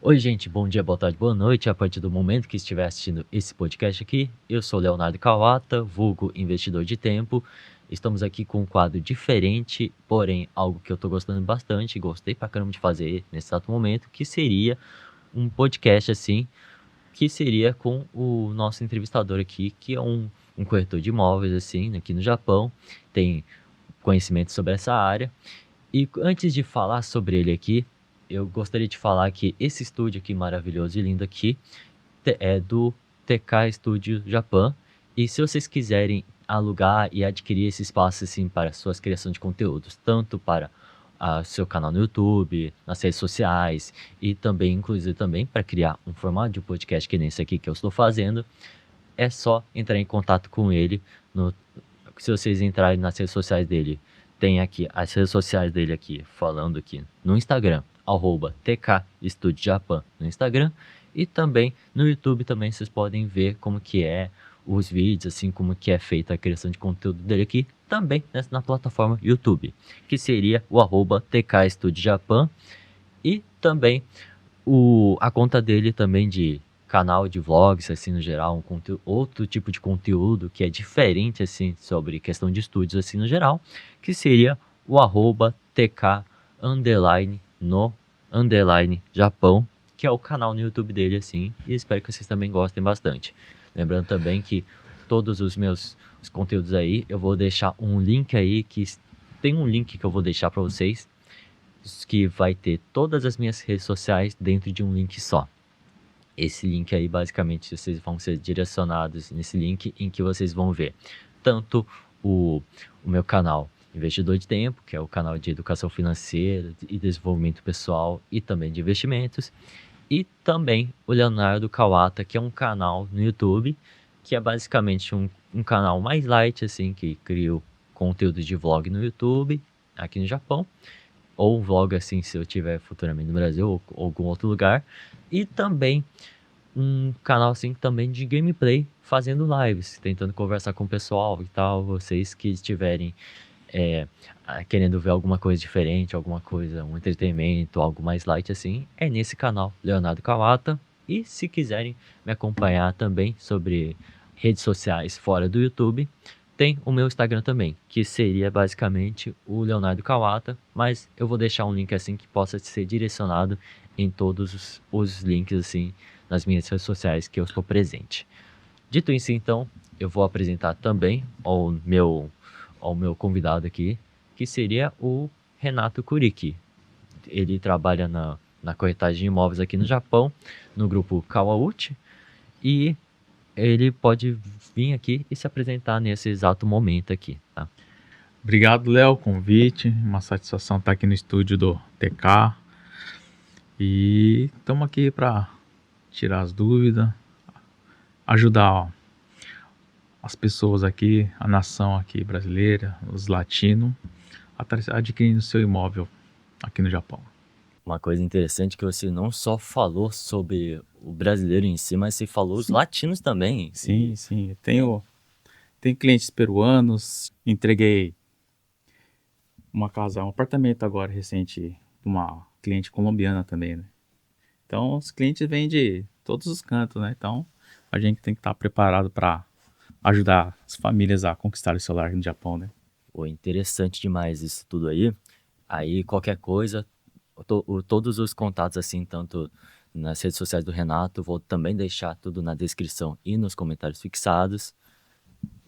Oi, gente, bom dia, boa tarde, boa noite. A partir do momento que estiver assistindo esse podcast aqui, eu sou Leonardo Kawata, vulgo investidor de tempo. Estamos aqui com um quadro diferente, porém algo que eu tô gostando bastante, gostei pra caramba de fazer nesse exato momento, que seria um podcast assim, que seria com o nosso entrevistador aqui, que é um corretor de imóveis assim, aqui no Japão, tem conhecimento sobre essa área. E antes de falar sobre ele aqui, eu gostaria de falar que esse estúdio aqui maravilhoso e lindo aqui é do TK Studio Japan. E se vocês quiserem alugar e adquirir esse espaço assim para suas criações de conteúdos, tanto para seu canal no YouTube, nas redes sociais e também, inclusive também para criar um formato de podcast que nem esse aqui que eu estou fazendo, é só entrar em contato com ele. No, se vocês entrarem nas redes sociais dele, tem aqui as redes sociais dele aqui, falando aqui no Instagram, @TK Studio Japan no Instagram, e também no YouTube também vocês podem ver como que é os vídeos, assim como que é feita a criação de conteúdo dele aqui, também na plataforma YouTube, que seria o @TK Studio Japan, e também a conta dele também de canal de vlogs, assim, no geral, outro tipo de conteúdo que é diferente, assim, sobre questão de estúdios, assim, no geral, que seria o @TK underline no underline Japão, que é o canal no YouTube dele, assim, e espero que vocês também gostem bastante. Lembrando também que todos os meus os conteúdos aí, eu vou deixar um link aí, tem um link que eu vou deixar para vocês, que vai ter todas as minhas redes sociais dentro de um link só. Esse link aí, basicamente, vocês vão ser direcionados nesse link em que vocês vão ver tanto o meu canal Investidor de Tempo, que é o canal de educação financeira e desenvolvimento pessoal e também de investimentos, e também o Leonardo Kawata, que é um canal no YouTube, que é basicamente um canal mais light, assim, que crio conteúdo de vlog no YouTube, aqui no Japão, ou vlog assim se eu tiver futuramente no Brasil ou algum outro lugar, e também um canal assim também de gameplay, fazendo lives, tentando conversar com o pessoal e tal, vocês que estiverem querendo ver alguma coisa diferente, alguma coisa, um entretenimento, algo mais light assim, é nesse canal, Leonardo Kawata. E se quiserem me acompanhar também sobre redes sociais fora do YouTube, tem o meu Instagram também, que seria basicamente o Leonardo Kawata, mas eu vou deixar um link assim que possa ser direcionado em todos os links assim nas minhas redes sociais que eu estou presente. Dito isso, então, eu vou apresentar também ao meu convidado aqui, que seria o Renato Kuriki. Ele trabalha na corretagem de imóveis aqui no Japão, no grupo Kawauchi, e ele pode vir aqui e se apresentar nesse exato momento aqui, tá? Obrigado, Léo, convite. Uma satisfação estar aqui no estúdio do TK. E estamos aqui para tirar as dúvidas, ajudar as pessoas aqui, a nação aqui brasileira, os latinos, adquirindo seu imóvel aqui no Japão. Uma coisa interessante que você não só falou sobre o brasileiro em si, mas você falou os latinos também. Sim, sim. Tenho clientes peruanos, entreguei um apartamento agora recente para uma cliente colombiana também, né? Então, os clientes vêm de todos os cantos, né? Então, a gente tem que estar preparado para ajudar as famílias a conquistar o seu lar no Japão, né? Pô, interessante demais isso tudo aí. Aí qualquer coisa, todos os contatos assim, tanto nas redes sociais do Renato, vou também deixar tudo na descrição e nos comentários fixados.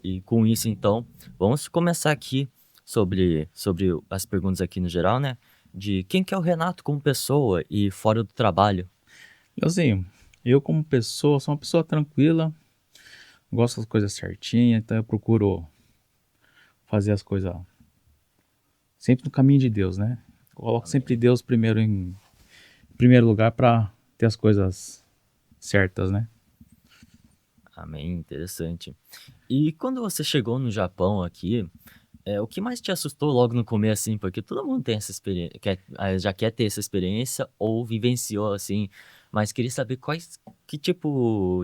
E com isso, então, vamos começar aqui sobre as perguntas aqui no geral, né? De quem que é o Renato como pessoa e fora do trabalho. Leozinho, eu como pessoa, sou uma pessoa tranquila, gosto das coisas certinhas, então eu procuro fazer as coisas sempre no caminho de Deus, né? Coloco sempre Deus em primeiro lugar para ter as coisas certas, né? Amém, interessante. E quando você chegou no Japão aqui, o que mais te assustou logo no começo, assim? Porque todo mundo tem essa experiência, já quer ter essa experiência ou vivenciou, assim, mas queria saber que tipo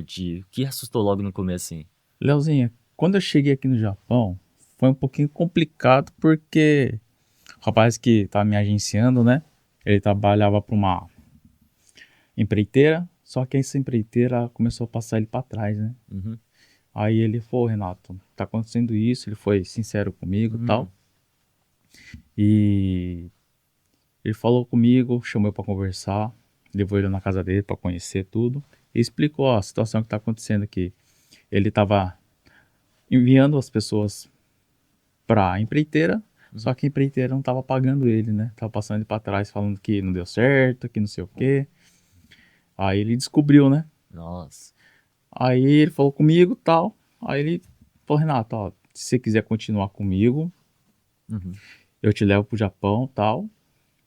que assustou logo no começo, assim? Leozinho, quando eu cheguei aqui no Japão, foi um pouquinho complicado porque o rapaz que estava me agenciando, né? Ele trabalhava para empreiteira, só que essa empreiteira começou a passar ele para trás, né? Uhum. Aí ele falou, Renato, tá acontecendo isso, ele foi sincero comigo e tal. E ele falou comigo, chamou eu para conversar, levou ele na casa dele para conhecer tudo e explicou a situação que tá acontecendo aqui. Ele tava enviando as pessoas pra empreiteira, só que a empreiteira não tava pagando ele, né? Tava passando ele para trás, falando que não deu certo, que não sei o quê. Aí ele descobriu, né? Nossa. Aí ele falou comigo, tal. Aí ele falou, Renato, ó, se você quiser continuar comigo, Uhum. eu te levo pro Japão, tal.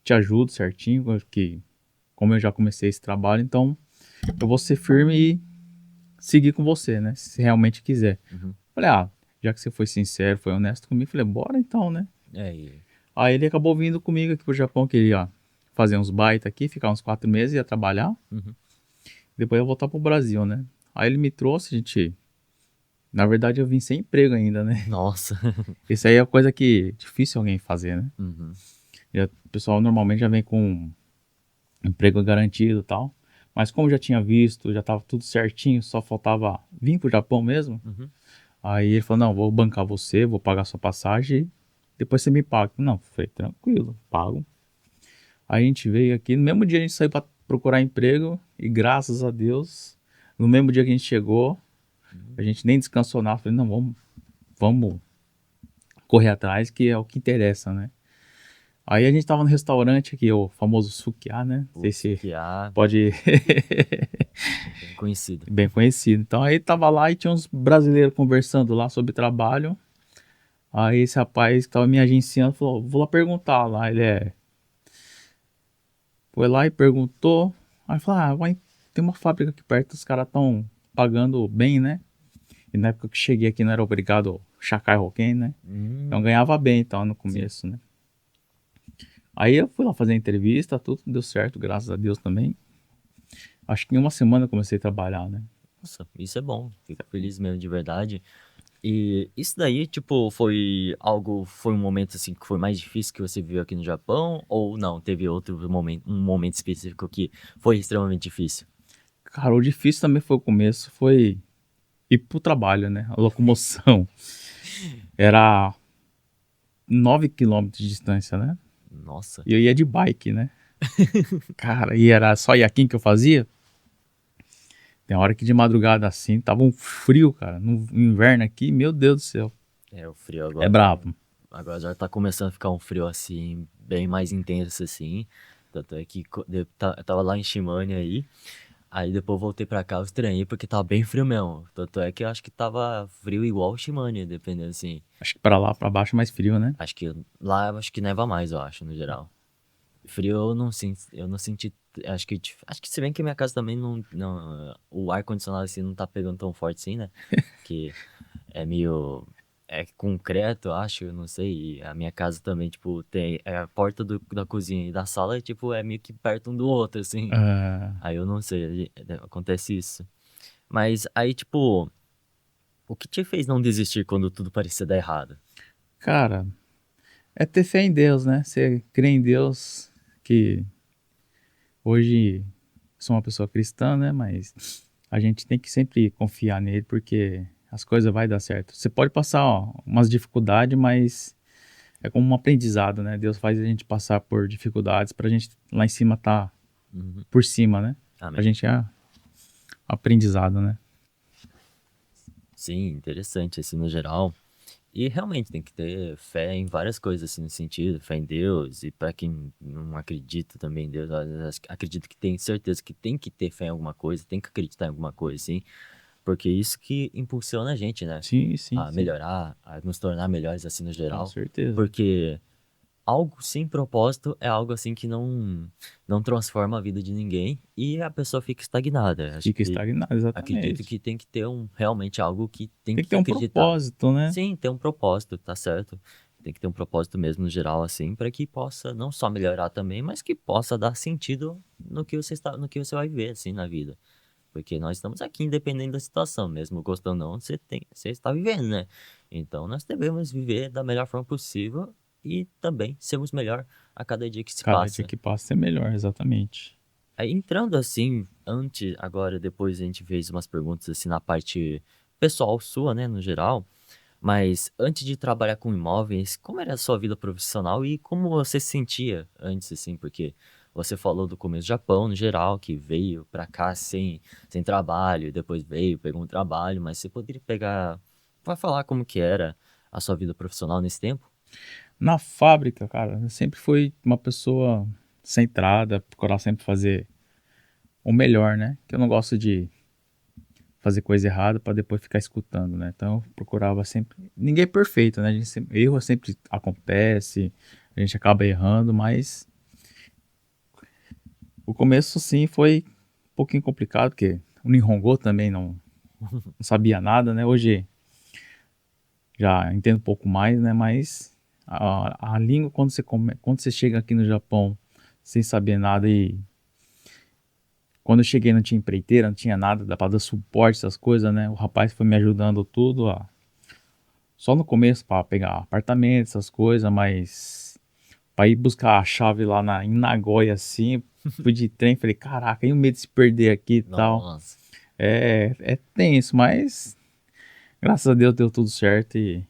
Te ajudo certinho, que como eu já comecei esse trabalho, então eu vou ser firme e seguir com você, né? Se realmente quiser. Uhum. Falei, já que você foi sincero, foi honesto comigo, falei, bora então, né? E Aí ele acabou vindo comigo aqui pro Japão, que ele ia fazer uns baita aqui, ficar uns 4 meses, ia trabalhar. uhum. Depois ia voltar pro Brasil, né? Aí ele me trouxe, gente. Na verdade, eu vim sem emprego ainda, né? Nossa. Isso aí é coisa que é difícil alguém fazer, né? Uhum. E o pessoal normalmente já vem com emprego garantido e tal. Mas como já tinha visto, já tava tudo certinho, só faltava vir pro Japão mesmo. Uhum. Aí ele falou, não, vou bancar você, vou pagar sua passagem, depois você me paga. Não, falei, tranquilo, pago. Aí a gente veio aqui, no mesmo dia a gente saiu pra procurar emprego e graças a Deus, no mesmo dia que a gente chegou, a gente nem descansou nada. Falei, não, vamos correr atrás, que é o que interessa, né? Aí a gente tava no restaurante aqui, o famoso Sukiá, né? Não sei Putz, se que A pode. é bem conhecido. Bem conhecido. Então aí tava lá e tinha uns brasileiros conversando lá sobre trabalho. Aí esse rapaz que tava me agenciando falou: vou lá perguntar lá. Foi lá e perguntou. Aí falou: tem uma fábrica aqui perto, os caras tão pagando bem, né? E na época que cheguei aqui não era obrigado Chacai Roquem, né? Então Hum. ganhava bem então no Sim. começo, né? Aí eu fui lá fazer a entrevista, tudo deu certo, graças a Deus também. Acho que em uma semana eu comecei a trabalhar, né? Nossa, isso é bom. Fico feliz mesmo de verdade. E isso daí, tipo, foi um momento assim que foi mais difícil que você viu aqui no Japão? Ou não? Teve outro momento, um momento específico que foi extremamente difícil? Cara, o difícil também foi o começo, foi ir pro trabalho, né? A locomoção. Era 9 quilômetros de distância, né? Nossa. E eu ia de bike, né? Cara, e era só iaquinho que eu fazia. Tem hora que de madrugada assim, tava um frio, cara. No inverno aqui, meu Deus do céu. É, o frio É agora. brabo. Agora já tá começando a ficar um frio assim, bem mais intenso assim. Tanto é que eu tava lá em Shimane aí depois eu voltei pra cá, eu estranhei porque tava bem frio mesmo. Tanto é que eu acho que tava frio igual Shimane, dependendo assim. Acho que pra lá, pra baixo é mais frio, né? Acho que lá eu acho que neva mais, eu acho, no geral. Frio eu não senti, acho que se bem que a minha casa também o ar condicionado assim não tá pegando tão forte assim, né? Que é meio é concreto, eu acho, eu não sei. E a minha casa também, tipo, tem a porta da cozinha e da sala, tipo, é meio que perto um do outro, assim. Ah, Aí eu não sei, acontece isso. Mas aí, tipo, o que te fez não desistir quando tudo parecia dar errado? cara, é ter fé em Deus, né? Você crê em Deus, que hoje sou uma pessoa cristã, né? Mas a gente tem que sempre confiar nele, porque as coisas vai dar certo. Você pode passar umas dificuldades, mas é como um aprendizado, né? Deus faz a gente passar por dificuldades pra gente lá em cima tá Uhum. por cima, né? Pra Amém. gente é aprendizado, né? Sim, interessante, assim, no geral. E realmente tem que ter fé em várias coisas, assim, no sentido, fé em Deus. E para quem não acredita também em Deus, às vezes acredita que tem certeza que tem que ter fé em alguma coisa, tem que acreditar em alguma coisa, assim. Porque é isso que impulsiona a gente, né? Sim, sim, A sim. melhorar, a nos tornar melhores, assim, no Com geral. certeza. Porque algo sem propósito é algo, assim, que não transforma a vida de ninguém e a pessoa fica estagnada. Fica estagnado, Acredito exatamente. que tem que ter realmente algo que tem Tem que que ter um acreditar. propósito, né? Sim, tem um propósito, tá certo. Tem que ter um propósito mesmo no geral, assim, para que possa não só melhorar também, mas que possa dar sentido no que você vai viver, assim, na vida. Porque nós estamos aqui, independente da situação, mesmo gostando ou não, você está vivendo, né? Então nós devemos viver da melhor forma possível e também sermos melhor a cada dia que se Cada dia passa. que passa é melhor, exatamente. Aí entrando assim, antes, agora, depois a gente fez umas perguntas assim na parte pessoal sua, né, no geral. Mas antes de trabalhar com imóveis, como era a sua vida profissional e como você se sentia antes, assim? Porque você falou do começo do Japão, no geral, que veio pra cá sem trabalho, e depois veio, pegou um trabalho, mas você poderia pegar, vai falar como que era a sua vida profissional nesse tempo? Na fábrica, cara, eu sempre fui uma pessoa centrada, procurar sempre fazer o melhor, né? Que eu não gosto de fazer coisa errada para depois ficar escutando, né? Então eu procurava sempre. Ninguém é perfeito, né? Erro sempre acontece, a gente acaba errando, mas o começo sim foi um pouquinho complicado, porque o Nihongo também não sabia nada, né? Hoje já entendo um pouco mais, né? Mas a língua, quando você chega aqui no Japão sem saber nada e quando eu cheguei não tinha empreiteira, não tinha nada, dá pra dar suporte, essas coisas, né? O rapaz foi me ajudando tudo, só no começo para pegar apartamento, essas coisas, mas para ir buscar a chave lá em Nagoya, assim, fui de trem, falei, caraca, e o medo de se perder aqui e tal. Nossa. É tenso, mas graças a Deus deu tudo certo e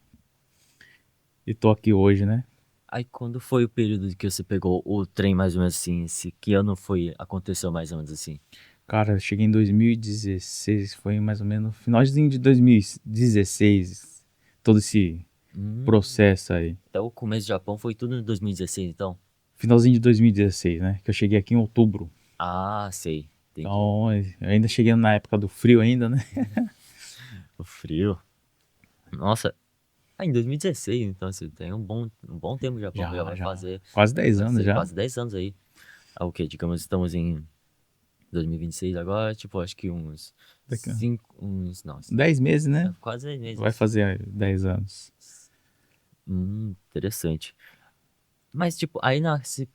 tô aqui hoje, né? Aí quando foi o período que você pegou o trem mais ou menos assim? Que ano foi, aconteceu mais ou menos assim? Cara, eu cheguei em 2016, foi mais ou menos finalzinho de 2016, todo esse Hum, processo aí. até o começo do Japão foi tudo em 2016, então? Finalzinho de 2016, né? Que eu cheguei aqui em outubro. Ah, sei, entendi. Então, eu ainda cheguei na época do frio ainda, né? O frio. Nossa, em 2016, então você tem um bom tempo no Japão, já Já, já. Quase vai 10 anos fazer já. quase 10 anos aí. Ah, o quê? Digamos, estamos em 2026 agora, tipo, acho que uns Daqui a 10 meses, né? quase 10 Vai meses. fazer 10 anos. Interessante. Mas, tipo, aí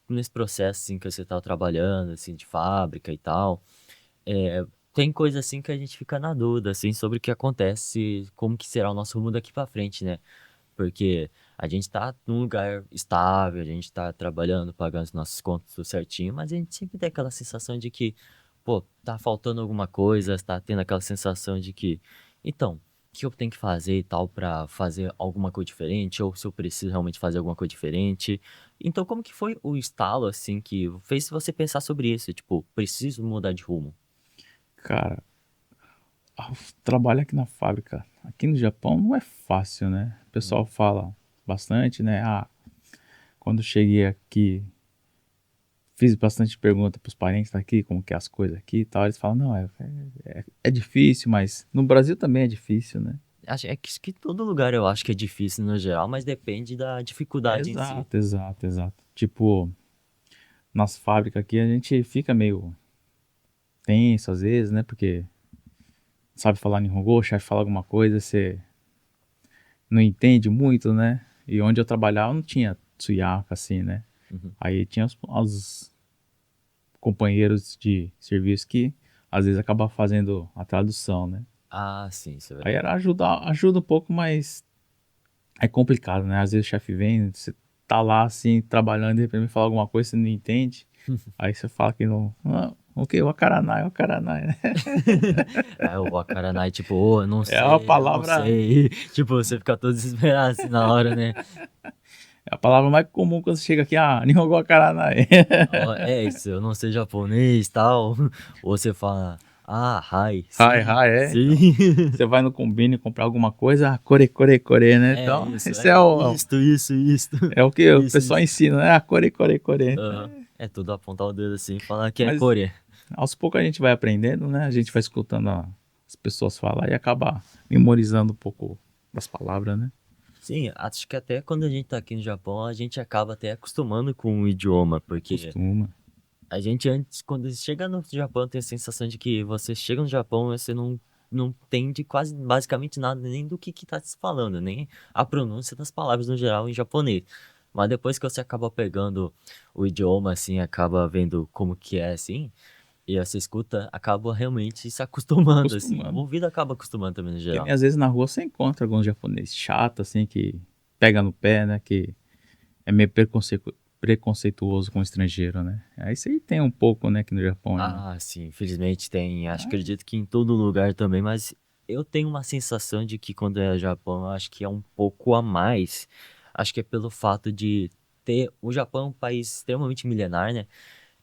nesse processo, assim, que você tá trabalhando, assim, de fábrica e tal, tem coisa, assim, que a gente fica na dúvida, assim, sobre o que acontece, como que será o nosso rumo daqui pra frente, né? Porque a gente tá num lugar estável, a gente tá trabalhando, pagando as nossas contas tudo certinho, mas a gente sempre tem aquela sensação de que, pô, tá faltando alguma coisa, tá tendo aquela sensação de que, então, o que eu tenho que fazer e tal pra fazer alguma coisa diferente, ou se eu preciso realmente fazer alguma coisa diferente. Então, como que foi o estalo, assim, que fez você pensar sobre isso? Tipo, preciso mudar de rumo. Cara, o trabalho aqui na fábrica, aqui no Japão, não é fácil, né? O pessoal Hum. fala bastante, né? Quando cheguei aqui, fiz bastante pergunta pros parentes daqui, como que é as coisas aqui e tal. Eles falam, não, é difícil, mas no Brasil também é difícil, né? É que todo lugar eu acho que é difícil no geral, mas depende da dificuldade em si. Exato, exato, exato. Tipo, nas fábricas aqui a gente fica meio tenso às vezes, né? Porque sabe falar Nihongo, o chefe fala alguma coisa, você não entende muito, né? E onde eu trabalhava não tinha Tsuyaka assim, né? Uhum. Aí tinha os companheiros de serviço que às vezes acabavam fazendo a tradução, né? Ah, sim, isso é Aí verdade. era ajuda um pouco, mas é complicado, né? Às vezes o chefe vem, você tá lá assim, trabalhando, e de repente me fala alguma coisa, você não entende. Aí você fala que não. Ah, o que? O Akaranai, né? Aí o Wakaranai, tipo, ô, É a eu não palavra, sei. Tipo, você fica todo desesperado assim na hora, né? é a palavra mais comum quando você chega aqui, Nihongo Akaranai. Ó, é isso, eu não sei japonês e tal. Ou você fala, ah, hi, Hi, sim, hi, sim. então. Você vai no combine comprar alguma coisa, core, core, core, né? É Então, isso, esse é isto, isso, isto. é o que o Isso, pessoal isso. ensina, né? Core, core, core. Aham. É tudo apontar o dedo assim e falar que é Mas Coreia. aos poucos a gente vai aprendendo, né? A gente vai escutando as pessoas falar e acaba memorizando um pouco das palavras, né? Sim, acho que até quando a gente tá aqui no Japão, a gente acaba até acostumando com o idioma, porque Costuma. a gente antes, quando chega no Japão, tem a sensação de que você chega no Japão e você não entende quase basicamente nada nem do que tá se falando, nem a pronúncia das palavras no geral em japonês. Mas depois que você acaba pegando o idioma, assim, acaba vendo como que é, assim, e você escuta, acaba realmente se acostumando, assim. O Acostumando. ouvido acaba acostumando também no Que geral. nem às vezes na rua você encontra alguns japoneses chato, assim, que pega no pé, né? Que é meio preconceituoso com o estrangeiro, né? Aí isso aí tem um pouco, né, aqui no Japão ainda. Ah, sim, infelizmente tem. Acho, acredito que em todo lugar também, mas eu tenho uma sensação de que quando é Japão, eu acho que é um pouco a mais. Acho que é pelo fato de ter. O Japão é um país extremamente milenar, né?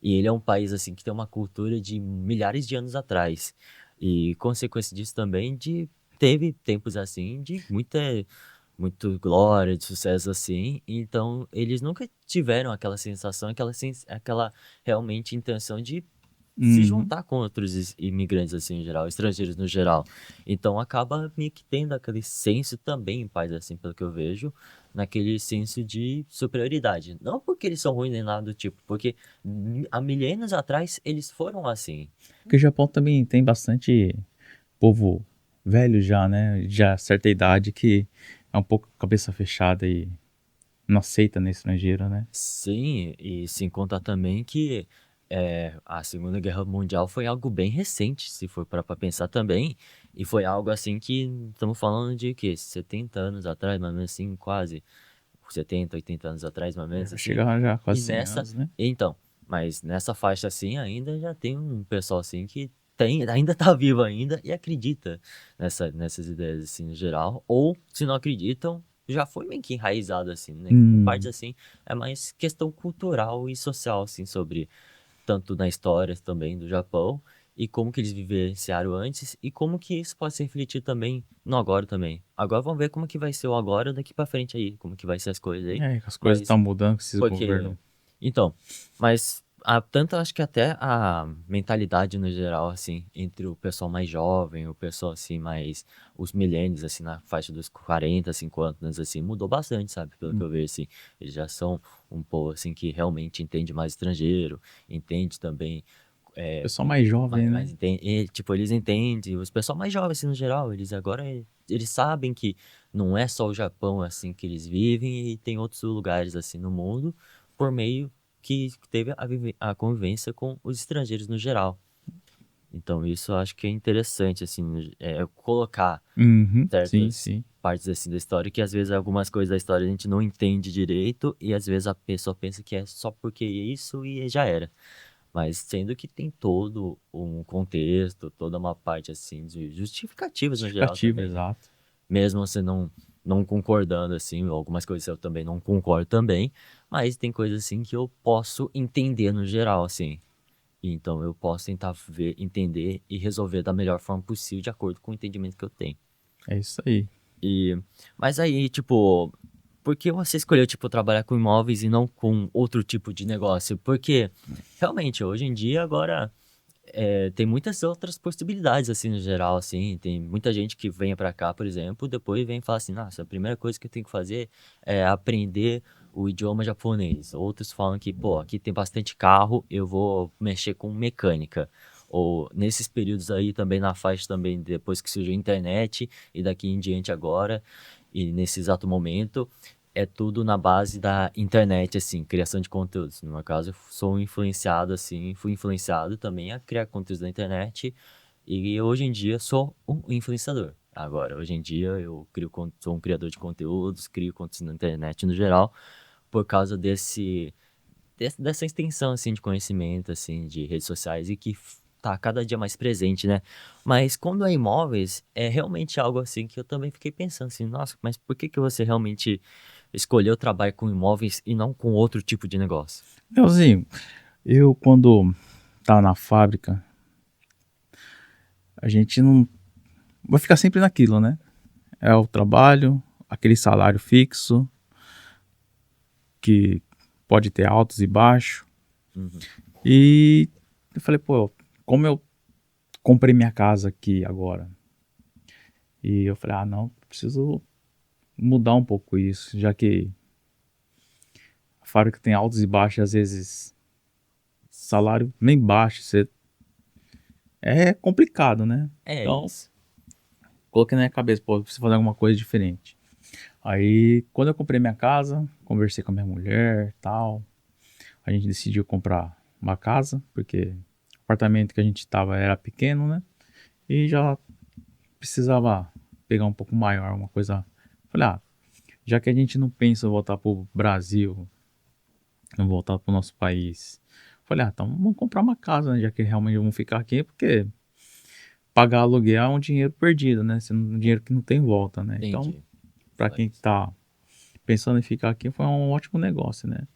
E ele é um país assim que tem uma cultura de milhares de anos atrás. E consequência disso também de teve tempos assim de muito glória, de sucesso assim. Então, eles nunca tiveram aquela sensação, aquela realmente intenção de se Uhum. juntar com outros imigrantes assim em geral, estrangeiros no geral. Então acaba meio que tendo aquele senso também, paz, assim, pelo que eu vejo, naquele senso de superioridade. Não porque eles são ruins nem nada do tipo, porque há milênios atrás eles foram assim. Porque o Japão também tem bastante povo velho já, né? Já certa idade que é um pouco cabeça fechada e não aceita nem estrangeiro, né? Sim, e sem contar também que a Segunda Guerra Mundial foi algo bem recente, se for para pensar também, e foi algo assim que estamos falando de que 70 anos atrás, mais ou menos assim, quase 70, 80 anos atrás, mais ou É, menos vai assim. chegar já E quase 100 anos, né? então, mas nessa faixa assim ainda já tem um pessoal assim que ainda tá vivo ainda e acredita nessas ideias assim no geral, ou se não acreditam, já foi meio que enraizado assim, né? Em partes Hum, assim, é mais questão cultural e social assim sobre tanto na história também do Japão e como que eles vivenciaram antes e como que isso pode se refletir também no agora também. Agora vamos ver como que vai ser o agora daqui pra frente aí, como que vai ser as coisas aí. é, as coisas Mas estão mudando com esses porque governos. então, mas tanto acho que até a mentalidade no geral assim, entre o pessoal mais jovem, o pessoal assim mais os milênios assim na faixa dos 40, 50 anos assim, mudou bastante, sabe? Pelo que eu vejo assim, eles já são um povo assim que realmente entende mais estrangeiro, entende também Pessoal mais jovem, né? tipo, eles entendem, os pessoal mais jovens, assim, no geral, eles agora, eles sabem que não é só o Japão, assim, que eles vivem e tem outros lugares, assim, no mundo, por meio que teve a convivência com os estrangeiros no geral. Então, isso eu acho que é interessante, assim, colocar Uhum, sim, certas sim. partes, assim, da história, que às vezes algumas coisas da história a gente não entende direito e às vezes a pessoa pensa que é só porque é isso e já era. Mas sendo que tem todo um contexto, toda uma parte assim de justificativas no geral Justificativa, também, né? exato. Mesmo você não concordando assim, algumas coisas eu também não concordo também, mas tem coisas assim que eu posso entender no geral assim. Então eu posso tentar ver, entender e resolver da melhor forma possível de acordo com o entendimento que eu tenho. É isso aí. E mas aí, tipo, por que você escolheu, tipo, trabalhar com imóveis e não com outro tipo de negócio? Porque realmente hoje em dia agora tem muitas outras possibilidades, assim, no geral, assim. Tem muita gente que vem pra cá, por exemplo, depois vem e fala assim, nossa, a primeira coisa que eu tenho que fazer é aprender o idioma japonês. Outros falam que, pô, aqui tem bastante carro, eu vou mexer com mecânica. Ou nesses períodos aí também na faixa também, depois que surgiu a internet e daqui em diante agora, e nesse exato momento, é tudo na base da internet, assim, criação de conteúdos. No meu caso, eu sou influenciado, assim, fui influenciado também a criar conteúdos na internet e hoje em dia sou um influenciador. Agora, hoje em dia eu sou um criador de conteúdos, crio conteúdos na internet no geral, por causa dessa extensão, assim, de conhecimento, assim, de redes sociais e que tá cada dia mais presente, né? Mas quando é imóveis, é realmente algo assim que eu também fiquei pensando assim, nossa, mas por que que você realmente escolheu trabalhar com imóveis e não com outro tipo de negócio? Leozinho, eu quando tava na fábrica, a gente não vai ficar sempre naquilo, né? É o trabalho, aquele salário fixo, que pode ter altos e baixos. Uhum. E eu falei, pô, como eu comprei minha casa aqui agora, e eu falei, ah, não, preciso mudar um pouco isso, já que a fábrica tem altos e baixos, às vezes salário nem baixo, você... é complicado, né? É Então, isso. coloquei na minha cabeça, pô, eu preciso fazer alguma coisa diferente. Aí, quando eu comprei minha casa, conversei com a minha mulher, tal, a gente decidiu comprar uma casa, porque o apartamento que a gente estava era pequeno, né? E já precisava pegar um pouco maior, uma coisa. Falei, ah, já que a gente não pensa em voltar pro Brasil não voltar pro nosso país. Falei, então vamos comprar uma casa, né? Já que realmente vamos ficar aqui, porque pagar aluguel é um dinheiro perdido, né? Um dinheiro que não tem volta, né? Então, Entendi. para quem Faz. tá pensando em ficar aqui, foi um ótimo negócio, né?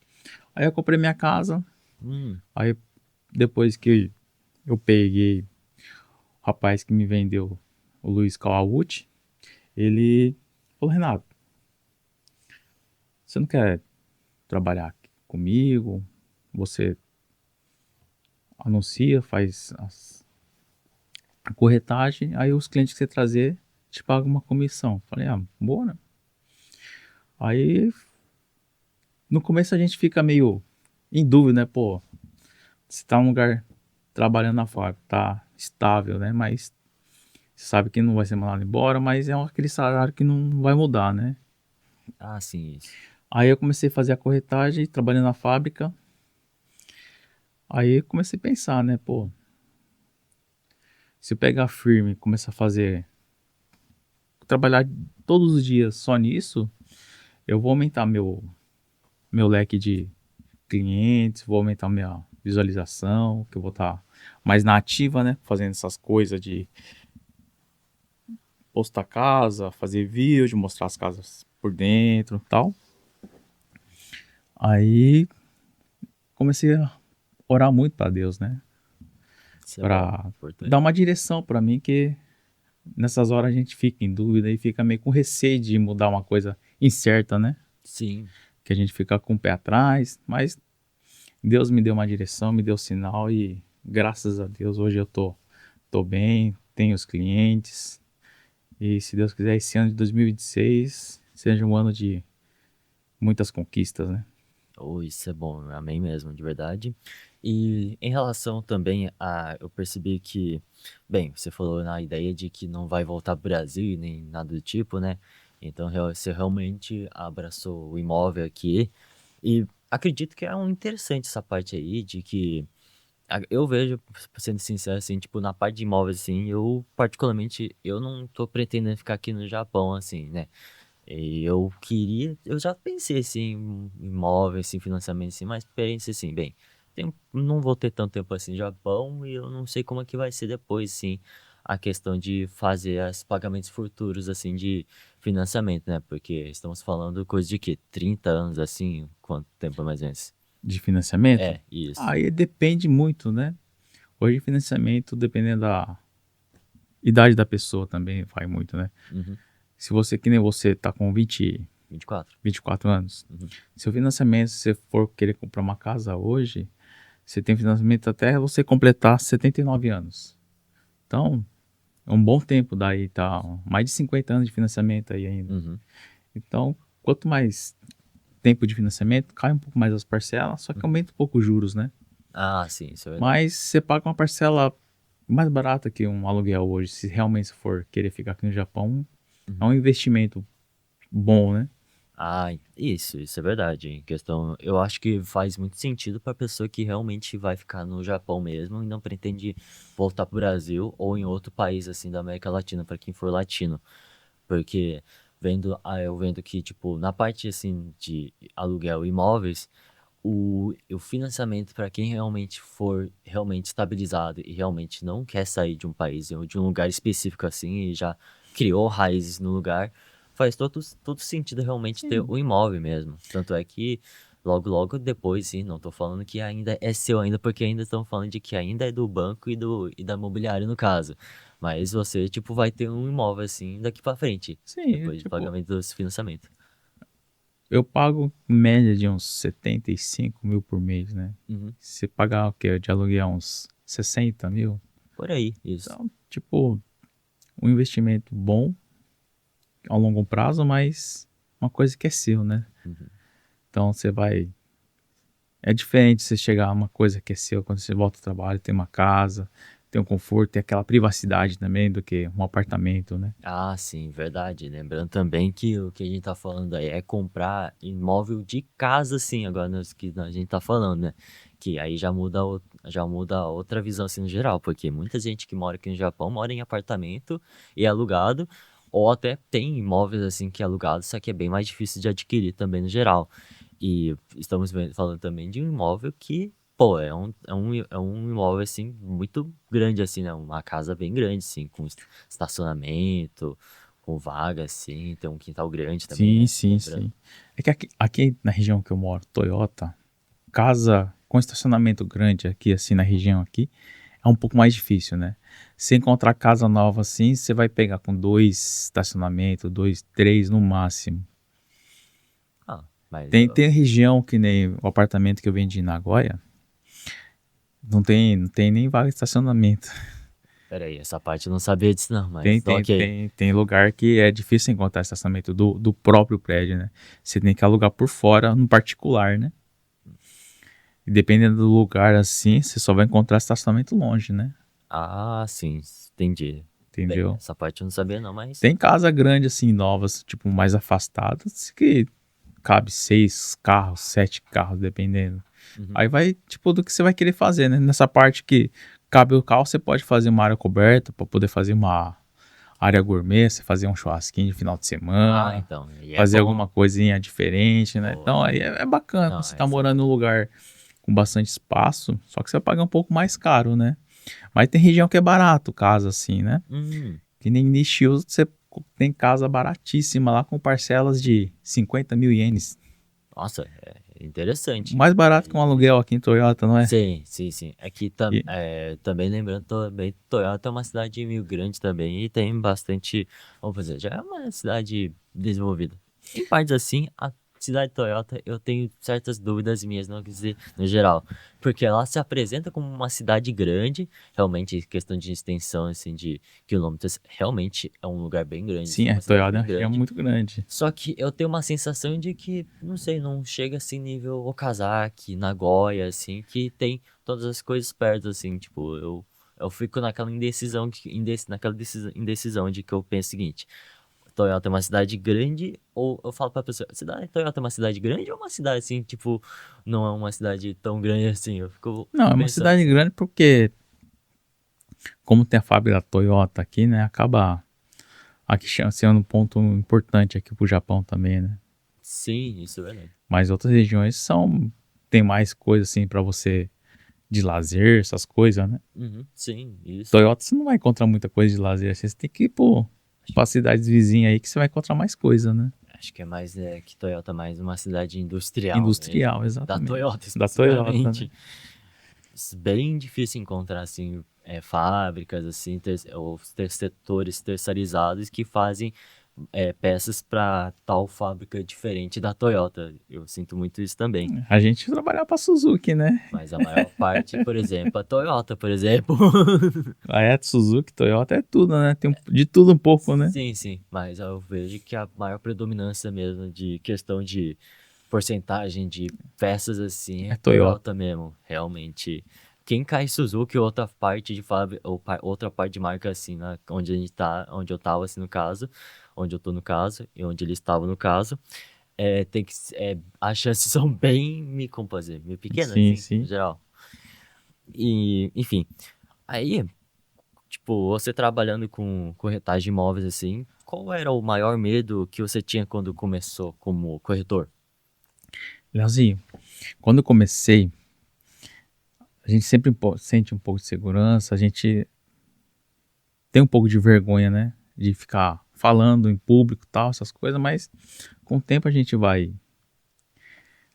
Aí eu comprei minha casa, Hum, aí depois que eu peguei o rapaz que me vendeu, o Luiz Kawauchi, ele falou, Renato, você não quer trabalhar aqui comigo? Você anuncia, faz a corretagem, aí os clientes que você trazer te pagam uma comissão. Falei, boa, né? Aí no começo a gente fica meio em dúvida, né? Pô, você tá num lugar trabalhando na fábrica, tá estável, né? Mas você sabe que não vai ser mandado embora, mas é aquele salário que não vai mudar, né? sim, isso. Aí eu comecei a fazer a corretagem, trabalhando na fábrica. Aí comecei a pensar, né? Pô, se eu pegar firme e começar a trabalhar todos os dias só nisso, eu vou aumentar meu leque de clientes, vou aumentar minha visualização, que eu vou estar mais na ativa, né? Fazendo essas coisas de postar casa, fazer vídeo, mostrar as casas por dentro e tal. Aí comecei a orar muito para Deus, né? Isso é bom, Para dar importante. uma direção para mim, que nessas horas a gente fica em dúvida e fica meio com receio de mudar uma coisa incerta, né? Sim. Que a gente fica com o pé atrás, mas Deus me deu uma direção, me deu sinal e graças a Deus hoje eu tô bem, tenho os clientes e se Deus quiser esse ano de 2026 seja um ano de muitas conquistas, né? Oh, isso é bom, amém mesmo, de verdade. E em relação também a, eu percebi que, bem, você falou na ideia de que não vai voltar pro Brasil nem nada do tipo, né? Então você realmente abraçou o imóvel aqui e acredito que é um interessante essa parte aí de que eu vejo, sendo sincero, assim, tipo, na parte de imóveis, assim, eu particularmente, eu não tô pretendendo ficar aqui no Japão, assim, né? E eu queria, eu já pensei assim, em imóveis, assim, financiamento, assim, mas pensei assim, bem, não vou ter tanto tempo assim no Japão e eu não sei como é que vai ser depois, sim, a questão de fazer os pagamentos futuros, assim, de financiamento, né? Porque estamos falando coisa de quê? 30 anos, assim, quanto tempo mais ou menos? De financiamento. É, isso. Aí depende muito, né? Hoje financiamento, dependendo da idade da pessoa também, vai muito, né? Uhum. Se você, que nem você, tá com 24. 24 anos, Uhum. seu financiamento, se você for querer comprar uma casa hoje, você tem financiamento até você completar 79 anos. Então, é um bom tempo daí, tá? Mais de 50 anos de financiamento aí ainda. Uhum. Então, quanto mais tempo de financiamento, cai um pouco mais as parcelas, só que Uhum. aumenta um pouco os juros, né? Sim, isso é verdade. Mas você paga uma parcela mais barata que um aluguel hoje, se realmente for querer ficar aqui no Japão, é Uhum. um investimento bom, né? Isso é verdade. Em questão, eu acho que faz muito sentido para pessoa que realmente vai ficar no Japão mesmo e não pretende voltar pro Brasil ou em outro país assim da América Latina, para quem for latino. Porque eu vendo que tipo, na parte assim de aluguel imóveis, o financiamento para quem realmente for realmente estabilizado e realmente não quer sair de um país ou de um lugar específico assim e já criou raízes no lugar, faz todo sentido realmente ter Sim. o imóvel mesmo. Tanto é que logo depois, sim, não tô falando que ainda é seu ainda, porque ainda estão falando de que ainda é do banco e da imobiliária no caso. Mas você, tipo, vai ter um imóvel assim daqui pra frente, Sim, depois de tipo, pagamento desse financiamento. eu pago em média de uns 75 mil por mês, né? Uhum. Se pagar o quê? De aluguel uns 60 mil. Por aí, isso. Então, tipo, um investimento bom ao longo prazo, mas uma coisa que é seu, né? Uhum. Então você vai. É diferente você chegar a uma coisa que é seu quando você volta ao trabalho, tem uma casa, tem um conforto, tem aquela privacidade também do que um apartamento, né? Sim, verdade. Lembrando também que o que a gente tá falando aí é comprar imóvel de casa, sim, agora que a gente tá falando, né? Que aí já muda a outra visão, assim, no geral, porque muita gente que mora aqui no Japão mora em apartamento e é alugado, ou até tem imóveis, assim, que é alugado, só que é bem mais difícil de adquirir também no geral. E estamos falando também de um imóvel que, pô, é um imóvel, assim, muito grande, assim, né? Uma casa bem grande, assim, com estacionamento, com vaga, assim, tem um quintal grande também, Sim, né? sim, Lembrando. sim. É que aqui na região que eu moro, Toyota, casa com estacionamento grande aqui, assim, na região aqui, é um pouco mais difícil, né? Se encontrar casa nova assim, você vai pegar com dois estacionamentos, dois, três no máximo. Ah, mas, Tem região que nem o apartamento que eu vendi em Nagoya, não tem nem vaga de estacionamento. peraí, essa parte eu não sabia disso não, Tem, mas tem, ok. tem, tem lugar que é difícil encontrar estacionamento do próprio prédio, né? Você tem que alugar por fora, no particular, né? E dependendo do lugar assim, você só vai encontrar estacionamento longe, né? Ah, sim, entendi. Bem, Entendeu? essa parte eu não sabia não, mas... Tem casa grande assim, novas, tipo, mais afastadas, que cabe 6 carros, 7 carros, dependendo. Uhum. Aí vai, tipo, do que você vai querer fazer, né? Nessa parte que cabe o carro, você pode fazer uma área coberta para poder fazer uma área gourmet, você fazer um churrasquinho de final de Ah, semana, então, aí é fazer bom. alguma coisinha diferente, né? Pô, Então aí é bacana quando não, você tá essa... morando num lugar com bastante espaço, só que você vai pagar um pouco mais caro, né? Mas tem região que é barato, casa assim, né? Hum, Que nem Nishio, você tem casa baratíssima lá com parcelas de 50 mil ienes. nossa, é interessante. Mais barato que um Aí, aluguel aqui em Toyota, não é? sim, sim, sim. Aqui E também lembrando, também, Toyota é uma cidade meio grande também e tem bastante, vamos dizer, já é uma cidade desenvolvida. Em partes assim, a cidade de Toyota eu tenho certas dúvidas minhas, não quer dizer, no geral, porque ela se apresenta como uma cidade grande, realmente, questão de extensão, assim, de quilômetros, realmente é um lugar bem grande, sim, assim, é uma cidade Toyota é bem uma região grande. muito grande. Só que eu tenho uma sensação de que, não sei, não chega assim nível Okazaki, Nagoya, assim, que tem todas as coisas perto, assim, tipo, eu fico naquela indecisão, indecisão de que eu penso o seguinte, Toyota é uma cidade grande, ou eu falo pra pessoa, Toyota é uma cidade grande ou uma cidade, assim, tipo, não é uma cidade tão grande assim, eu fico Não, é uma pensando cidade assim. grande porque, como tem a fábrica Toyota aqui, né? Acaba aqui sendo um ponto importante aqui pro Japão também, né? Sim, isso é verdade. Mas outras regiões tem mais coisa assim para você de lazer, essas coisas, né? Uhum, sim, isso. Toyota você não vai encontrar muita coisa de lazer, assim, você tem que ir pra cidades vizinhas aí que você vai encontrar mais coisa, né? Acho que é mais que Toyota é mais uma cidade industrial mesmo. Industrial, Da Toyota exatamente. Da Toyota, né? especificamente. Bem difícil encontrar assim fábricas assim ou setores terceirizados que fazem peças para tal fábrica diferente da Toyota. Eu sinto muito isso também. A gente trabalhava pra Suzuki, né? Mas a maior parte, por exemplo, a Toyota, por exemplo. A Suzuki, Toyota é tudo, né? Tem de tudo um pouco, né? Sim, sim, mas eu vejo que a maior predominância mesmo de questão de porcentagem de peças assim É é Toyota. Toyota mesmo, realmente. Quem cai Suzuki, outra parte de fábrica, ou outra parte de marca assim, onde a gente tá, onde eu tava assim no caso, onde eu tô no caso e onde ele estava no caso, as chances são bem, como posso dizer, meio pequenas Sim, assim, no sim. geral. E, enfim, aí tipo, você trabalhando com corretagem de imóveis assim, qual era o maior medo que você tinha quando começou como corretor? Leozinho, quando eu comecei, a gente sempre sente um pouco de segurança, a gente tem um pouco de vergonha, né? De ficar falando em público e tal, essas coisas, mas com o tempo a gente vai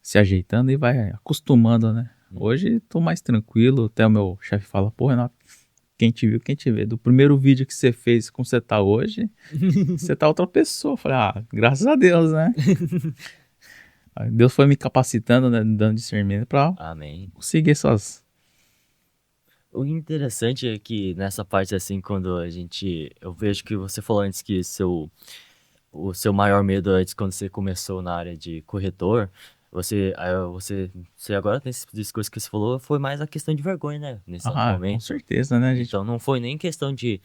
se ajeitando e vai acostumando, né? Uhum. Hoje tô mais tranquilo, até o meu chefe fala, pô, Renato, quem te viu, quem te vê. Do primeiro vídeo que você fez como você tá hoje, você tá outra pessoa. Eu falei, graças a Deus, né? Aí Deus foi me capacitando, né? Me dando discernimento pra Amém. conseguir essas. O interessante é que nessa parte assim, eu vejo que você falou antes que o seu maior medo antes, quando você começou na área de corretor, você agora tem esse discurso que você falou, foi mais a questão de vergonha, né? Nesse exato Com momento. certeza, né, gente? Então não foi nem questão de,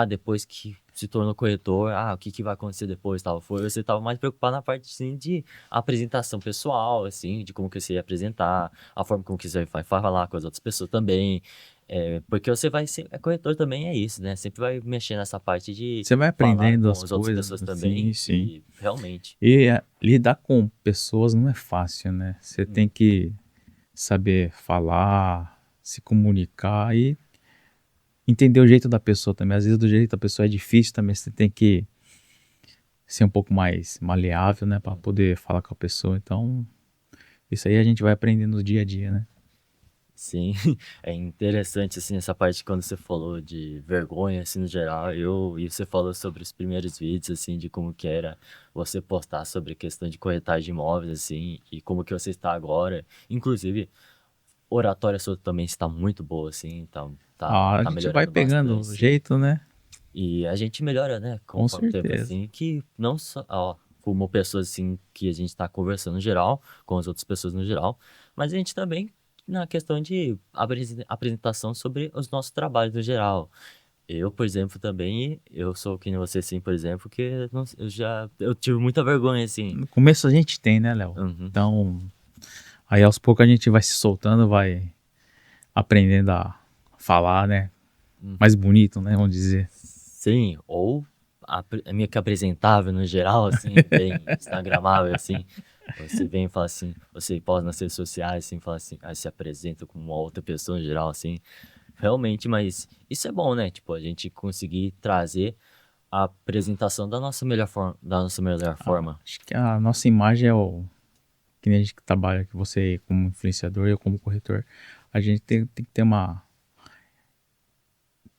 depois que se tornou corretor, o que que vai acontecer depois, tal. Você tava mais preocupado na parte, assim, de apresentação pessoal, assim, de como que você ia apresentar, a forma como que você vai falar com as outras pessoas também. Porque você vai ser. Corretor também é isso, né? Sempre vai mexer nessa parte de Você vai falar aprendendo com as as outras coisas, pessoas sim, também. sim. E realmente. E lidar com pessoas não é fácil, né? Você tem que saber falar, se comunicar e entender o jeito da pessoa também. Às vezes do jeito da pessoa é difícil também, você tem que ser um pouco mais maleável, né, para poder falar com a pessoa. Então, isso aí a gente vai aprendendo no dia a dia, né? Sim, é interessante, assim, essa parte quando você falou de vergonha, assim, no geral, e você falou sobre os primeiros vídeos, assim, de como que era você postar sobre questão de corretagem de imóveis, assim, e como que você está agora. Inclusive, oratória sua também está muito boa, assim, A tá gente vai melhorando bastante, pegando o sim. jeito, né? E a gente melhora, né, Com conforme o tempo, certeza. assim, que não só, ó, como pessoas, assim, que a gente tá conversando no geral, com as outras pessoas no geral, mas a gente também na questão de apresentação sobre os nossos trabalhos no geral. Eu, por exemplo, também, eu sou que nem você, assim, por exemplo, que eu tive muita vergonha, assim. No começo a gente tem, né, Léo? Uhum, Então, aí aos poucos a gente vai se soltando, vai aprendendo a falar, né? uhum. Mais bonito, né? Vamos dizer. Sim, ou é meio que apresentável no geral, assim, bem instagramável, assim. Você vem e fala assim, você posta nas redes sociais, assim, fala assim, aí se apresenta como uma outra pessoa no geral, assim. Realmente, mas isso é bom, né? Tipo, a gente conseguir trazer a apresentação da nossa melhor forma. Acho que a nossa imagem é o. Que nem a gente que trabalha, que você como influenciador e eu como corretor, a gente tem que ter uma.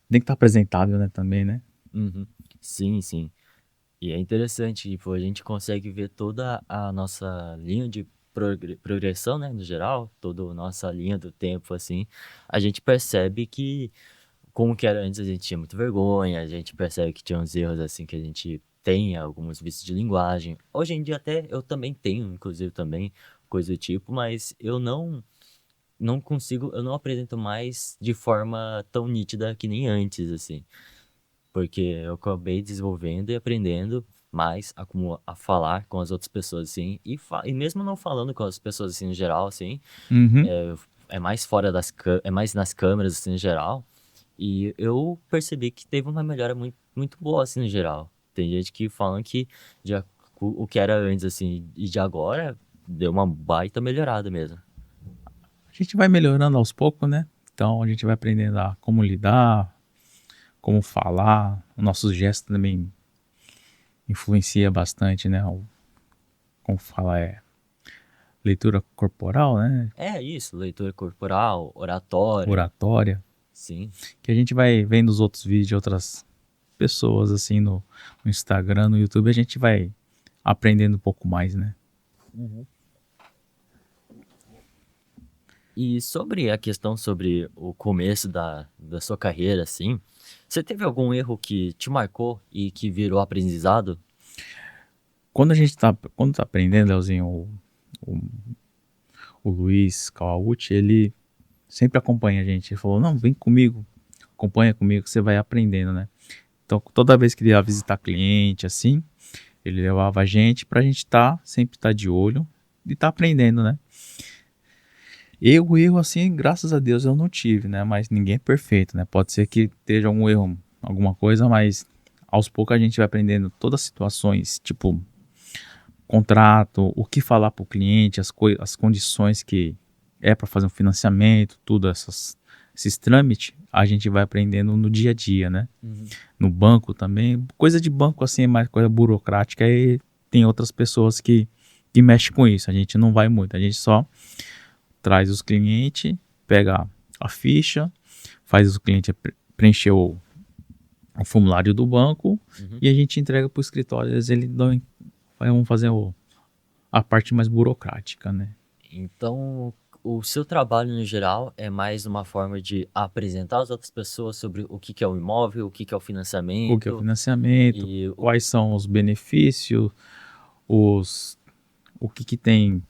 Tem que estar apresentável, né? Também, né? Uhum. Sim, sim. E é interessante, tipo, a gente consegue ver toda a nossa linha de progressão, né, no geral, toda a nossa linha do tempo, assim, a gente percebe que, como que era antes, a gente tinha muita vergonha, a gente percebe que tinha uns erros, assim, que a gente tem, alguns vícios de linguagem. Hoje em dia até eu também tenho, inclusive, também, coisa do tipo, mas eu não consigo, eu não apresento mais de forma tão nítida que nem antes, assim. Porque eu acabei desenvolvendo e aprendendo mais a falar com as outras pessoas, assim, e mesmo não falando com as pessoas, assim, no geral, assim, Uhum. é mais é mais nas câmeras, assim, no geral, e eu percebi que teve uma melhora muito, muito boa, assim, no geral. Tem gente que fala que já, o que era antes, assim, e de agora, deu uma baita melhorada mesmo. A gente vai melhorando aos poucos, né? Então a gente vai aprendendo a como lidar, como falar. O nosso gesto também influencia bastante, né? Como fala, é leitura corporal, né? É isso, leitura corporal, oratória, Oratória. sim. Que a gente vai vendo os outros vídeos de outras pessoas, assim, no Instagram, no YouTube, a gente vai aprendendo um pouco mais, né? E sobre a questão sobre o começo da sua carreira, assim, você teve algum erro que te marcou e que virou aprendizado? Quando tá aprendendo, Leozinho, o, o Luiz Kawauchi, ele sempre acompanha a gente. Ele falou, não, vem comigo, acompanha comigo que você vai aprendendo, né? Então, toda vez que ele ia visitar cliente, assim, ele levava a gente pra gente sempre estar de olho e tá aprendendo, né? Erro, assim, graças a Deus eu não tive, né? Mas ninguém é perfeito, né? Pode ser que esteja algum erro, alguma coisa, mas aos poucos a gente vai aprendendo todas as situações, tipo contrato, o que falar para o cliente, as condições que é para fazer um financiamento, tudo esses trâmites, a gente vai aprendendo no dia a dia, né? Uhum. No banco também, coisa de banco assim é mais coisa burocrática e tem outras pessoas que mexem com isso. A gente não vai muito, a gente só traz os clientes, pega a ficha, faz o cliente preencher o formulário do banco Uhum. e a gente entrega para o escritório. Às vezes eles vão fazer a parte mais burocrática, né? Então, o seu trabalho no geral é mais uma forma de apresentar às outras pessoas sobre o que que é o imóvel, o que que é o O que é o financiamento financiamento, e quais são os benefícios, os, o que tem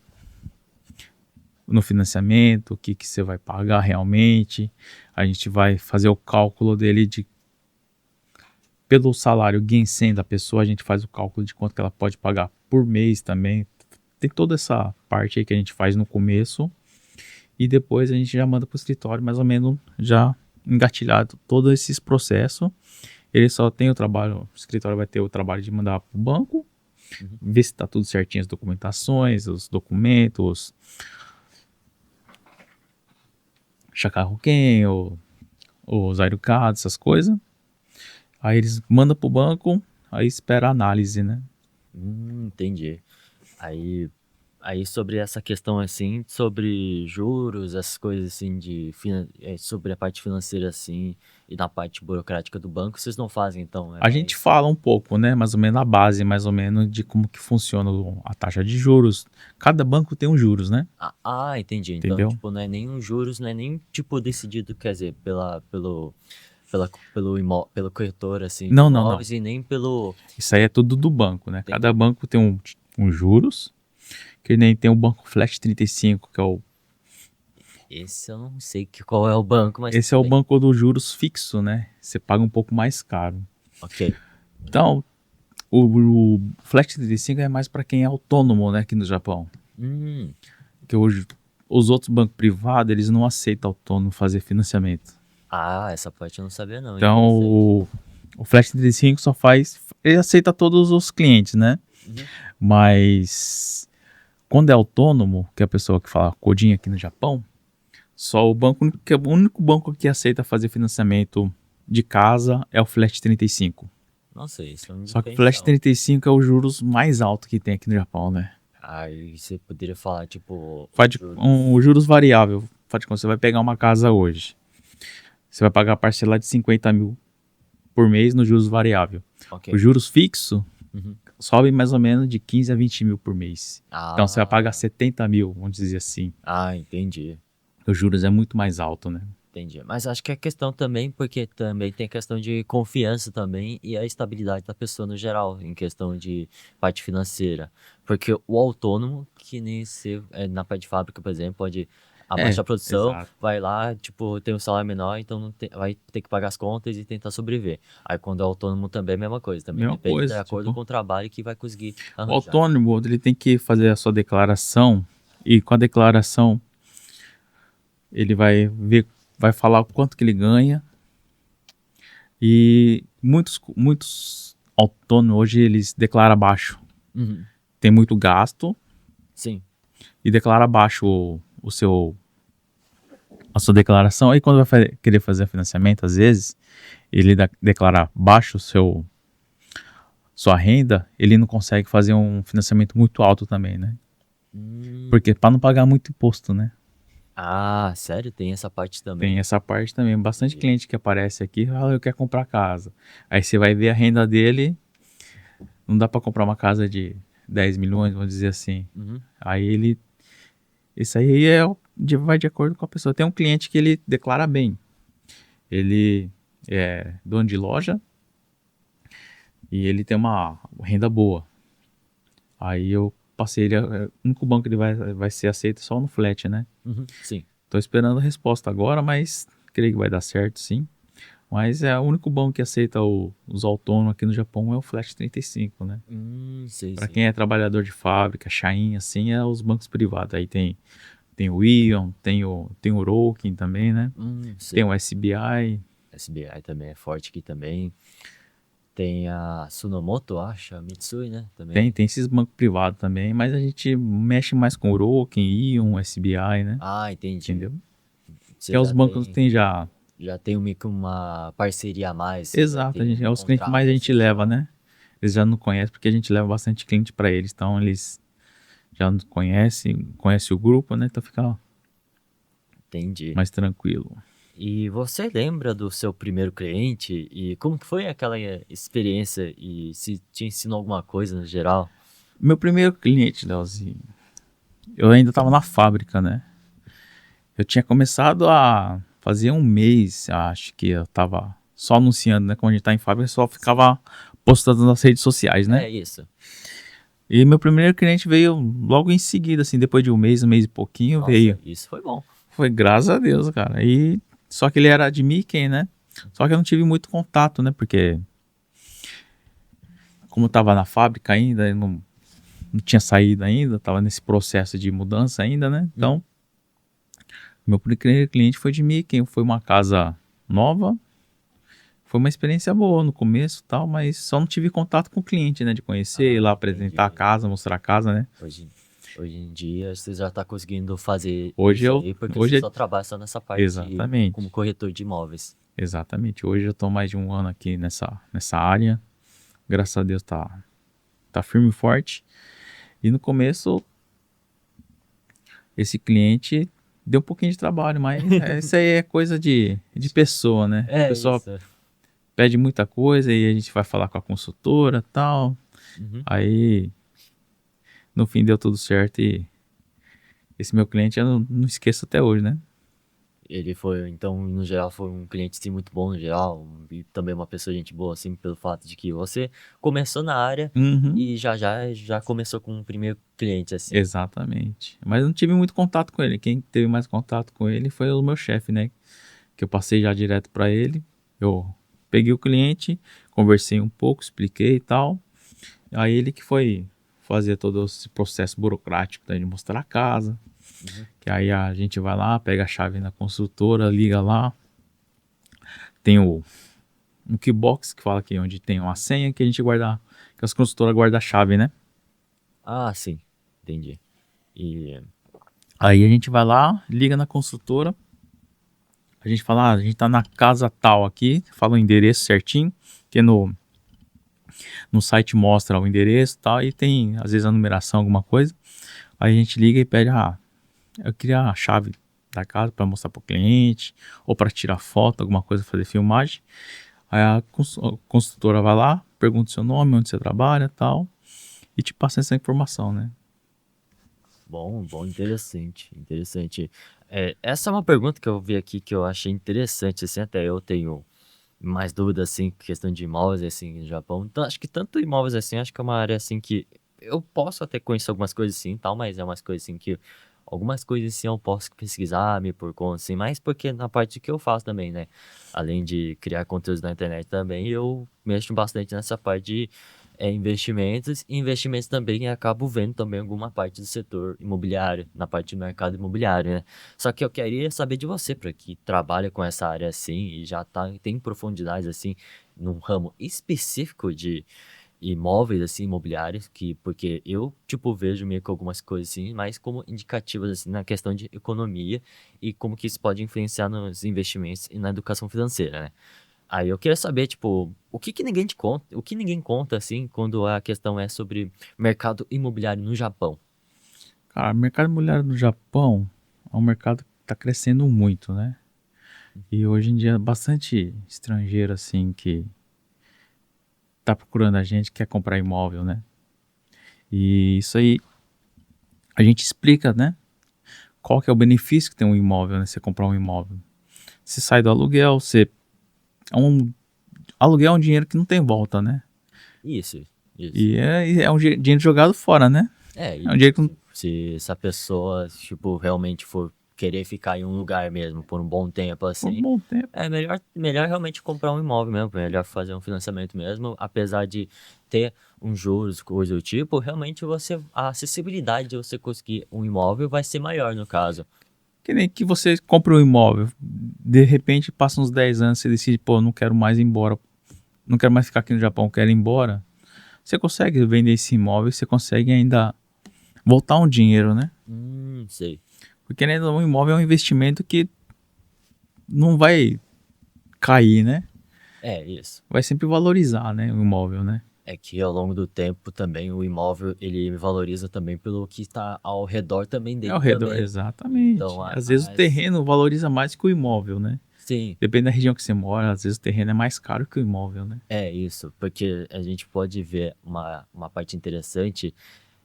no financiamento, o que você vai pagar realmente. A gente vai fazer o cálculo dele pelo salário Gensen da pessoa, a gente faz o cálculo de quanto que ela pode pagar por mês também. Tem toda essa parte aí que a gente faz no começo e depois a gente já manda para o escritório mais ou menos já engatilhado todos esses processos. Ele só tem o trabalho, o escritório vai ter o trabalho de mandar para o banco, Uhum. ver se está tudo certinho, as documentações, os documentos, chacarro-quem, os aerocados, essas coisas. Aí eles mandam para o banco, aí espera a análise, né? Entendi. Aí, aí sobre essa questão assim, sobre juros, essas coisas assim sobre a parte financeira assim e na parte burocrática do banco, vocês não fazem então, é A gente mais. fala um pouco, né? Mais ou menos a base, mais ou menos de como que funciona a taxa de juros. Cada banco tem um juros, né? Entendi. Então, Entendeu? tipo, não é nem os juros, não é nem tipo decidido, quer dizer, pelo corretor assim de Não, não, não. imóveis e nem pelo. Isso aí é tudo do banco, né? Cada Entendi. banco tem um juros, que nem tem o banco Flat 35, que é Esse eu não sei qual é o banco, mas esse tudo é o bem. banco do juros fixo, né? Você paga um pouco mais caro. Ok. Então, o Flat 35 é mais para quem é autônomo, né, aqui no Japão. Hum, Que hoje os outros bancos privados, eles não aceitam autônomo fazer financiamento. essa parte eu não sabia não, Então, interessante. o Flat 35 só faz, ele aceita todos os clientes, né? Uhum. Mas quando é autônomo, que é a pessoa que fala codinha aqui no Japão, só o único banco que aceita fazer financiamento de casa é o Flat 35. Nossa, isso é um Só que o Flat diferencial. 35 é o juros mais alto que tem aqui no Japão, né? Aí você poderia falar, tipo, Faz os juros. o juros variável. Faz de conta, você vai pegar uma casa hoje. Você vai pagar parcela de 50 mil por mês no juros variável. Ok. Os juros fixo Uhum. sobem mais ou menos de 15 a 20 mil por mês. Então você vai pagar Ah, 70 mil, vamos dizer assim. entendi. Os juros é muito mais alto, né? Entendi. Mas acho que é questão também, porque também tem questão de confiança também e a estabilidade da pessoa no geral, em questão de parte financeira. Porque o autônomo, que nem se na parte de fábrica, por exemplo, pode É, abaixar a produção, exato. vai lá, tipo, tem um salário menor, então não tem- vai ter que pagar as contas e tentar sobreviver. Aí quando é autônomo também é a mesma coisa, também Mesma depende de coisa, acordo tipo, com o trabalho que vai conseguir o arranjar. autônomo, ele tem que fazer a sua declaração e com a declaração ele vai ver, vai falar o quanto que ele ganha e muitos autônomos hoje eles declaram baixo. Uhum. Tem muito gasto Sim. e declara baixo a sua declaração. Aí quando vai querer fazer financiamento, às vezes ele declara baixo sua renda, ele não consegue fazer um financiamento muito alto também, né? Hum. Porque para não pagar muito imposto, né? Sério? Tem essa parte Tem também. essa parte também. Bastante Entendi. cliente que aparece aqui, fala, eu quero comprar casa. Aí você vai ver a renda dele, não dá para comprar uma casa de 10 milhões, vamos dizer assim. Uhum. Aí isso aí vai de acordo com a pessoa. Tem um cliente que ele declara bem. Ele é dono de loja e ele tem uma renda boa. Aí eu passei ele, o único banco que ele vai ser aceito só no flat, né? Uhum. Sim. Tô esperando a resposta agora, mas creio que vai dar certo, sim. Mas é o único banco que aceita os autônomos aqui no Japão é o Flat 35, né? Sei, Para sei. quem é trabalhador de fábrica, Shain, assim, é os bancos privados. Aí tem o Ion, tem o Rokin também, né? Tem Sei. o SBI, SBI também é forte aqui também. Tem a Sunomoto, acho, a Mitsui, né? Também. tem esses bancos privados também, mas a gente mexe mais com o Rokin, Ion, SBI, né? Entendi. Entendeu? Que Você é os já bancos que tem, tem já. já tem meio que uma parceria a mais, você já Exato, tem um é os clientes que mais contrato a gente assim leva, já. né? Eles já não conhecem porque a gente leva bastante cliente para eles, então eles já nos conhecem o grupo, né? Então fica Entendi. mais tranquilo. E você lembra do seu primeiro cliente e como que foi aquela experiência e se te ensinou alguma coisa no geral? Meu primeiro cliente, Leozinho, eu ainda estava na fábrica, né? Eu tinha começado a fazer um mês, acho que eu tava só anunciando, né? Quando a gente tá em fábrica, só Sim. ficava postando nas redes sociais, né? É isso. E meu primeiro cliente veio logo em seguida, assim, depois de um mês e pouquinho, Nossa, veio. isso foi bom. Foi graças a Deus, cara. E só que ele era de Mickey, né? Só que eu não tive muito contato, né? Porque como eu tava na fábrica ainda, eu não tinha saído ainda, tava nesse processo de mudança ainda, né? Uhum. Então, meu primeiro cliente foi de Mickey, foi uma casa nova. Foi uma experiência boa no começo e tal, mas só não tive contato com o cliente, né? De conhecer, ir lá apresentar a Entendi. casa, mostrar a casa, né? Hoje, hoje em dia você já tá conseguindo fazer Hoje isso eu, aí porque você hoje é, só trabalha só nessa parte como exatamente, corretor de imóveis. exatamente. Hoje eu tô mais de um ano aqui nessa área. Graças a Deus tá firme e forte. E no começo, esse cliente deu um pouquinho de trabalho, mas isso aí é coisa de pessoa, né? A É pessoa isso. pede muita coisa e a gente vai falar com a consultora e tal. Uhum. Aí, no fim, deu tudo certo e esse meu cliente eu não esqueço até hoje, né? Ele foi, então, no geral, foi um cliente, sim, muito bom, no geral, e também uma pessoa gente boa, assim, pelo fato de que você começou na área Uhum, e já começou com o primeiro cliente, assim. exatamente. Mas eu não tive muito contato com ele. Quem teve mais contato com ele foi o meu chefe, né? Que eu passei já direto para ele. Eu peguei o cliente, conversei um pouco, expliquei e tal. Aí ele que foi fazer todo esse processo burocrático, né, de mostrar a casa. Uhum. Que aí a gente vai lá, pega a chave na construtora, liga lá. Tem um keybox que fala que onde tem uma senha que a gente guarda, que as construtoras guardam a chave, né? Ah, sim, entendi. E, Aí a gente vai lá, liga na construtora, a gente fala, a gente tá na casa tal aqui, fala o endereço certinho, que no site mostra o endereço e tal, e tem às vezes a numeração, alguma coisa. Aí a gente liga e pede, eu queria a chave da casa para mostrar pro cliente, ou para tirar foto, alguma coisa, fazer filmagem. Aí a construtora vai lá, pergunta o seu nome, onde você trabalha e tal, e te passa essa informação, né? bom, bom, interessante, interessante. Essa é uma pergunta que eu vi aqui que eu achei interessante, assim, até eu tenho mais dúvidas, assim, questão de imóveis, assim, no Japão. Então, acho que tanto imóveis, assim, acho que é uma área, assim, que eu posso até conhecer algumas coisas, assim, tal, mas é umas coisas, assim, que algumas coisas, assim, eu posso pesquisar, me por conta, assim, mas porque na parte que eu faço também, né? Além de criar conteúdos na internet também, eu mexo bastante nessa parte de investimentos, e investimentos também, e acabo vendo também alguma parte do setor imobiliário, na parte do mercado imobiliário, né? Só que eu queria saber de você, para que trabalha com essa área assim e já tem profundidade assim num ramo específico de imóveis assim, imobiliários, que porque eu tipo vejo meio que algumas coisas assim, mais como indicativas assim na questão de economia e como que isso pode influenciar nos investimentos e na educação financeira, né? Aí eu queria saber, tipo, o que que ninguém te conta, o que ninguém conta assim quando a questão é sobre mercado imobiliário no Japão. Cara, o mercado imobiliário no Japão é um mercado que está crescendo muito, né? E hoje em dia bastante estrangeiro assim que tá procurando a gente, quer comprar imóvel, né? E isso aí a gente explica, né? Qual que é o benefício que tem um imóvel, né? Você comprar um imóvel. Você sai do aluguel, você aluguel é um dinheiro que não tem volta, né? Isso, isso. E é um dinheiro jogado fora, né? É um E dinheiro que não, se essa pessoa, tipo, realmente for querer ficar em um lugar mesmo por um bom tempo, por um assim, bom tempo. é melhor realmente comprar um imóvel mesmo, melhor fazer um financiamento mesmo, apesar de ter uns juros, coisa do tipo, realmente a acessibilidade de você conseguir um imóvel vai ser maior no caso. Que nem que você compra um imóvel, de repente passa uns 10 anos, você decide, pô, não quero mais ir embora, não quero mais ficar aqui no Japão, quero ir embora. Você consegue vender esse imóvel, você consegue ainda voltar um dinheiro, né? Sei. Porque né, um imóvel é um investimento que não vai cair, né? É isso. Vai sempre valorizar, né, o imóvel, né? É que ao longo do tempo também o imóvel ele valoriza também pelo que está ao redor também É dele ao redor, também. Então, exatamente. Às vezes o terreno valoriza mais que o imóvel, né? sim, Depende da região que você mora, às vezes o terreno é mais caro que o imóvel, né? é isso, porque a gente pode ver uma parte interessante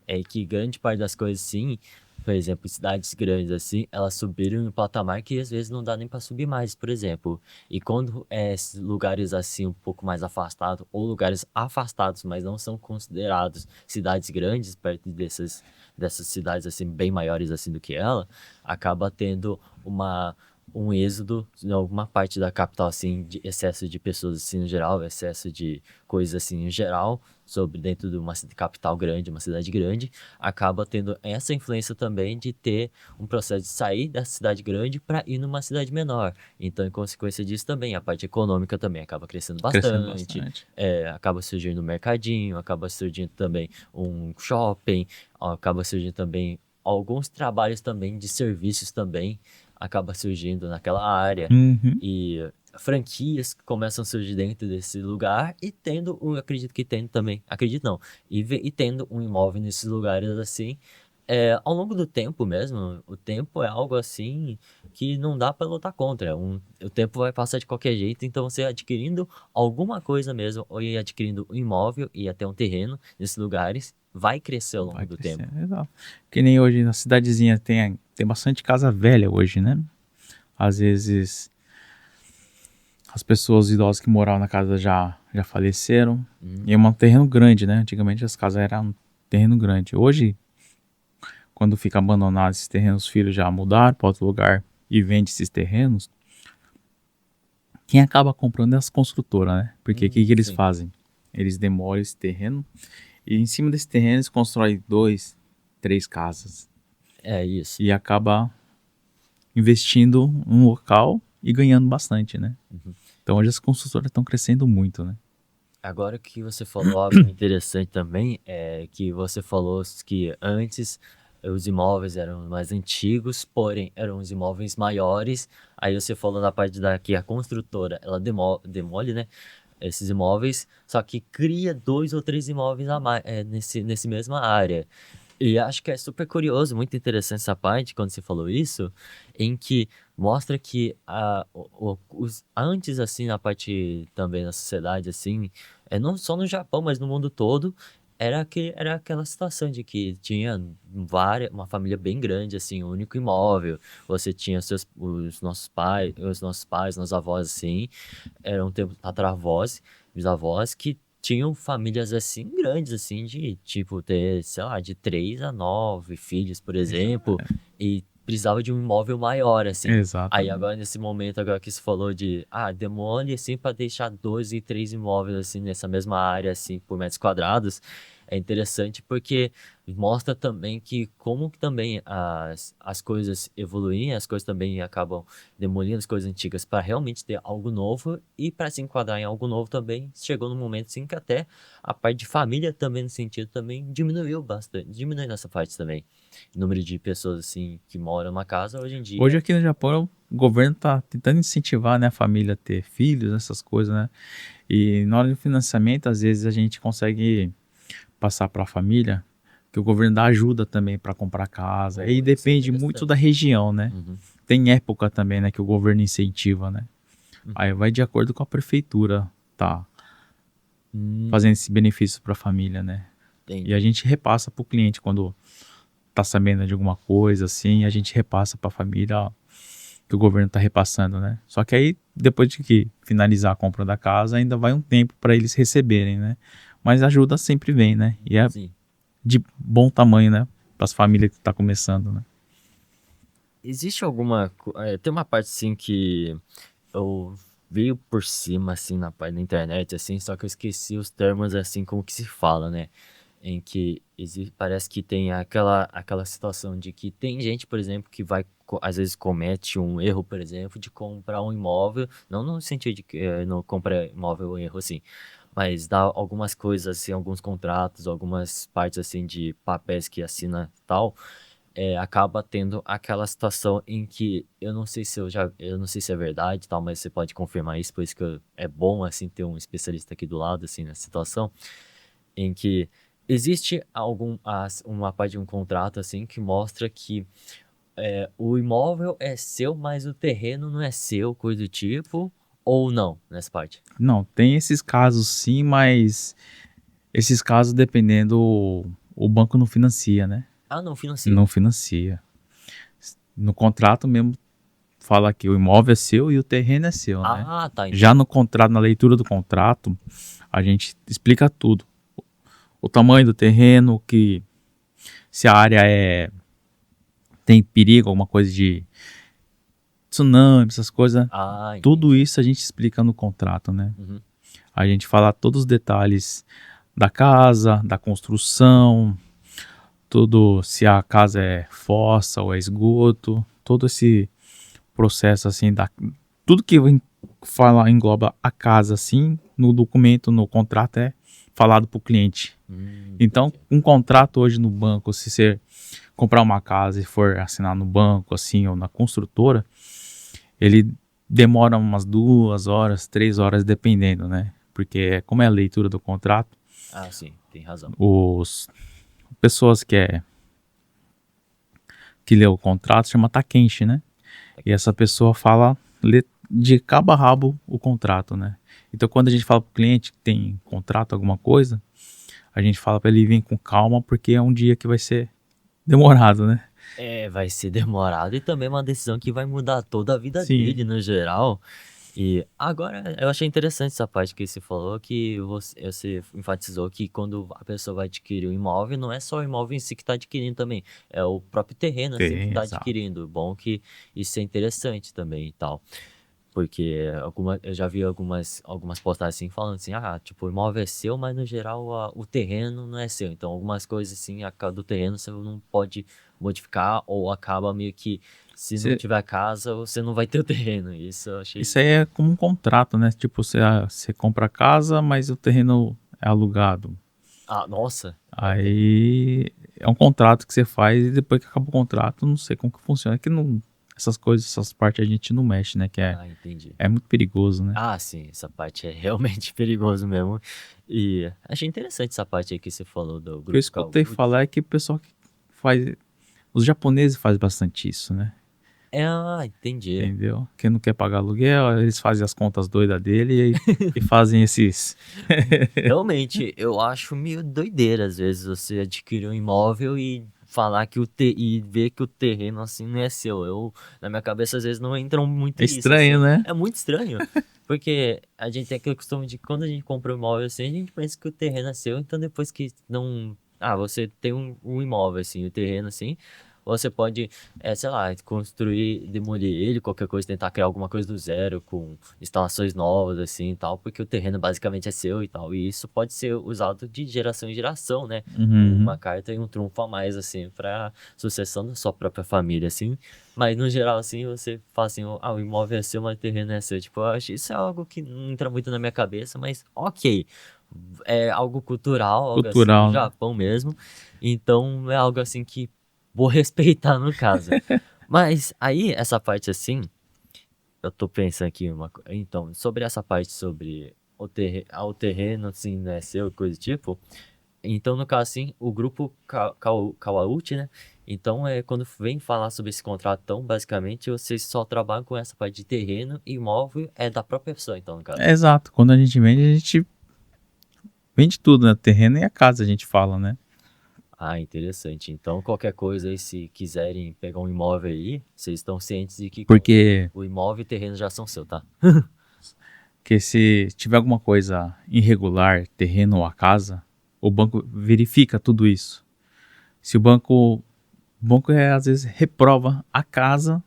é que grande parte das coisas, sim, por exemplo, cidades grandes assim, elas subiram em um patamar que às vezes não dá nem para subir mais, por exemplo. E quando esses lugares assim um pouco mais afastados ou lugares afastados, mas não são considerados cidades grandes perto dessas cidades assim bem maiores assim do que ela, acaba tendo uma um êxodo em alguma parte da capital, assim, de excesso de pessoas, assim, no geral, excesso de coisas, assim, em geral, sobre dentro de uma capital grande, uma cidade grande, acaba tendo essa influência também de ter um processo de sair da cidade grande para ir numa cidade menor. Então, em consequência disso também, a parte econômica também acaba crescendo Crescendo bastante, bastante. acaba surgindo um mercadinho, acaba surgindo também um shopping, acaba surgindo também alguns trabalhos também de serviços também acaba surgindo naquela área Uhum. e franquias começam a surgir dentro desse lugar e tendo, acredito que tendo também, acredito não, e tendo um imóvel nesses lugares assim, ao longo do tempo mesmo, o tempo é algo assim que não dá para lutar contra, o tempo vai passar de qualquer jeito, então você adquirindo alguma coisa mesmo, ou ir adquirindo um imóvel e até um terreno nesses lugares, vai crescer ao longo Vai do tempo. crescendo, exato. Que nem hoje na cidadezinha tem bastante casa velha hoje, né? Às vezes as pessoas idosas que moravam na casa já faleceram. Uhum. E é um terreno grande, né? Antigamente as casas eram um terreno grande. Hoje, quando fica abandonado esses terrenos, os filhos já mudaram para outro lugar e vende esses terrenos. Quem acaba comprando é as construtoras, né? Porque o que eles Sim, fazem? Eles demolem esse terreno e em cima desse terreno eles constroem 2, 3 casas. é isso. E acaba investindo um local e ganhando bastante, né? Uhum. Então hoje as construtoras estão crescendo muito, né? Agora que você falou algo interessante também, é que você falou que antes os imóveis eram mais antigos, porém eram os imóveis maiores. Aí você falou na parte da que a construtora ela demole, né, esses imóveis, só que cria dois ou três imóveis a mais nesse mesma área. E acho que é super curioso, muito interessante essa parte, quando você falou isso, em que mostra que antes, assim, na parte também da sociedade, assim, não só no Japão, mas no mundo todo, era aquela situação de que tinha uma família bem grande, assim, um único imóvel, você tinha os nossos pais, nossos avós, assim, eram tataravós, bisavós, que tinham famílias assim grandes, assim, de tipo ter, sei lá, de 3 a 9 filhos, por exemplo, e precisava de um imóvel maior, assim. Aí Exatamente. agora, nesse momento, agora que você falou de, demole, assim, para deixar 2 e 3 imóveis, assim, nessa mesma área, assim, por metros quadrados, é interessante porque mostra também que como que também as coisas evoluem, as coisas também acabam demolindo as coisas antigas para realmente ter algo novo e para se enquadrar em algo novo também chegou num momento assim que até a parte de família também no sentido também diminuiu bastante, diminuiu nessa parte também. O número de pessoas assim que moram numa casa hoje em Hoje dia, aqui no Japão o governo está tentando incentivar, né, a família a ter filhos, essas coisas, né? E na hora do financiamento, às vezes a gente consegue passar para a família que o governo dá ajuda também para comprar casa. E isso é depende muito da interessante. região, né? Uhum, Tem época também, né, que o governo incentiva, né? Aí uhum. vai de acordo com a prefeitura, tá fazendo Hum, esse benefício para a família, né? E a entendi. gente repassa para o cliente quando tá sabendo de alguma coisa assim, a gente repassa para a família ó, que o governo tá repassando, né? Só que aí depois de que finalizar a compra da casa, ainda vai um tempo para eles receberem, né? Mas a ajuda sempre vem, né? E é Sim. de bom tamanho, né? Para as famílias que tá começando, né? Existe tem uma parte assim que eu vi por cima assim na parte da internet assim, só que eu esqueci os termos assim como que se fala, né? Em que parece que tem aquela situação de que tem gente, por exemplo, que às vezes comete um erro, por exemplo, de comprar um imóvel, não no sentido de que não compra imóvel um erro assim, mas dá algumas coisas assim, alguns contratos, algumas partes assim de papéis que assina tal, acaba tendo aquela situação em que eu não sei se é verdade, e tal, mas você pode confirmar isso, por isso que é bom assim ter um especialista aqui do lado assim nessa situação, em que existe uma parte de um contrato assim que mostra que o imóvel é seu, mas o terreno não é seu, coisa do tipo, ou não, nessa parte. Não, tem esses casos sim, mas esses casos dependendo o banco não financia, né? Ah, não financia. Não financia. No contrato mesmo fala que o imóvel é seu e o terreno é seu, né? Ah, tá, Já entendi. no contrato, na leitura do contrato, a gente explica tudo. O tamanho do terreno, que se a área tem perigo, alguma coisa tsunami, essas coisas. Ah, Tudo entendi. isso a gente explica no contrato, né? Uhum. A gente fala todos os detalhes da casa, da construção, tudo, se a casa é fossa ou é esgoto, todo esse processo assim, tudo que fala engloba a casa assim, no documento, no contrato é falado para o cliente. Então, Entendi. um contrato hoje no banco, se você comprar uma casa e for assinar no banco assim ou na construtora, ele demora umas 2 horas, 3 horas, dependendo, né? Porque como é a leitura do contrato, Ah, sim, tem razão. os pessoas que lê o contrato chama takenshi, né? Tá E aqui. essa pessoa lê de cabo a rabo o contrato, né? Então quando a gente fala pro cliente que tem contrato, alguma coisa, a gente fala para ele vir com calma, porque é um dia que vai ser demorado, né? É, vai ser demorado e também é uma decisão que vai mudar toda a vida Sim, dele no geral. E agora eu achei interessante essa parte que você falou, que você enfatizou que quando a pessoa vai adquirir um imóvel, não é só o imóvel em si que está adquirindo também, é o próprio terreno assim que tem, está exato. adquirindo. Bom que isso é interessante também e tal. Porque eu já vi algumas postagens assim falando assim, ah, tipo, o imóvel é seu, mas no geral o terreno não é seu. Então algumas coisas assim, do terreno você não pode modificar ou acaba meio que se não Cê- tiver casa, você não vai ter o terreno. Isso eu Isso achei. aí é como um contrato, né? Tipo, você compra a casa, mas o terreno é alugado. Ah, nossa, é. Aí é um contrato que você faz e depois que acaba o contrato, não sei como que funciona. É que não, essas coisas, essas partes a gente não mexe, né? Ah, entendi. É muito perigoso, né? Ah, sim, essa parte é realmente perigoso mesmo. E achei interessante essa parte aí que você falou do O que eu grupo escutei Kahoot. falar é que o pessoal que faz. Os japoneses fazem bastante isso, né? É, ah, entendi. Entendeu? Quem não quer pagar aluguel, eles fazem as contas doidas dele e fazem esses. Realmente, eu acho meio doideira às vezes você adquirir um imóvel e falar e ver que o terreno assim não é seu. Na minha cabeça às vezes não entra muito É isso estranho, assim. né? É muito estranho, porque a gente tem aquele costume de que quando a gente compra um imóvel assim, a gente pensa que o terreno é seu, então depois que não, você tem um imóvel assim, o terreno assim, você pode, sei lá, construir, demolir ele, qualquer coisa, tentar criar alguma coisa do zero com instalações novas, assim, e tal, porque o terreno basicamente é seu e tal, e isso pode ser usado de geração em geração, né? Uma Uhum. carta e um trunfo a mais, assim, para sucessão da sua própria família, assim. Mas no geral, assim, você fala assim, o imóvel é seu, mas o terreno é seu. Tipo, eu acho isso é algo que não entra muito na minha cabeça, mas ok. É algo cultural, algo assim do Cultural, né? Japão mesmo. Então é algo assim que vou respeitar no caso. Mas aí, essa parte assim, eu tô pensando aqui então, sobre essa parte sobre o terreno, assim, né, seu, coisa do tipo. Então, no caso, assim, o grupo Kawauchi, né? Então, quando vem falar sobre esse contratão, basicamente, vocês só trabalham com essa parte de terreno e imóvel é da própria pessoa, então, no caso. É exato. Quando a gente vende tudo, né? O terreno e a casa, a gente fala, né? Ah, interessante. Então, qualquer coisa aí, se quiserem pegar um imóvel aí, vocês estão cientes de que Porque, o imóvel e o terreno já são seu, tá? porque se tiver alguma coisa irregular, terreno ou a casa, o banco verifica tudo isso. Se o banco às vezes reprova a casa,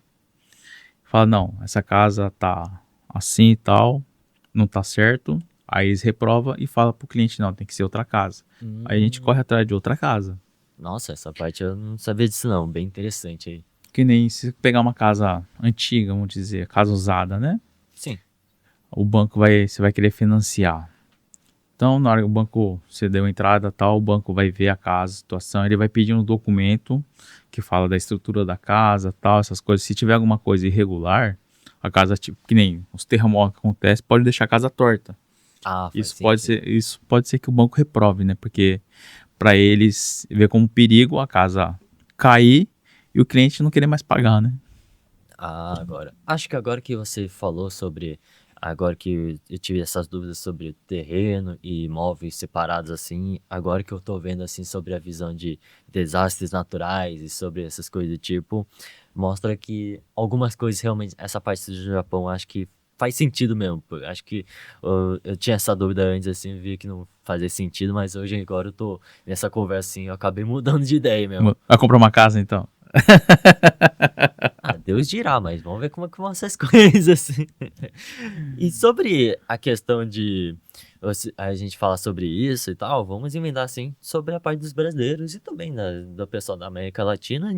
fala, não, essa casa tá assim e tal, não tá certo. Aí eles reprova e fala pro cliente, não, tem que ser outra casa. Aí a gente corre Hum, atrás de outra casa. nossa, essa parte eu não sabia disso não. Bem interessante aí. Que nem se pegar uma casa antiga, vamos dizer, casa usada, né? Sim. Você vai querer financiar. Então, na hora que o banco, você deu entrada tal, o banco vai ver a casa, a situação, ele vai pedir um documento que fala da estrutura da casa, tal, essas coisas. Se tiver alguma coisa irregular, a casa, tipo, que nem os terremotos que acontecem, pode deixar a casa torta. Ah, faz sentido. Isso pode ser que o banco reprove, né? Porque para eles ver como perigo a casa cair e o cliente não querer mais pagar, né? Ah, agora. Acho que agora que você falou sobre. Agora que eu tive essas dúvidas sobre terreno e imóveis separados assim, agora que eu tô vendo assim sobre a visão de desastres naturais e sobre essas coisas do tipo, mostra que algumas coisas realmente, essa parte do Japão, acho que faz sentido mesmo. Pô. Acho que eu tinha essa dúvida antes, assim, vi que não fazia sentido, mas hoje agora eu tô nessa conversa assim, eu acabei mudando de ideia mesmo. Vai comprar uma casa então. Ah, Deus dirá, mas vamos ver como é que vão essas coisas. E sobre a questão de a gente falar sobre isso e tal, vamos emendar assim sobre a parte dos brasileiros e também do pessoal da América Latina,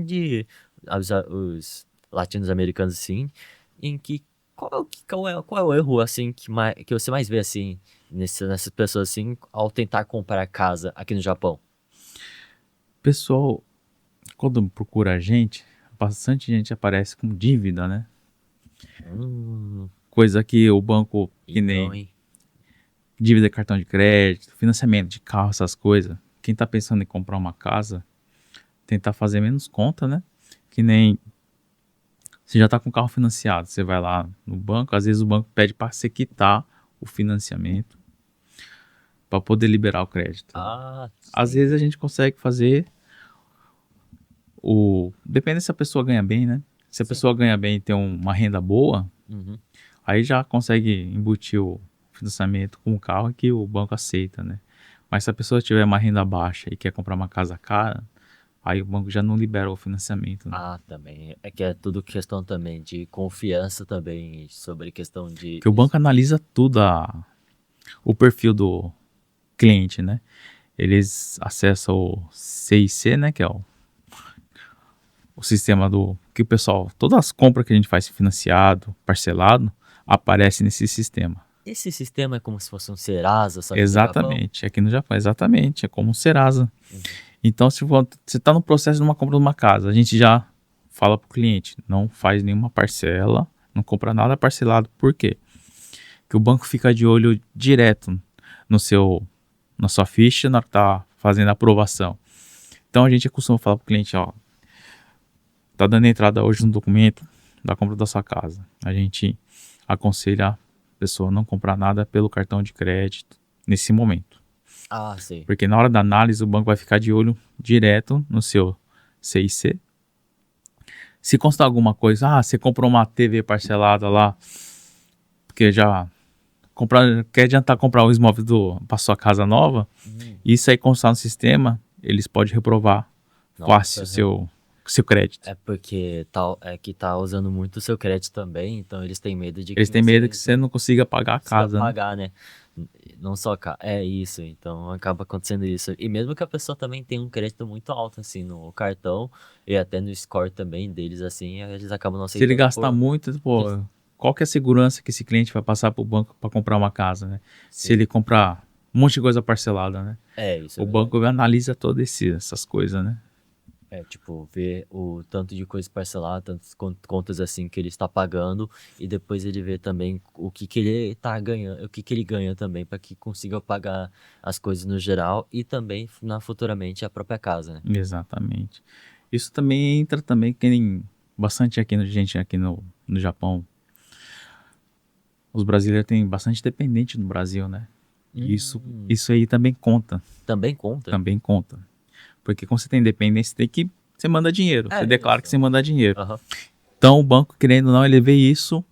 os latinos-americanos assim, em que qual é o erro assim que você mais vê assim nessas pessoas assim ao tentar comprar casa aqui no Japão? Pessoal, quando procura a gente, bastante gente aparece com dívida, né? Hum, Coisa que o banco, que então, nem hein? dívida de cartão de crédito, financiamento de carro, essas coisas. Quem tá pensando em comprar uma casa, tentar fazer menos conta, né? Que nem você já tá com o carro financiado, você vai lá no banco, às vezes o banco pede para você quitar o financiamento para poder liberar o crédito. Ah, Às sim. vezes a gente consegue fazer depende se a pessoa ganha bem, né? Se a Sim. pessoa ganha bem e tem uma renda boa, Uhum. aí já consegue embutir o financiamento com o carro que o banco aceita, né? Mas se a pessoa tiver uma renda baixa e quer comprar uma casa cara, aí o banco já não libera o financiamento, né? Ah, também. É que é tudo questão também de confiança também, sobre questão de. Porque o banco analisa tudo, o perfil do cliente, né? Eles acessam o CIC, né? Que é o sistema que o pessoal, todas as compras que a gente faz financiado, parcelado, aparece nesse sistema. Esse sistema é como se fosse um Serasa, só que no Japão? Exatamente, aqui no Japão, exatamente, é como um Serasa. Uhum. Então, se você está no processo de uma compra de uma casa, a gente já fala para o cliente, não faz nenhuma parcela, não compra nada parcelado. Por quê? Porque o banco fica de olho direto no na sua ficha na hora que está fazendo a aprovação. Então, a gente costuma falar para o cliente, ó, tá dando entrada hoje no documento da compra da sua casa. A gente aconselha a pessoa a não comprar nada pelo cartão de crédito nesse momento. Ah, sei. Porque na hora da análise o banco vai ficar de olho direto no seu CIC. Se constar alguma coisa, você comprou uma TV parcelada lá, porque já quer adiantar comprar os imóveis para sua casa nova, isso aí constar no sistema, eles podem reprovar fácil Nossa, seu crédito. é porque é que tá usando muito o seu crédito também, então eles têm medo de Eles que têm medo que você você não consiga pagar a consiga casa, né? pagar, né? Não só é isso, então acaba acontecendo isso. E mesmo que a pessoa também tenha um crédito muito alto, assim, no cartão e até no score também deles, assim, eles acabam não Se ele aceitando gastar por. muito, pô, qual que é a segurança que esse cliente vai passar para o banco para comprar uma casa, né? Se Sim. ele comprar um monte de coisa parcelada, né? É, isso é O verdade. banco analisa todas essas coisas, né? É, tipo, ver o tanto de coisa parcelada, tantas contas assim que ele está pagando, e depois ele vê também o que que ele tá ganhando, o que que ele ganha também, para que consiga pagar as coisas no geral e também futuramente a própria casa, né? Exatamente. Isso também entra também que nem bastante gente aqui no Japão. Os brasileiros têm bastante dependente no Brasil, né? E Hum, isso aí também conta? também conta. Porque quando você tem dependência, você manda dinheiro, você É declara que isso. você manda dinheiro. Aham. Então o banco, querendo ou não, ele vê isso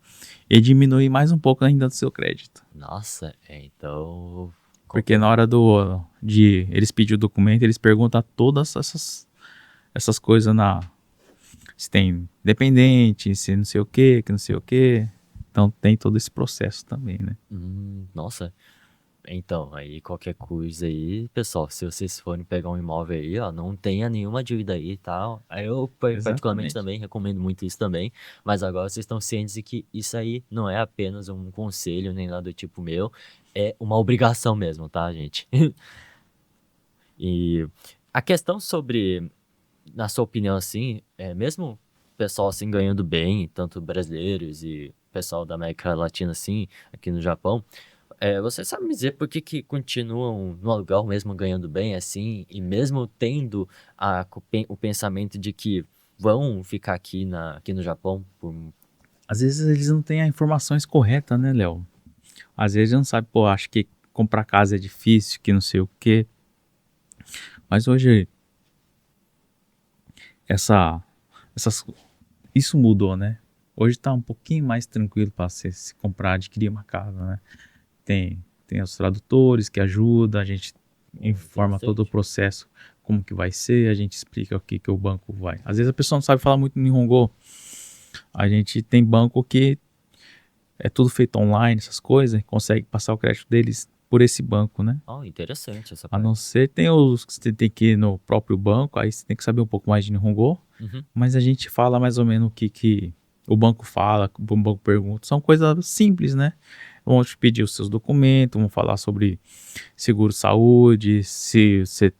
e diminui mais um pouco ainda do seu crédito. Nossa, então Porque na compensa. hora de eles pedirem o documento, eles perguntam todas essas coisas se tem dependente, se não sei o que não sei o que. Então tem todo esse processo também, né? Nossa. Então, aí qualquer coisa aí, pessoal, se vocês forem pegar um imóvel aí, ó, não tenha nenhuma dívida aí e tal. Aí eu particularmente Exatamente. também recomendo muito isso também, mas agora vocês estão cientes de que isso aí não é apenas um conselho nem nada do tipo meu, é uma obrigação mesmo, tá, gente? E a questão sobre, na sua opinião, assim, mesmo o pessoal assim ganhando bem, tanto brasileiros e pessoal da América Latina assim, aqui no Japão, você sabe me dizer por que que continuam no aluguel mesmo ganhando bem assim, e mesmo tendo o pensamento de que vão ficar aqui no Japão por. Às vezes eles não têm as informações corretas, né, Léo? Às vezes não sabe, pô, acho que comprar casa é difícil, que não sei o quê. Mas hoje essa, essas, isso mudou, né? Hoje tá um pouquinho mais tranquilo para se comprar, adquirir uma casa, né? Tem os tradutores que ajudam, a gente informa todo o Interessante. processo, como que vai ser, a gente explica o que o banco vai. Às vezes a pessoa não sabe falar muito Nihongo, A gente tem banco que é tudo feito online, essas coisas, consegue passar o crédito deles por esse banco, né? Oh, interessante essa A não parte. ser, tem os que você tem que ir no próprio banco, aí você tem que saber um pouco mais de Nihongo, Uhum. mas a gente fala mais ou menos o que o banco fala, o banco pergunta. São coisas simples, né? Vão te pedir os seus documentos, vão falar sobre seguro-saúde, se você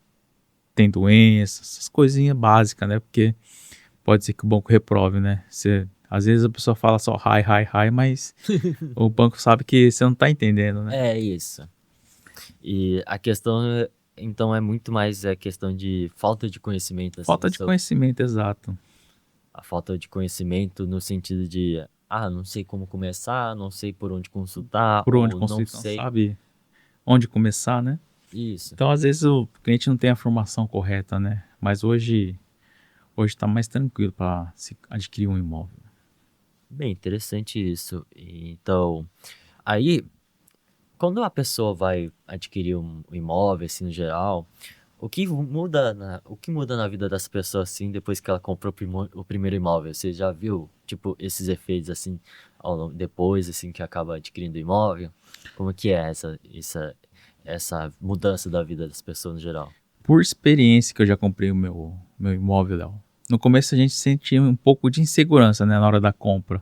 tem doença, essas coisinhas básicas, né? Porque pode ser que o banco reprove, né? Às vezes a pessoa fala só hi, hi, hi, mas o banco sabe que você não tá entendendo, né? É isso. E a questão, então, é muito mais a questão de falta de conhecimento, assim, Falta de conhecimento, exato. a falta de conhecimento no sentido de, não sei como começar, não sei por onde consultar, Por onde ou não construir, não sei. sabe onde começar, né? Isso. Então, às vezes, o cliente não tem a formação correta, né? Mas hoje está mais tranquilo para se adquirir um imóvel. Bem interessante isso. Então, aí, quando a pessoa vai adquirir um imóvel, assim, no geral, o que muda na vida dessa pessoa, assim, depois que ela comprou o primeiro imóvel? Você já viu, tipo, esses efeitos, assim, depois, assim, que acaba adquirindo o imóvel? Como que é essa mudança da vida das pessoas no geral? Por experiência que eu já comprei o meu imóvel, Léo. No começo a gente sentia um pouco de insegurança, né, na hora da compra.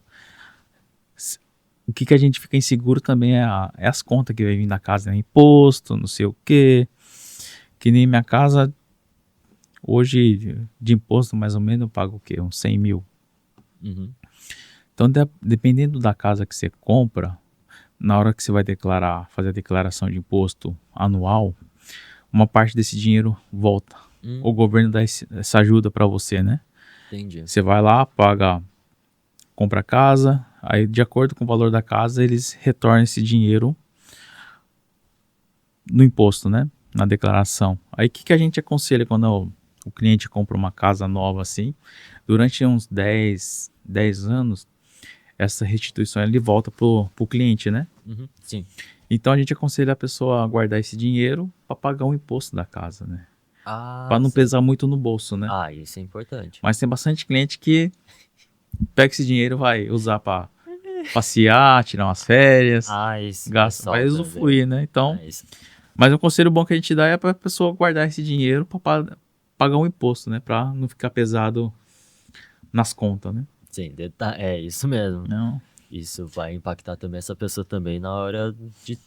O que a gente fica inseguro também é as contas que vai vir da casa, né? Imposto, não sei o quê. Que nem minha casa, hoje, de imposto, mais ou menos, eu pago o quê? Uns 100 mil. Uhum. Então, dependendo da casa que você compra, na hora que você vai declarar, fazer a declaração de imposto anual, uma parte desse dinheiro volta. O governo dá essa ajuda para você, né? Entendi. Você vai lá, paga, compra a casa, aí de acordo com o valor da casa, eles retornam esse dinheiro no imposto, né? Na declaração. Aí o que a gente aconselha quando o cliente compra uma casa nova assim? Durante uns 10 anos, essa restituição ele volta pro cliente, né? Uhum. Sim. Então a gente aconselha a pessoa a guardar esse dinheiro para pagar o imposto da casa, né? Para Ah, não sim. pesar muito no bolso, né? Ah, isso é importante. Mas tem bastante cliente que pega esse dinheiro e vai usar para passear, tirar umas férias, Ah, isso, é gasta, vai solta, velho. usufruir, né? Então, Ah, isso. mas um conselho bom que a gente dá é para a pessoa guardar esse dinheiro para pagar um imposto, né? Para não ficar pesado nas contas, né? Sim, é isso mesmo. Não. Isso vai impactar também essa pessoa também na hora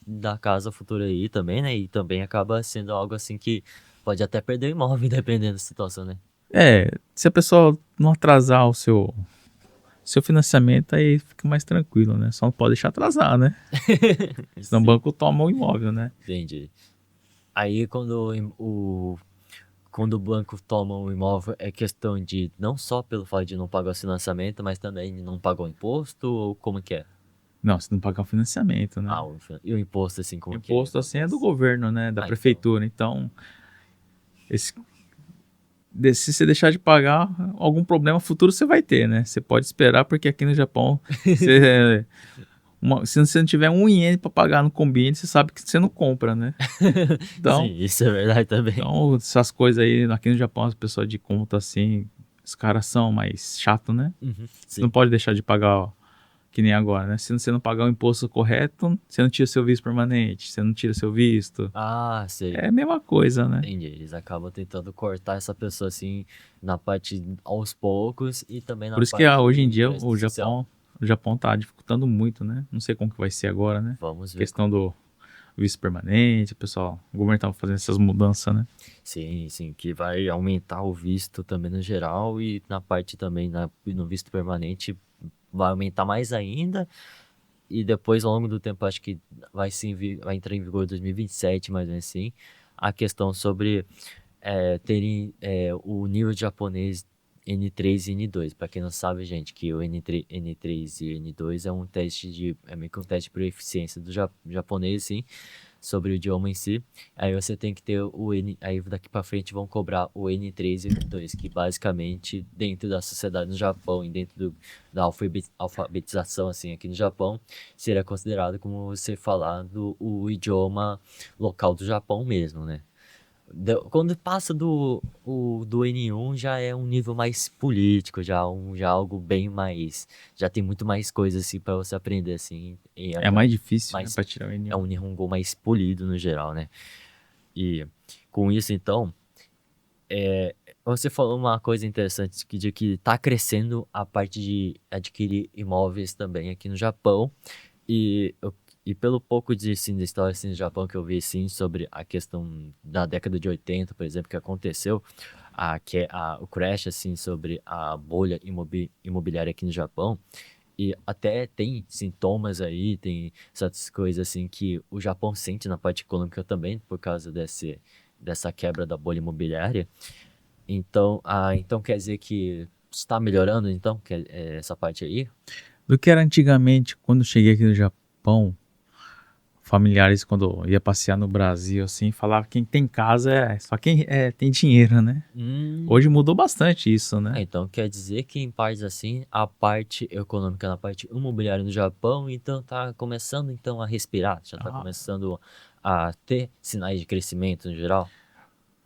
da casa futura aí também, né? E também acaba sendo algo assim que pode até perder o imóvel, dependendo da situação, né? Se a pessoa não atrasar o seu financiamento, aí fica mais tranquilo, né? Só não pode deixar atrasar, né? Senão o Sim, banco toma o imóvel, né? entendi. Aí quando o banco toma um imóvel, é questão de não só pelo fato de não pagar o financiamento, mas também de não pagar o imposto, ou como que é? Não, se não pagar o financiamento, né? E o imposto, assim, como que é que Imposto assim é do acontece? governo, né? Da Então. prefeitura. Então, esse, se você deixar de pagar, algum problema futuro você vai ter, né? Você pode esperar, porque aqui no Japão, você, se você não tiver um iene para pagar no Combine, você sabe que você não compra, né? Sim, Então, isso é verdade também. essas coisas aí, aqui no Japão, as pessoas de conta assim, os caras são mais chato, né? Uhum, Você não sim. pode deixar de pagar, ó, que nem agora, né? Se você não pagar o imposto correto, você não tira seu visto permanente, você não tira seu visto. Ah, sei. É a mesma coisa, né? Entendi. Eles acabam tentando cortar essa pessoa assim na parte aos poucos e também na Por isso que parte hoje em do dia crédito social. O Japão tá dificultando muito, né? Não sei como que vai ser agora, né? Vamos ver. Questão do visto permanente, o governo tá fazendo essas mudanças, né? Sim, sim, que vai aumentar o visto também no geral e na parte também no visto permanente vai aumentar mais ainda. E depois, ao longo do tempo, acho que vai entrar em vigor em 2027, mais ou menos assim, a questão sobre terem o nível de japonês N3 e N2. Para quem não sabe, gente, que o N3 e N2 é meio que um teste de proficiência do japonês, sim, sobre o idioma em si. Aí você tem que ter aí daqui para frente vão cobrar o N3 e o N2, que basicamente dentro da sociedade no Japão e dentro da alfabetização assim aqui no Japão, seria considerado como você falar o idioma local do Japão mesmo, né? Quando passa do N1 já é um nível mais político, já algo bem mais. Já tem muito mais coisas assim pra você aprender, assim. E É é mais difícil, né, mais, pra tirar o é N1. um Nihongo mais polido no geral, né? E com isso, então, você falou uma coisa interessante de que tá crescendo a parte de adquirir imóveis também aqui no Japão. E, e pelo pouco de, assim, de história assim, do Japão que eu vi assim, sobre a questão da década de 80, por exemplo, que aconteceu, o crash assim, sobre a bolha imobiliária aqui no Japão, e até tem sintomas aí, tem certas coisas assim que o Japão sente na parte econômica também, por causa dessa quebra da bolha imobiliária. Então, então quer dizer que está melhorando, então, essa parte aí? Do que era antigamente, quando eu cheguei aqui no Japão, familiares, quando ia passear no Brasil, assim, falavam que quem tem casa é só quem tem dinheiro, né? Hoje Hum. mudou bastante isso, né? Então quer dizer que em partes assim, a parte econômica na parte imobiliária no Japão, então tá começando então a respirar, já tá Ah, começando a ter sinais de crescimento no geral.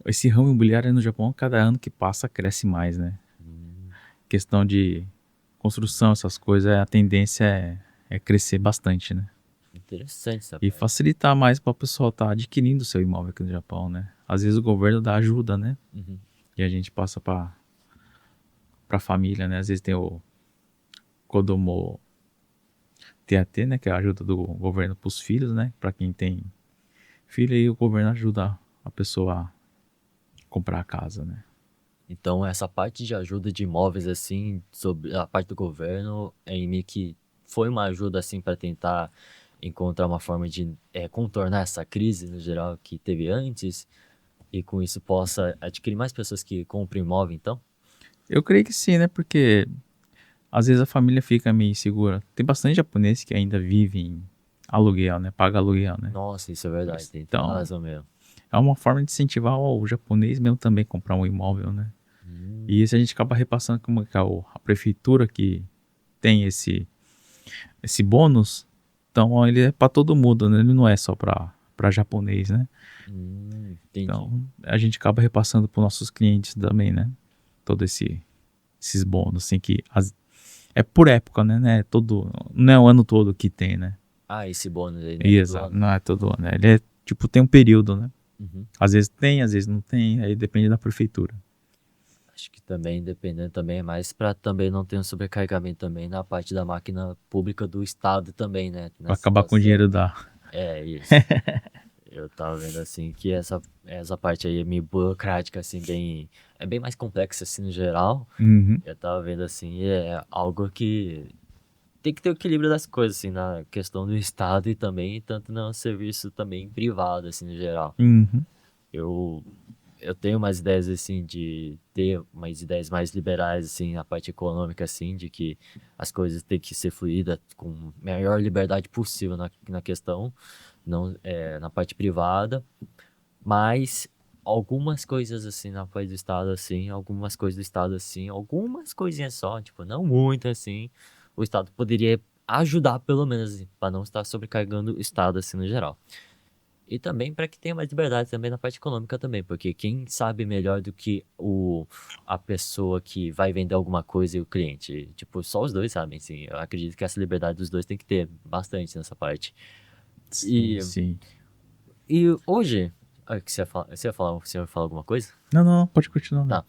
esse ramo imobiliário no Japão, cada ano que passa, cresce mais, né? Hum, Questão de construção, essas coisas, a tendência é crescer bastante, né? interessante essa E parte. facilitar mais para o pessoal estar adquirindo seu imóvel aqui no Japão, né? Às vezes o governo dá ajuda, né? Uhum. E a gente passa para a família, né? Às vezes tem o Kodomo TAT, né? Que é a ajuda do governo para os filhos, né? Para quem tem filho, e o governo ajuda a pessoa a comprar a casa, né? Então essa parte de ajuda de imóveis assim, sobre a parte do governo, em meio que foi uma ajuda assim para tentar encontrar uma forma de contornar essa crise no geral que teve antes e com isso possa adquirir mais pessoas que comprem imóvel, então? Eu creio que sim, né? Porque às vezes a família fica meio insegura. Tem bastante japonês que ainda vive em aluguel, né? Paga aluguel, né? Nossa, isso é verdade, tem toda a Então, razão mesmo. é uma forma de incentivar o japonês mesmo também comprar um imóvel, né? Hum, E isso a gente acaba repassando como que a prefeitura que tem esse bônus, então ele é para todo mundo, né? Ele não é só para japonês, né? entendi. Então a gente acaba repassando para nossos clientes também, né? Todo esses bônus, assim que é por época, né? Não é o ano todo que tem, né? Ah, esse bônus aí, né? E Todo exato, ano. não é todo ano, né? Ele é tipo tem um período, né? Uhum. Às vezes tem, às vezes não tem, aí depende da prefeitura. Acho que também, dependendo também, é mais para também não ter um sobrecarregamento também na parte da máquina pública do Estado também, né? Para Nessa acabar com o situação. dinheiro da. É isso. Eu tava vendo assim que essa parte aí é meio burocrática, assim, é bem mais complexa assim no geral. Uhum, Eu tava vendo assim, é algo que tem que ter o equilíbrio das coisas, assim, na questão do Estado e também, tanto no serviço também privado, assim, no geral. uhum. Eu, eu tenho umas ideias, assim, de ter umas ideias mais liberais, assim, na parte econômica, assim, de que as coisas têm que ser fluídas com maior liberdade possível na questão, não, na parte privada, mas algumas coisas, assim, na parte do Estado, assim, algumas coisas do Estado, assim, algumas coisinhas só, tipo, não muito, assim, o Estado poderia ajudar, pelo menos, assim, para não estar sobrecarregando o Estado, assim, no geral. E também para que tenha mais liberdade também na parte econômica também, porque quem sabe melhor do que a pessoa que vai vender alguma coisa e o cliente? Tipo, só os dois sabem, sim. Eu acredito que essa liberdade dos dois tem que ter bastante nessa parte. Sim, E, sim. e hoje, que você ia falar alguma coisa? Não, não, não, pode continuar, não. Tá.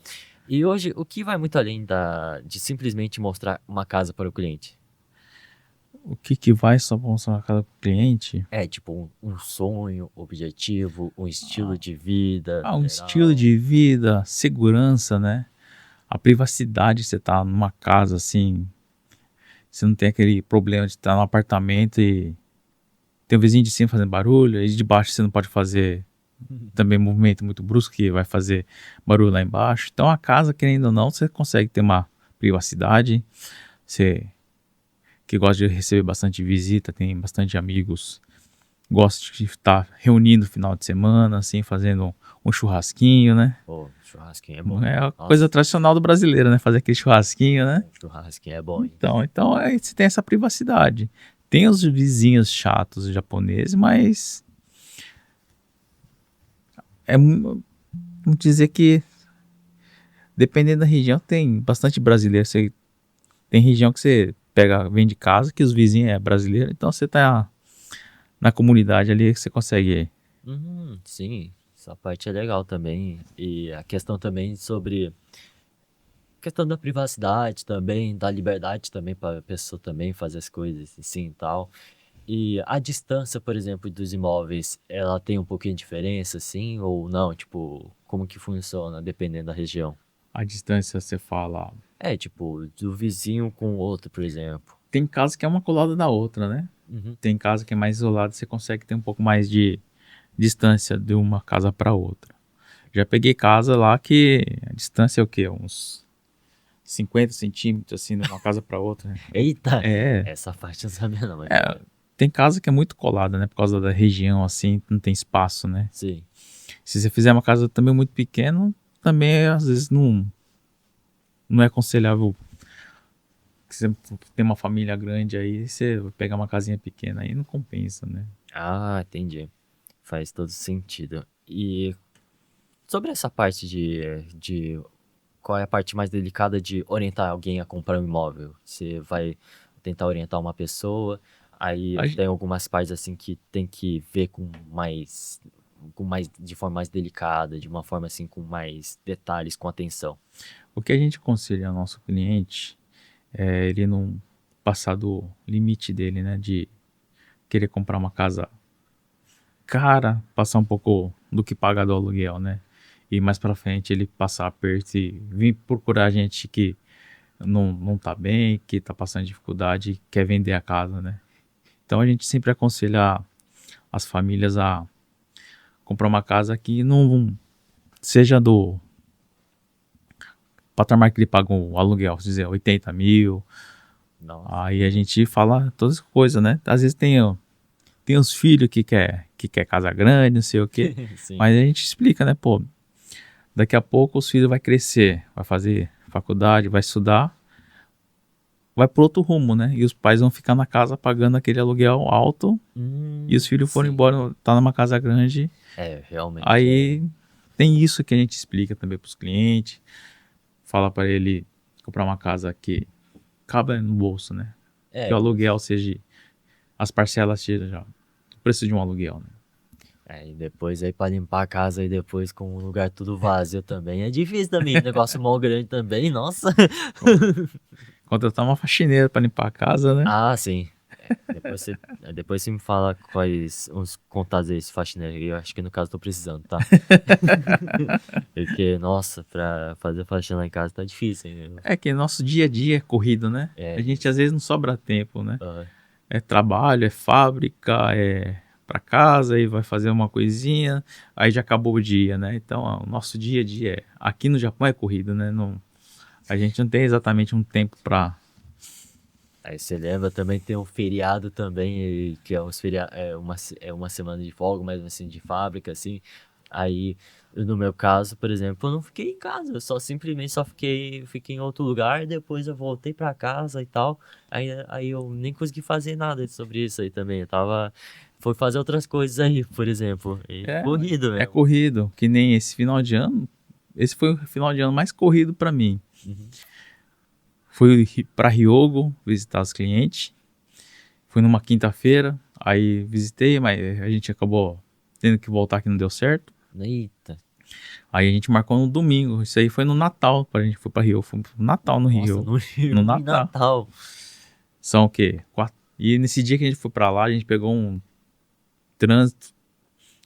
E hoje, o que vai muito além de simplesmente mostrar uma casa para o cliente? O que que vai só para mostrar na cara do cliente? É tipo um sonho, objetivo, um estilo de vida Um estilo geral. de vida, segurança, né? A privacidade, você tá numa casa assim, você não tem aquele problema de estar num apartamento e tem o vizinho de cima fazendo barulho, aí de baixo você não pode fazer também movimento muito brusco que vai fazer barulho lá embaixo. Então a casa, querendo ou não, você consegue ter uma privacidade, você que gosta de receber bastante visita, tem bastante amigos, gosta de estar reunindo no final de semana, assim, fazendo um churrasquinho, né? Pô, churrasquinho é bom, É hein? a coisa Nossa, tradicional do brasileiro, né? Fazer aquele churrasquinho, né? churrasquinho é bom, hein? Então aí você tem essa privacidade. Tem os vizinhos chatos japoneses, mas é, vamos dizer que, dependendo da região, tem bastante brasileiro. Tem região que você vem de casa, que os vizinhos é brasileiro, então você tá na comunidade ali que você consegue. Sim, essa parte é legal também. E a questão também sobre questão da privacidade também, da liberdade também para a pessoa também fazer as coisas assim e tal. E a distância, por exemplo, dos imóveis, ela tem um pouquinho de diferença, assim, ou não? Tipo, como que funciona, dependendo da região? A distância, você fala. É, tipo, do vizinho com o outro, por exemplo. Tem casa que é uma colada da outra, né? Uhum. Tem casa que é mais isolada, você consegue ter um pouco mais de distância de uma casa para outra. Já peguei casa lá que a distância é o quê? Uns 50 centímetros, assim, de uma casa para outra, né? Eita! É, Essa parte eu não sabia não, mas... tem casa que é muito colada, né? Por causa da região, assim, não tem espaço, né? Sim. Se você fizer uma casa também muito pequena, também às vezes não é aconselhável. Que você tem uma família grande aí, você vai pegar uma casinha pequena aí, não compensa, né? Ah, entendi. Faz todo sentido. E sobre essa parte de qual é a parte mais delicada de orientar alguém a comprar um imóvel? Você vai tentar orientar uma pessoa, aí A gen- tem algumas partes assim que tem que ver com mais, de forma mais delicada, de uma forma assim com mais detalhes, com atenção. O que a gente aconselha ao nosso cliente é ele não passar do limite dele, né? De querer comprar uma casa cara, passar um pouco do que paga do aluguel, né? E mais pra frente ele passar aperto e vir procurar a gente que não tá bem, que tá passando dificuldade e quer vender a casa, né? Então a gente sempre aconselha as famílias a comprar uma casa que não seja do patamar que ele paga o aluguel, vamos dizer, 80 mil. Nossa. Aí a gente fala todas as coisas, né? Às vezes tem os filhos que quer casa grande, não sei o quê. Sim. Mas a gente explica, né? Pô, daqui a pouco os filhos vai crescer, vai fazer faculdade, vai estudar, vai pro outro rumo, né? E os pais vão ficar na casa pagando aquele aluguel alto e os filhos foram Sim. embora, tá numa casa grande. É, realmente é. Aí tem isso que a gente explica também pros clientes, fala para ele comprar uma casa que cabe no bolso, né? Que É, o aluguel seja, as parcelas sejam o preço de um aluguel, né? e depois aí pra limpar a casa aí depois com o lugar tudo vazio também. É difícil também, negócio mó grande também, nossa. Contratar uma faxineira para limpar a casa, né? Ah, sim. Depois você me fala quais uns contatos aí, esse faxineiro. Eu acho que no caso eu tô precisando, tá? Porque, nossa, pra fazer faxina lá em casa tá difícil, hein? É que nosso dia a dia é corrido, né? É A gente isso. às vezes não sobra tempo, né? Ah, É trabalho, é fábrica, é para casa, aí vai fazer uma coisinha, aí já acabou o dia, né? Então, ó, o nosso dia a dia aqui no Japão é corrido, né? Não, a gente não tem exatamente um tempo para. aí você lembra também tem um feriado também, que é, é uma semana de folga, mas assim, de fábrica, assim. Aí, no meu caso, por exemplo, eu não fiquei em casa, eu só simplesmente fiquei em outro lugar, depois eu voltei pra casa e tal. Aí eu nem consegui fazer nada sobre isso aí também. Foi fazer outras coisas aí, por exemplo. E É, corrido é mesmo. corrido, que nem esse final de ano. Esse foi o final de ano mais corrido para mim. Uhum. Fui para Hyogo visitar os clientes. Fui numa quinta-feira, aí visitei, mas a gente acabou tendo que voltar que não deu certo. Eita, Aí a gente marcou no domingo. Isso aí foi no Natal, para a gente foi para Rio. Foi no Natal no nossa, Rio. no No Rio, em Natal. Natal. São o quê? Quatro. E nesse dia que a gente foi para lá, a gente pegou um trânsito,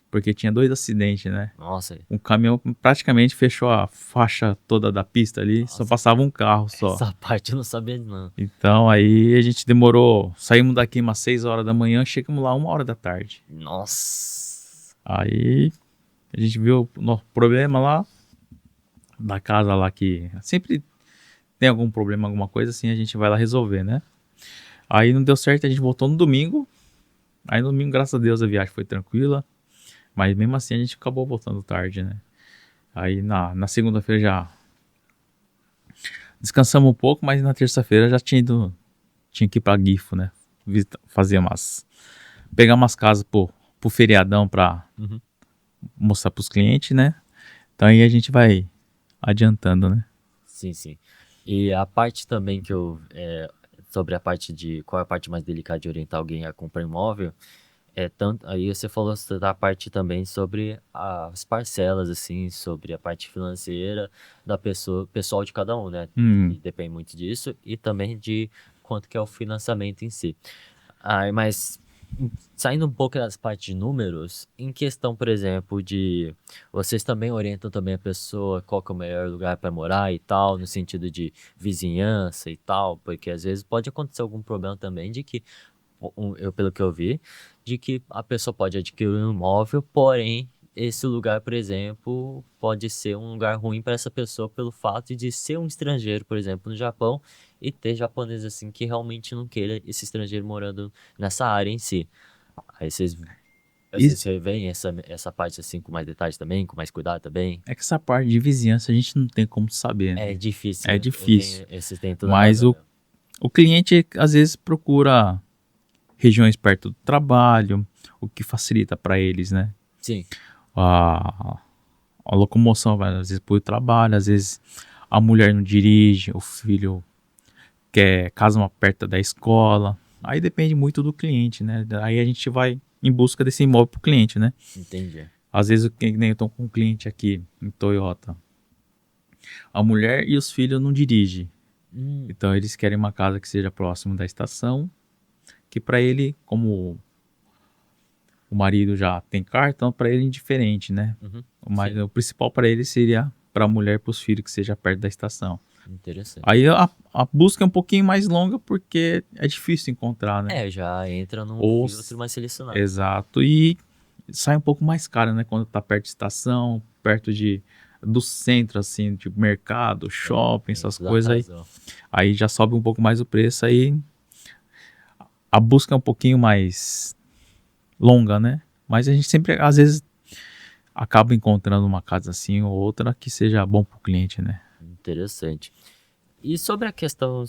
porque tinha dois acidentes, né? Nossa, Um caminhão praticamente fechou a faixa toda da pista ali, só nossa, passava um carro só. essa parte eu não sabia não. Então aí a gente demorou, saímos daqui umas 6 horas da manhã, chegamos lá 1 hora da tarde. Nossa. Aí a gente viu o nosso problema lá, da casa lá que sempre tem algum problema, alguma coisa assim, a gente vai lá resolver, né? Aí não deu certo, a gente voltou no domingo. Aí no domingo, graças a Deus, a viagem foi tranquila. Mas mesmo assim a gente acabou voltando tarde, né? Aí na segunda-feira já descansamos um pouco, mas na terça-feira já tinha que ir pra Gifu, né? Fazer pegar umas casas pro feriadão pra Uhum. mostrar pros clientes, né? Então aí a gente vai adiantando, né? Sim, sim. E a parte também que sobre a parte de qual é a parte mais delicada de orientar alguém a comprar imóvel, tanto aí você falou da parte também sobre as parcelas, assim, sobre a parte financeira da pessoa, pessoal de cada um, né? Hum, Que depende muito disso e também de quanto que é o financiamento em si. Mas saindo um pouco das partes de números, em questão, por exemplo, de vocês também orientam também a pessoa qual que é o melhor lugar para morar e tal, no sentido de vizinhança e tal, porque às vezes pode acontecer algum problema também de que pelo que eu vi, de que a pessoa pode adquirir um imóvel, porém esse lugar, por exemplo, pode ser um lugar ruim para essa pessoa pelo fato de ser um estrangeiro, por exemplo, no Japão, e ter japoneses assim que realmente não queira esse estrangeiro morando nessa área em si. Aí vocês, assim, isso você vê essa parte assim com mais detalhes também, com mais cuidado também. é que essa parte de vizinhança a gente não tem como saber, É né? difícil, É eu difícil. tenho, vocês têm toda a Mas razão mesmo. o cliente às vezes procura regiões perto do trabalho, o que facilita para eles, né? Sim, A, a locomoção vai às vezes para o trabalho, às vezes a mulher não dirige, o filho quer casa mais perto da escola. Aí depende muito do cliente, né? Aí a gente vai em busca desse imóvel para o cliente, né? entendi. Às vezes que nem eu tô com um cliente aqui em Toyota, a mulher e os filhos não dirigem. Hum, Então eles querem uma casa que seja próximo da estação, que para ele, como o marido já tem carro, então para ele é indiferente, né? uhum, Mas sim, o principal para ele seria para a mulher e para os filhos que seja perto da estação. interessante. Aí a busca é um pouquinho mais longa porque é difícil encontrar, né? Já entra num Ou filtro mais selecionado. exato, e sai um pouco mais caro, né? Quando tá perto de estação, perto de do centro, assim, tipo mercado, shopping, Tem essas toda a coisas aí. razão. Aí já sobe um pouco mais o preço, aí a busca é um pouquinho mais longa, né? Mas a gente sempre, às vezes, acaba encontrando uma casa assim ou outra que seja bom pro cliente, né? Interessante. E sobre a questão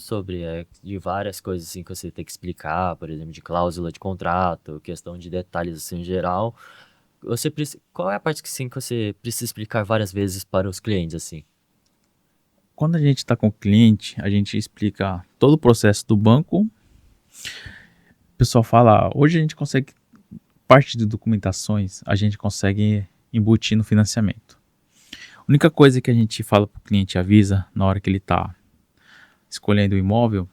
de várias coisas assim que você tem que explicar, por exemplo, de cláusula de contrato, questão de detalhes assim em geral, qual é a parte que sim que você precisa explicar várias vezes para os clientes assim? Quando a gente está com o cliente, a gente explica todo o processo do banco. O pessoal fala, hoje a gente consegue, parte de documentações, a gente consegue embutir no financiamento. A única coisa que a gente fala para o cliente, avisa na hora que ele está escolhendo o imóvel,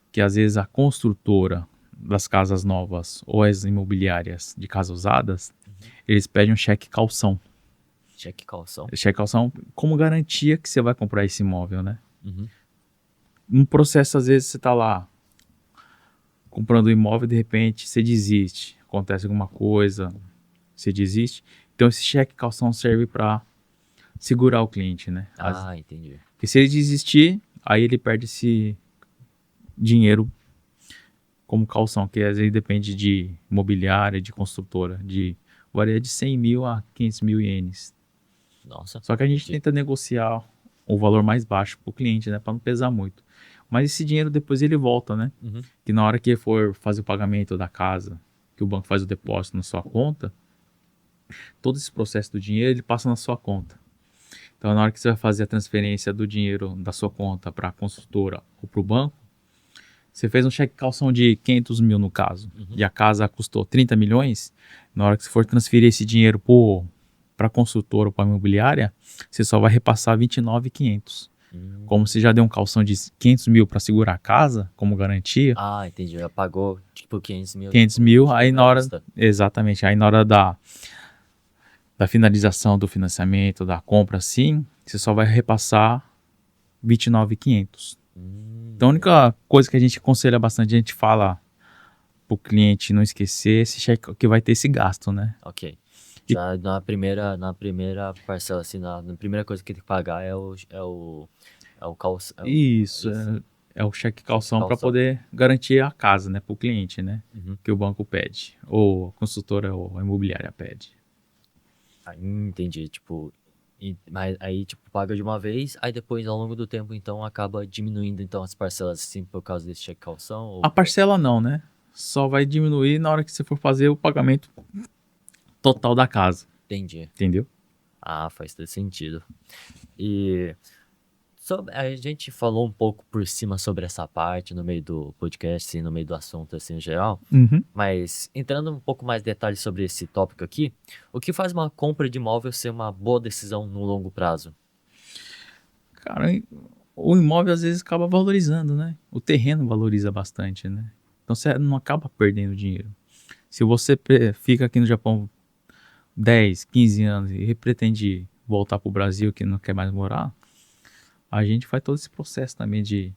que às vezes a construtora das casas novas ou as imobiliárias de casas usadas, Uhum. eles pedem um cheque calção. Cheque calção. Cheque calção como garantia que você vai comprar esse imóvel, né? Uhum. No processo, às vezes, você está lá comprando um imóvel e de repente você desiste, acontece alguma coisa, você desiste. Então esse cheque calção serve para segurar o cliente, né? Entendi. Porque se ele desistir, aí ele perde esse dinheiro como calção, que às vezes depende de imobiliária, de construtora, varia de 100 mil a 500 mil ienes. Nossa, Só que a gente entendi. tenta negociar o valor mais baixo para o cliente, né? Para não pesar muito. Mas esse dinheiro depois ele volta, né? Uhum. Que na hora que for fazer o pagamento da casa, que o banco faz o depósito na sua conta, todo esse processo do dinheiro ele passa na sua conta. Então, na hora que você vai fazer a transferência do dinheiro da sua conta para a construtora ou para o banco, você fez um cheque calção de 500 mil no caso, Uhum. e a casa custou 30 milhões, na hora que você for transferir esse dinheiro para a construtora ou para a imobiliária, você só vai repassar 29.500. Como você já deu um calção de 500 mil para segurar a casa, como garantia, Entendi. Já pagou tipo 500 mil, 500 tipo, mil, aí dinheiro na à hora, vista. exatamente, aí na hora da finalização do financiamento, da compra, assim, você só vai repassar 29.500. Então a Entendi. única coisa que a gente aconselha bastante, a gente fala pro cliente não esquecer esse cheque que vai ter esse gasto, né? Ok. E Já na primeira parcela, assim, na primeira coisa que tem que pagar é o calço. isso Isso. é o cheque Cheque calção para calção. poder garantir a casa, né, pro cliente, né? Uhum. Que o banco pede, ou a consultora ou a imobiliária pede. Entendi. Tipo, mas aí, tipo, paga de uma vez, aí depois, ao longo do tempo, então, acaba diminuindo, então, as parcelas, assim, por causa desse cheque calção, A parcela não, né? Só vai diminuir na hora que você for fazer o pagamento total da casa, Entendi. entendeu? Ah, faz todo sentido. E a gente falou um pouco por cima sobre essa parte no meio do podcast, assim, no meio do assunto assim, em geral, Uhum. mas entrando um pouco mais detalhes sobre esse tópico aqui, o que faz uma compra de imóvel ser uma boa decisão no longo prazo? Cara, o imóvel às vezes acaba valorizando, né? O terreno valoriza bastante, né? Então você não acaba perdendo dinheiro. Se você fica aqui no Japão 10, 15 anos e pretende voltar para o Brasil que não quer mais morar, a gente faz todo esse processo também de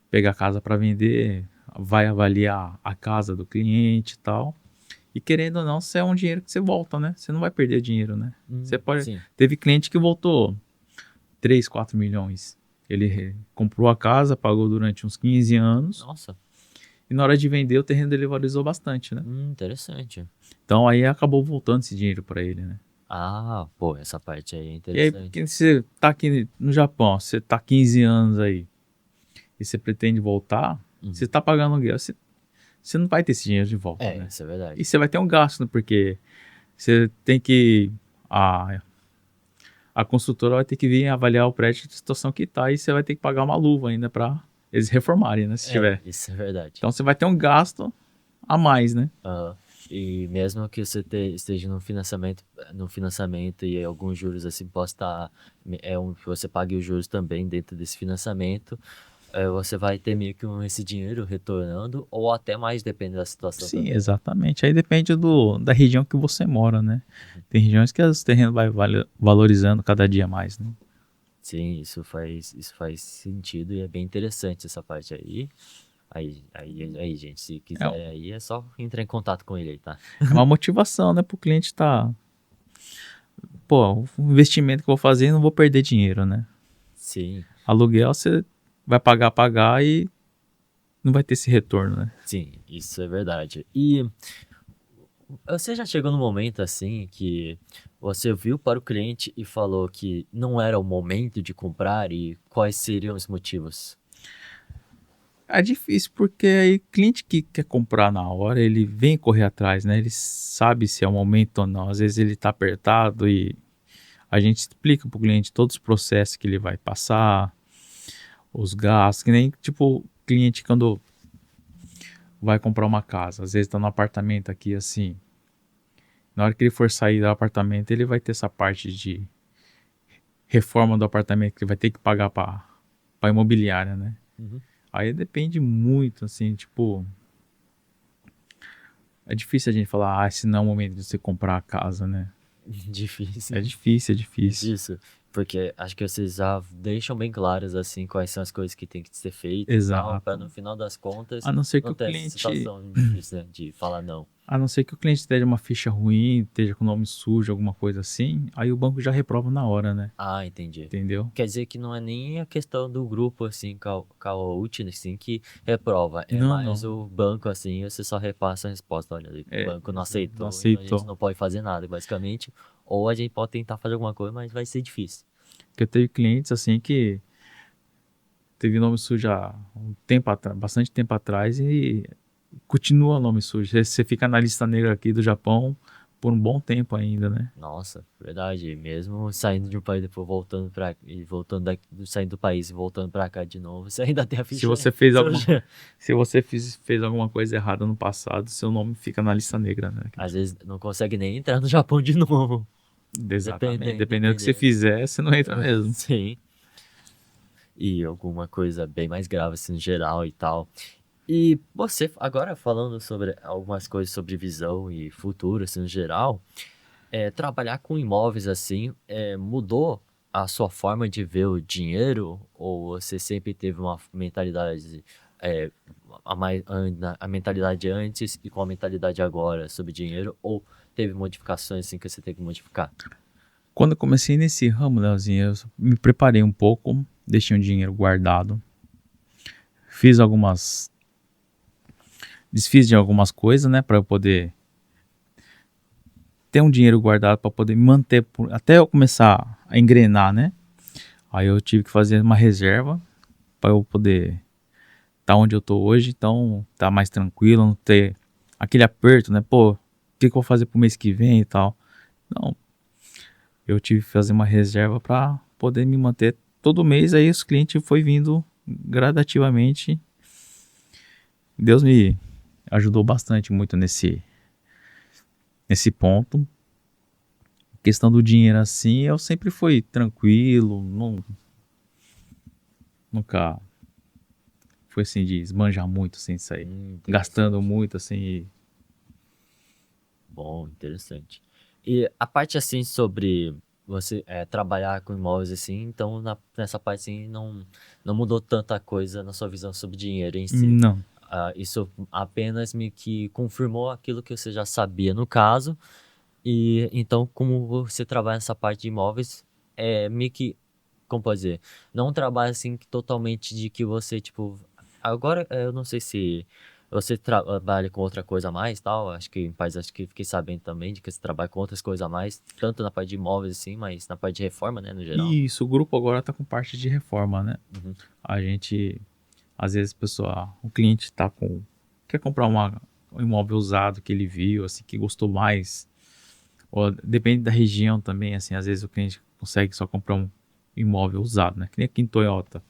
pegar a casa para vender, vai avaliar a casa do cliente e tal. E querendo ou não, é um dinheiro que você volta, né? Você não vai perder dinheiro, né? Você pode. Sim. Teve cliente que voltou 3, 4 milhões. Ele comprou a casa, pagou durante uns 15 anos Nossa, e na hora de vender o terreno dele valorizou bastante, né? interessante. Então aí acabou voltando esse dinheiro para ele, né? Ah, pô, essa parte aí é E aí, interessante. porque você tá aqui no Japão, você tá 15 anos aí e você pretende voltar, você tá pagando aluguel, você não vai ter esse dinheiro de volta, né? Isso é E verdade. você vai ter um gasto, né? Porque você tem que. A construtora vai ter que vir avaliar o prédio de situação que tá e você vai ter que pagar uma luva ainda para eles reformarem, né? Se tiver. Isso é verdade. Então você vai ter um gasto a mais, né? Aham. E mesmo que você esteja no financiamento e alguns juros assim possa estar, que você pague os juros também dentro desse financiamento, você vai ter meio que esse dinheiro retornando, ou até mais, depende da situação Sim, também. exatamente. Aí depende da região que você mora, né? Tem regiões que os terrenos vai valorizando cada dia mais, né? Sim, isso faz sentido e é bem interessante essa parte aí. Aí, gente, se É, quiser aí é só entrar em contato com ele aí, tá? é uma motivação, né? Pro cliente tá. Pô, o investimento que eu vou fazer, não vou perder dinheiro, né? Sim, Aluguel você vai pagar e não vai ter esse retorno, né? sim, isso é verdade. E você já chegou no momento assim que você viu para o cliente e falou que não era o momento de comprar e quais seriam os motivos? É difícil porque aí cliente que quer comprar na hora, ele vem correr atrás, né? Ele sabe se é o momento ou não. Às vezes ele tá apertado e a gente explica pro cliente todos os processos que ele vai passar, os gastos, que nem tipo cliente quando vai comprar uma casa, às vezes tá no apartamento aqui assim. Na hora que ele for sair do apartamento, ele vai ter essa parte de reforma do apartamento que ele vai ter que pagar para imobiliária, né? Uhum. Aí depende muito, assim, tipo, é difícil a gente falar, esse não é o momento de você comprar a casa, né? Difícil. É difícil, é difícil. Difícil, porque acho que vocês já deixam bem claras assim quais são as coisas que tem que ser feitas e tal, para Exato. no final das contas A não ser que não o ter essa cliente, situação difícil, né, de falar não. a não ser que o cliente esteja uma ficha ruim, esteja com o nome sujo, alguma coisa assim, aí o banco já reprova na hora, né? Ah, entendi. Entendeu? Quer dizer que não é nem a questão do grupo, assim, Kahoot, assim, que reprova. É Não, mais não. o banco, assim, você só repassa a resposta. Olha, o É, banco não não aceitou, então a gente aceitou. não pode fazer nada, basicamente. Ou a gente pode tentar fazer alguma coisa, mas vai ser difícil. Porque teve clientes assim que teve nome sujo há um tempo atrás, bastante tempo atrás e continua nome sujo. Você fica na lista negra aqui do Japão por um bom tempo ainda, né? Nossa, verdade. Mesmo saindo de um país, depois voltando pra... E voltando daqui, saindo do país e voltando pra cá de novo, você ainda tem a Se ficha você fez alguma, suja. se você fez alguma coisa errada no passado, seu nome fica na lista negra, né? Às vezes não consegue nem entrar no Japão de novo. Exatamente. Dependendo, Dependendo do que você dependendo. fizer, você não entra mesmo. Sim. E alguma coisa bem mais grave assim no geral e tal. E você, agora falando sobre algumas coisas sobre visão e futuro assim no geral, trabalhar com imóveis assim, mudou a sua forma de ver o dinheiro? Ou você sempre teve uma mentalidade, é, a mentalidade antes e com a mentalidade agora sobre dinheiro? Ou teve modificações assim que você teve que modificar? Quando eu comecei nesse ramo, Leozinho, eu me preparei um pouco, deixei um dinheiro guardado, fiz algumas, desfiz de algumas coisas, né, para eu poder ter um dinheiro guardado para poder me manter até eu começar a engrenar, né? Aí eu tive que fazer uma reserva para eu poder estar onde eu tô hoje, então tá mais tranquilo, não ter aquele aperto, né? Pô, o que eu vou fazer pro mês que vem e tal. Não, eu tive que fazer uma reserva para poder me manter todo mês. Aí os clientes foi vindo gradativamente. Deus me ajudou bastante muito nesse ponto. Questão do dinheiro assim, eu sempre fui tranquilo, nunca foi assim de esbanjar muito sem sair, gastando Interessante. muito assim. Bom, interessante. E a parte assim sobre você trabalhar com imóveis assim, então nessa parte assim não mudou tanta coisa na sua visão sobre dinheiro em si. Não, Isso apenas me que confirmou aquilo que você já sabia no caso. E então, como você trabalha nessa parte de imóveis, meio que, como pode dizer, não um trabalho assim totalmente de que você, tipo, agora eu não sei se você trabalha com outra coisa a mais, tal, acho que em paz, acho que fiquei sabendo também de que você trabalha com outras coisas a mais, tanto na parte de imóveis assim, mas na parte de reforma, né, no geral. e isso, o grupo agora tá com parte de reforma, né? Uhum. A gente, às vezes, o cliente quer comprar um imóvel usado que ele viu, assim, que gostou mais. Ou depende da região também, assim, às vezes o cliente consegue só comprar um imóvel usado, né? Que nem aqui em Toyota.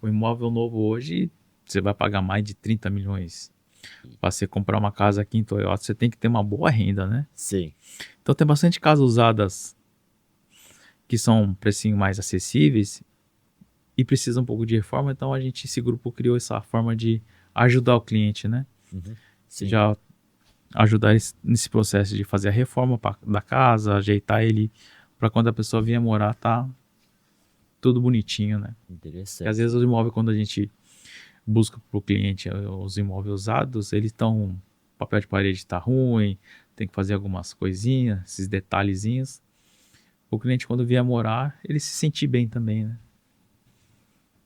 O imóvel novo hoje, você vai pagar mais de 30 milhões. Para você comprar uma casa aqui em Toyota, você tem que ter uma boa renda, né? Sim, Então tem bastante casas usadas que são um precinho mais acessíveis e precisa um pouco de reforma, então esse grupo criou essa forma de ajudar o cliente, né? uhum, sim. Já ajudar nesse processo de fazer a reforma da casa, ajeitar ele para quando a pessoa vier morar tá tudo bonitinho, né? Porque às Interessante. vezes os imóveis, quando a gente busca para o cliente os imóveis usados, eles estão, o papel de parede está ruim, tem que fazer algumas coisinhas, esses detalhezinhos. O cliente, quando vier morar, ele se sentir bem também, né?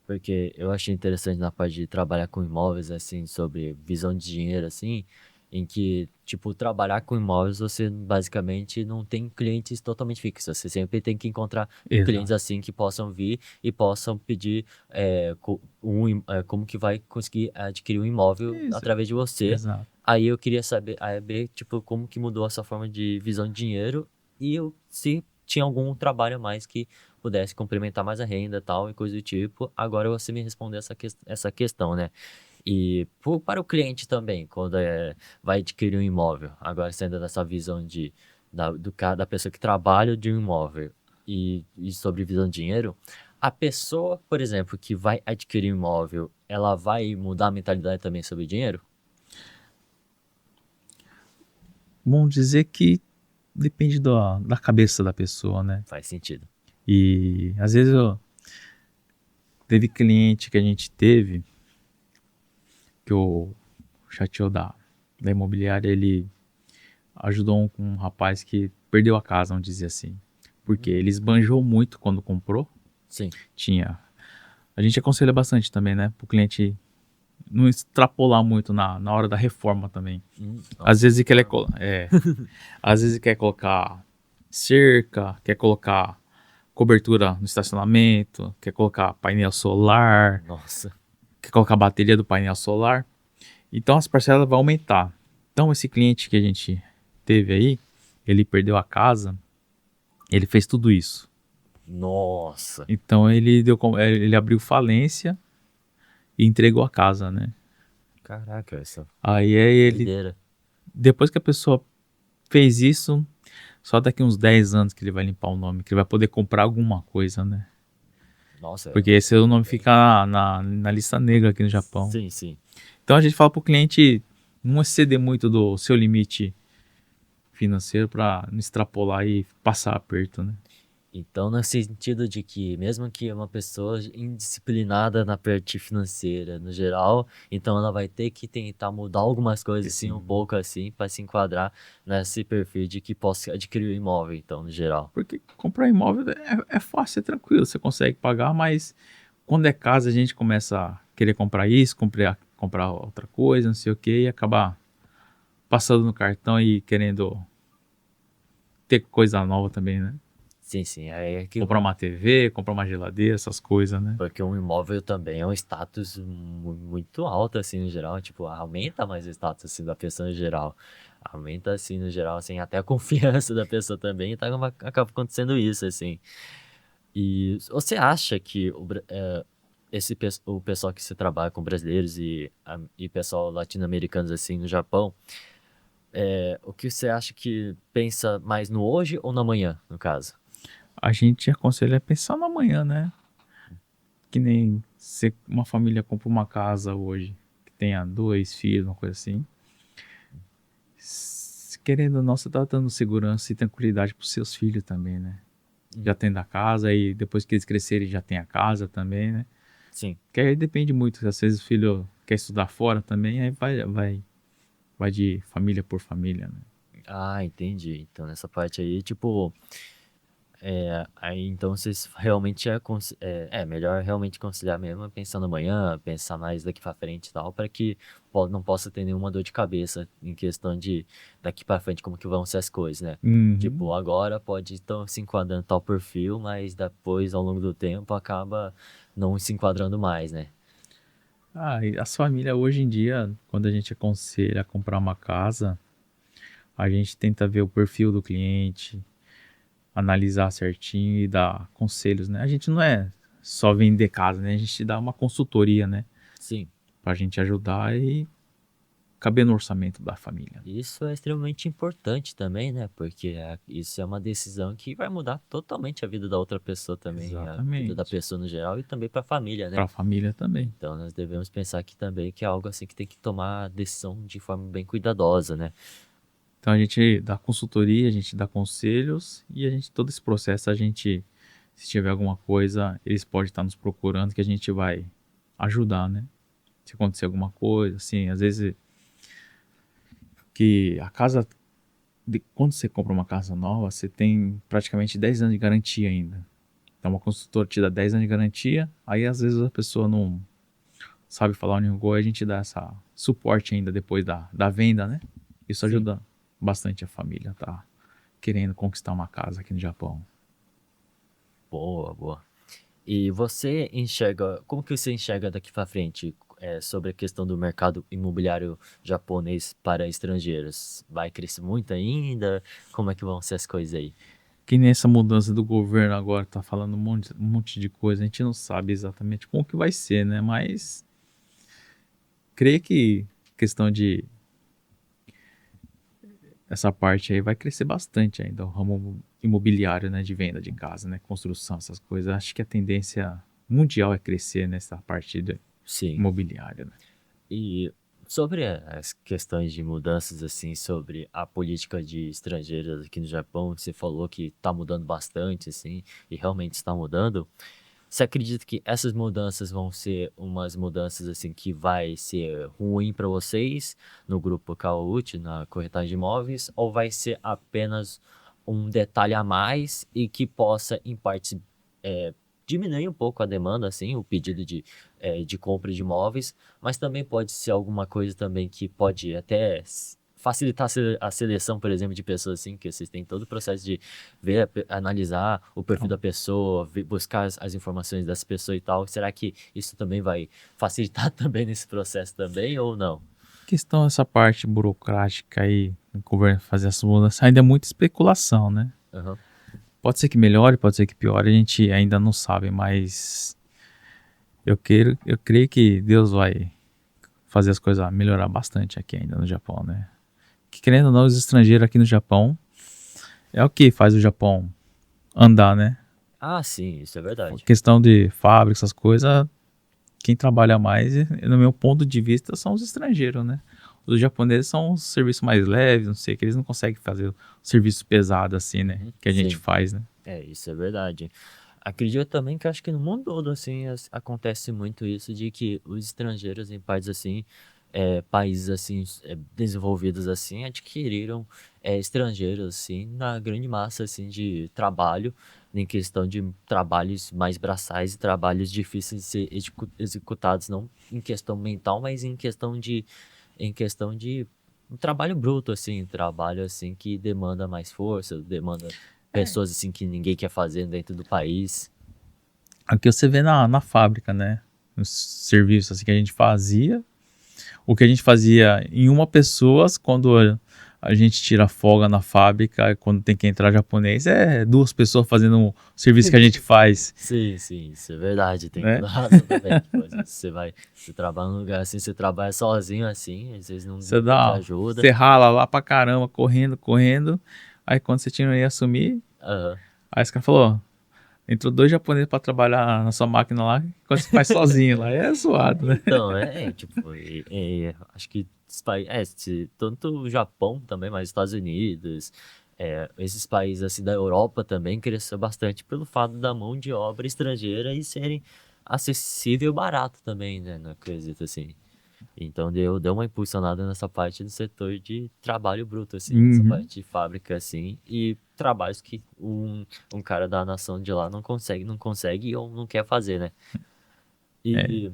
Porque eu achei interessante na parte de trabalhar com imóveis, assim, sobre visão de dinheiro, assim, em que, tipo, trabalhar com imóveis você basicamente não tem clientes totalmente fixos. Você sempre tem que encontrar clientes, Exato. assim, que possam vir e possam pedir como que vai conseguir adquirir um imóvel Isso, através de você. exato. Aí eu queria saber, tipo, como que mudou essa forma de visão de dinheiro e se tinha algum trabalho a mais que pudesse complementar mais a renda tal e coisa do tipo. Agora você me respondeu essa questão, né? E para o cliente também, quando vai adquirir um imóvel, agora sendo dessa visão da pessoa que trabalha de um imóvel e sobre visão de dinheiro, a pessoa, por exemplo, que vai adquirir um imóvel, ela vai mudar a mentalidade também sobre dinheiro? Bom dizer que depende da cabeça da pessoa, né? Faz sentido. E às vezes teve cliente que a gente teve que o chateou da imobiliária, ele ajudou um rapaz que perdeu a casa, vamos dizer assim. Porque ele esbanjou muito quando comprou. Sim. Tinha. A gente aconselha bastante também, né? Para o cliente não extrapolar muito na hora da reforma também. Às Nossa, vezes ele quer, reforma. às vezes quer colocar cerca, quer colocar cobertura no estacionamento, quer colocar painel solar, Nossa. quer colocar bateria do painel solar. Então as parcelas vão aumentar. Então esse cliente que a gente teve aí, ele perdeu a casa, ele fez tudo isso. Nossa. Então ele abriu falência e entregou a casa, né? Caraca, essa Aí ele, doideira. depois que a pessoa fez isso, só daqui uns 10 anos que ele vai limpar o nome, que ele vai poder comprar alguma coisa, né? Nossa, Porque esse o nome bem. fica na lista negra aqui no Japão. Sim, sim. Então a gente fala pro cliente não exceder muito do seu limite financeiro para não extrapolar e passar aperto, né? Então, no sentido de que, mesmo que uma pessoa indisciplinada na parte financeira, no geral, então ela vai ter que tentar mudar algumas coisas, assim, um Assim, pouco assim, para se enquadrar nesse perfil de que possa adquirir o imóvel, então, no geral. porque comprar imóvel é fácil, é tranquilo, você consegue pagar, mas quando é casa a gente começa a querer comprar isso, comprar outra coisa, não sei o que, e acabar passando no cartão e querendo ter coisa nova também, né? Sim, sim. Aí é que Comprar uma TV, comprar uma geladeira, essas coisas, né? porque um imóvel também é um status muito alto, assim, no geral. Tipo, aumenta mais o status, assim, da pessoa no geral. Aumenta, assim, no geral, assim, até a confiança da pessoa também. Então, acaba acontecendo isso, assim. E você acha que o pessoal que se trabalha com brasileiros e pessoal latino-americanos, assim, no Japão, o que você acha que pensa mais no hoje ou no amanhã, no caso? A gente aconselha a pensar no amanhã, né? Que nem se uma família compra uma casa hoje, que tenha dois filhos, uma coisa assim. Querendo ou não, você tá dando segurança e tranquilidade pros seus filhos também, né? Já Hum, tendo a casa e depois que eles crescerem já tem a casa também, né? Sim. Que aí depende muito, às vezes o filho quer estudar fora também, aí vai de família por família, né? Ah, entendi. Então, nessa parte aí, tipo, aí então vocês realmente é melhor realmente conciliar mesmo, pensar no amanhã, pensar mais daqui pra frente e tal, para que não possa ter nenhuma dor de cabeça em questão de daqui pra frente como que vão ser as coisas, né? Uhum. Tipo, agora pode estar se enquadrando tal perfil, mas depois, ao longo do tempo, acaba não se enquadrando mais, né? Ah, e as famílias hoje em dia, quando a gente aconselha a comprar uma casa, a gente tenta ver o perfil do cliente, analisar certinho e dar conselhos, né? A gente não é só vender casa, né? A gente dá uma consultoria, né? Sim. Pra gente ajudar e caber no orçamento da família. Isso é extremamente importante também, né? Porque isso é uma decisão que vai mudar totalmente a vida da outra pessoa também, a vida da Exatamente. pessoa no geral e também para a família, né? Para a família também. Então nós devemos pensar aqui também que é algo assim que tem que tomar a decisão de forma bem cuidadosa, né? Então a gente dá consultoria, a gente dá conselhos e a gente todo esse processo a gente se tiver alguma coisa, eles podem estar nos procurando que a gente vai ajudar, né? Se acontecer alguma coisa, assim, às vezes que a casa quando você compra uma casa nova, você tem praticamente 10 anos de garantia ainda. Então uma consultora te dá 10 anos de garantia, aí às vezes a pessoa não sabe falar o Nihongo, a gente dá essa suporte ainda depois da venda, né? Isso Sim, ajuda bastante a família, tá? Querendo conquistar uma casa aqui no Japão. boa, boa. E você enxerga, como que você enxerga daqui para frente, sobre a questão do mercado imobiliário japonês para estrangeiros? Vai crescer muito ainda? Como é que vão ser as coisas aí? Que nessa mudança do governo agora tá falando um monte de coisa, a gente não sabe exatamente como que vai ser, né? Mas creio que questão de essa parte aí vai crescer bastante ainda, o ramo imobiliário, né, de venda de casa, né, construção, essas coisas. Acho que a tendência mundial é crescer nessa parte Sim. imobiliária, né? E sobre as questões de mudanças, assim, sobre a política de estrangeiros aqui no Japão, você falou que está mudando bastante, assim, e realmente está mudando. Você acredita que essas mudanças vão ser umas mudanças, assim, que vai ser ruim para vocês no grupo Kawauchi, na corretagem de imóveis, ou vai ser apenas um detalhe a mais e que possa, em partes, é, diminuir um pouco a demanda, assim, o pedido de compra de imóveis, mas também pode ser alguma coisa também que pode até facilitar a seleção, por exemplo, de pessoas assim, que vocês têm todo o processo de ver, analisar o perfil Então, da pessoa, buscar as informações dessa pessoa e tal. Será que isso também vai facilitar também nesse processo também ou não? questão essa parte burocrática aí, o governo fazer essa mudança, ainda é muita especulação, né? Aham. Pode ser que melhore, pode ser que piore, a gente ainda não sabe, mas eu creio que Deus vai fazer as coisas melhorar bastante aqui ainda no Japão, né? Que querendo ou não, os estrangeiros aqui no Japão é o que faz o Japão andar, né? Ah, sim, isso é verdade. Questão de fábrica, essas coisas, quem trabalha mais, no meu ponto de vista, são os estrangeiros, né? Os japoneses são um serviço mais leve, não sei, que eles não conseguem fazer o serviço pesado assim, né? Uhum. Que a gente Sim, faz, né? isso é verdade. Acredito também que acho que no mundo todo, assim, acontece muito isso de que os estrangeiros em países assim, países assim, desenvolvidos assim, adquiriram estrangeiros, assim, na grande massa, assim, de trabalho, em questão de trabalhos mais braçais e trabalhos difíceis de ser executados, não em questão mental, mas em questão de um trabalho bruto, assim, trabalho, assim, que demanda mais força, demanda... pessoas assim que ninguém quer fazer dentro do país. Aqui você vê na fábrica, né? Os serviços assim, que a gente fazia. O que a gente fazia em uma pessoa, quando a gente tira folga na fábrica, quando tem que entrar japonês, é duas pessoas fazendo o serviço que a gente faz, Sim, sim, isso é verdade, tem né? toda a razão também. Tipo, às vezes você trabalha num lugar assim, você trabalha sozinho assim, às vezes não Você ninguém te dá, ajuda. você rala lá pra caramba, correndo, correndo. Aí quando você tinha ia assumir, Aham. aí esse cara falou, ó, entrou dois japoneses pra trabalhar na sua máquina lá, quando você faz sozinho lá, é zoado, né? Então, tipo, acho que tanto o Japão também, mas Estados Unidos, esses países assim da Europa também cresceu bastante pelo fato da mão de obra estrangeira e serem acessível e barato também, né, no quesito assim. Então deu uma impulsionada nessa parte do setor de trabalho bruto, assim, nessa Uhum. parte de fábrica, assim, e trabalhos que um cara da nação de lá não consegue ou não quer fazer, né? É. E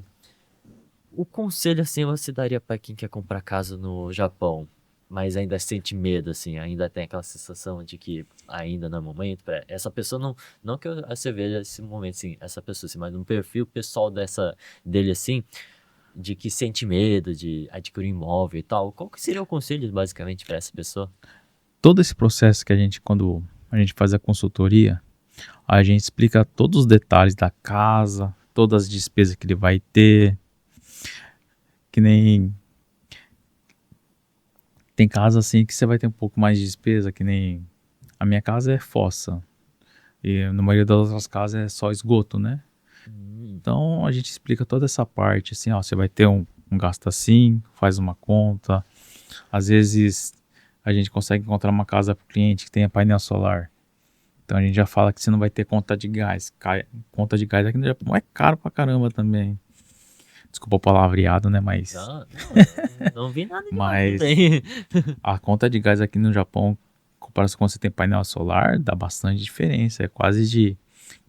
o conselho, assim, você daria pra quem quer comprar casa no Japão, mas ainda sente medo, assim, ainda tem aquela sensação de que ainda não é momento pra essa pessoa não que você veja esse momento, assim, essa pessoa, assim, mas no perfil pessoal dele, assim, de que sente medo de adquirir um imóvel e tal, qual que seria o conselho, basicamente, pra essa pessoa? Todo esse processo que a gente, quando a gente faz a consultoria, a gente explica todos os detalhes da casa, todas as despesas que ele vai ter, que nem tem casa assim que você vai ter um pouco mais de despesa, que nem a minha casa é fossa e na maioria das outras casas é só esgoto, né? Hum, Então a gente explica toda essa parte, assim, ó, você vai ter um gasto assim, faz uma conta. Às vezes a gente consegue encontrar uma casa para o cliente que tenha painel solar. Então a gente já fala que você não vai ter conta de gás. Conta de gás aqui no Japão é caro pra caramba também. Desculpa o palavreado, né? não, não vi nada demais Mas também. a conta de gás aqui no Japão, em comparação com você tem painel solar, dá bastante diferença. É quase de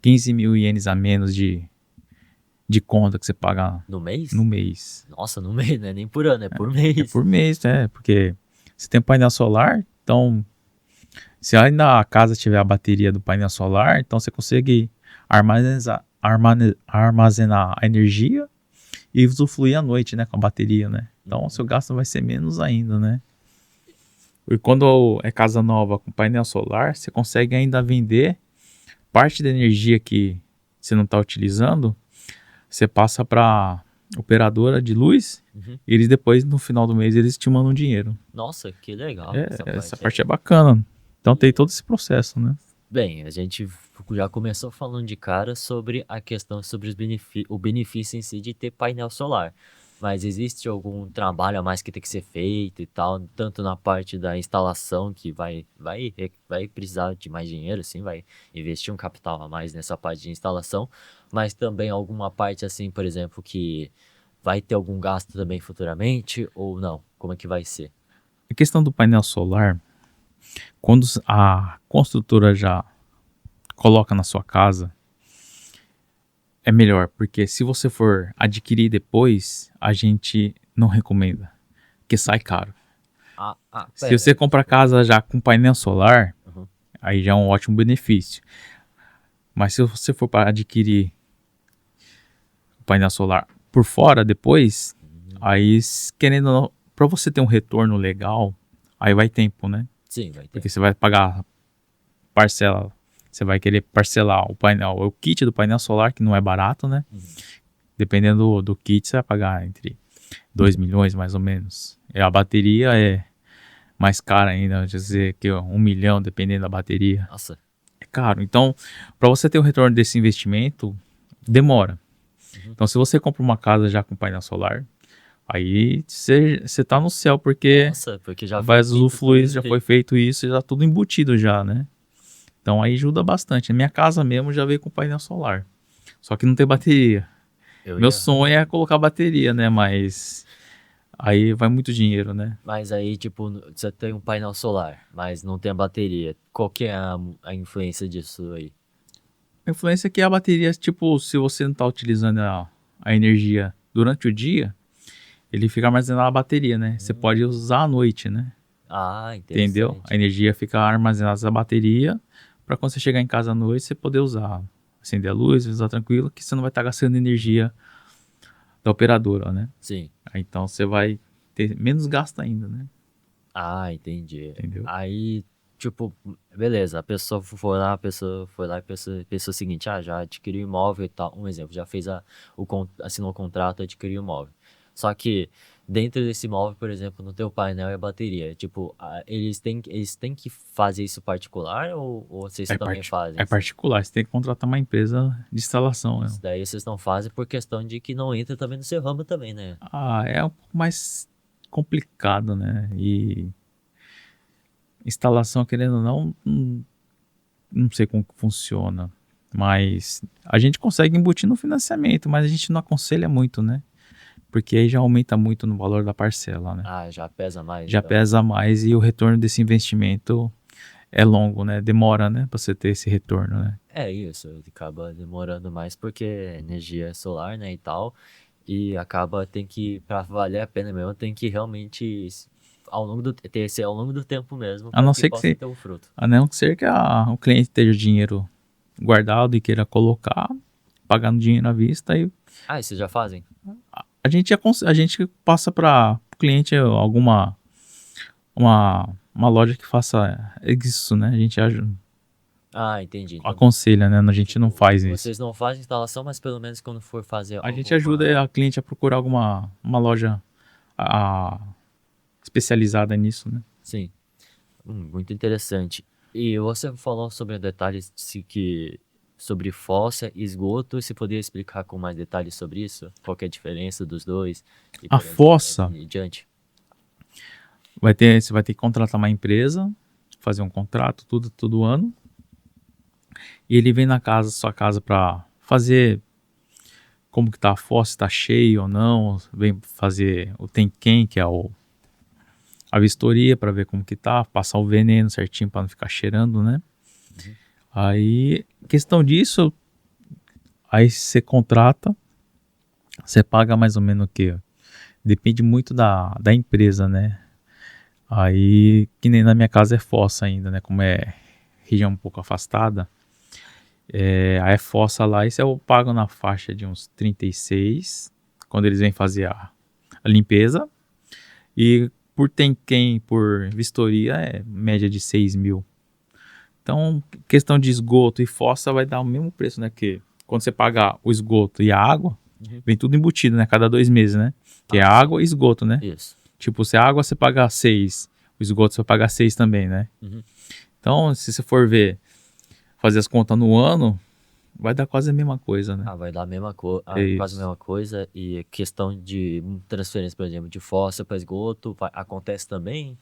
15 mil ienes a menos de conta que você paga No no mês? mês. Nossa, no mês, não é nem por ano, é por É mês. por mês, né? Porque você tem painel solar, então se ainda a casa tiver a bateria do painel solar, então você consegue armazenar a energia e usufruir à noite, né, com a bateria, né? Então o seu Uhum. gasto vai ser menos ainda, né? E quando é casa nova com painel solar, você consegue ainda vender parte da energia que você não está utilizando, você passa para operadora de luz Uhum. e eles depois, no final do mês, eles te mandam dinheiro. Nossa, que legal essa Essa parte parte é aí. bacana. Então tem E, todo esse processo, né? bem, a gente já começou falando de cara sobre a questão sobre o benefício em si de ter painel solar. Mas existe algum trabalho a mais que tem que ser feito e tal, tanto na parte da instalação, que vai precisar de mais dinheiro, assim, vai investir um capital a mais nessa parte de instalação, mas também alguma parte, assim, por exemplo, que vai ter algum gasto também futuramente, ou não? Como é que vai ser? A questão do painel solar, quando a construtora já coloca na sua casa, é melhor, porque se você for adquirir depois, a gente não recomenda, porque sai caro. Se Pera. você compra casa já com painel solar, Uhum. aí já é um ótimo benefício. Mas se você for para adquirir o painel solar por fora depois, Uhum. aí querendo ou não, para você ter um retorno legal, aí vai tempo, né? Sim, vai ter. Porque você vai pagar parcela, você vai querer parcelar o painel, o kit do painel solar, que não é barato, né? Uhum. Dependendo do kit, você vai pagar entre 2 milhões mais ou menos. E a bateria é mais cara ainda, vou dizer que 1 milhão, dependendo da bateria. Nossa. É caro. Então, para você ter o retorno desse investimento, demora. Uhum. Então, se você compra uma casa já com painel solar, aí você tá no céu, porque Nossa, porque já vai foi feito tudo usufruir, isso já aí. foi feito isso, já tá tudo embutido já, né? Então aí ajuda bastante. A minha casa mesmo já veio com painel solar. Só que não tem bateria. Eu Meu ia. sonho é colocar bateria, né? Mas aí vai muito dinheiro, né? Mas aí, tipo, você tem um painel solar, mas não tem a bateria. Qual que é a influência disso aí? A influência é que a bateria, tipo, se você não tá utilizando a energia durante o dia, ele fica armazenado na bateria, né? Você Hum. pode usar à noite, né? Ah, Entendeu? A interessante. energia fica armazenada na bateria para quando você chegar em casa à noite, você poder usar, acender a luz, usar tranquilo, que você não vai estar gastando energia da operadora, né? Sim. Aí, então você vai ter menos gasto ainda, né? Ah, entendi. Entendeu? Aí, tipo, beleza, a pessoa foi lá, a pessoa foi lá e pensou o seguinte, já adquiriu imóvel e tal, um exemplo, já fez assinou o contrato, adquiriu o imóvel. Só que dentro desse imóvel, por exemplo, no teu painel e a bateria, tipo, eles têm que fazer isso particular ou vocês É, também fazem? é particular, você tem que contratar uma empresa de instalação, né? Isso daí vocês não fazem por questão de que não entra também no seu ramo também, né? Ah, é um pouco mais complicado, né? E instalação, querendo ou não, não sei como que funciona. Mas a gente consegue embutir no financiamento, mas a gente não aconselha muito, né? Porque aí já aumenta muito no valor da parcela, né? Ah, já pesa mais, Já então. pesa mais e o retorno desse investimento é longo, né? Demora, né? Pra você ter esse retorno, né? É isso, acaba demorando mais porque energia é solar, né, e tal, e acaba tem que, para valer a pena mesmo, tem que realmente ter esse ao longo do tempo mesmo A para não que ser que possa você, ter o fruto. a não ser que o cliente esteja dinheiro guardado e queira colocar, pagando dinheiro à vista, e Ah, e vocês já fazem? a gente passa para o cliente uma loja que faça isso, né? A gente Ah, entendi. Então, aconselha, né? A gente não tipo, faz isso. vocês não fazem instalação, mas pelo menos quando for fazer A gente alguma... ajuda a cliente a procurar uma loja a- especializada nisso, né? Sim, muito interessante. E você falou sobre detalhes sobre fossa e esgoto, você poderia explicar com mais detalhes sobre isso? Qual que é a diferença dos dois e A por aí fossa em diante? você vai ter que contratar uma empresa, fazer um contrato, tudo, todo ano. E ele vem na sua casa para fazer como que tá a fossa, se tá cheio ou não, vem fazer o tem quem, que é a vistoria para ver como que tá, passar o veneno certinho para não ficar cheirando, né? Uhum. Aí, questão disso, aí você contrata, você paga mais ou menos o quê? Depende muito da empresa, né? Aí, que nem na minha casa é fossa ainda, né? Como é região um pouco afastada, aí é fossa lá, isso eu pago na faixa de uns 36, quando eles vêm fazer a limpeza. E por tem quem, por vistoria, é média de 6 mil. Então, questão de esgoto e fossa vai dar o mesmo preço, né? Que quando você pagar o esgoto e a água, Uhum. vem tudo embutido, né? Cada 2 meses, né? Que é Ah, sim. água e esgoto, né? Isso. Tipo, se a água você pagar 6, o esgoto você vai pagar 6 também, né? Uhum. Então, se você for ver, fazer as contas no ano, vai dar quase a mesma coisa, né? Ah, vai dar a mesma É quase a isso. mesma coisa. E questão de transferência, por exemplo, de fossa para esgoto, acontece também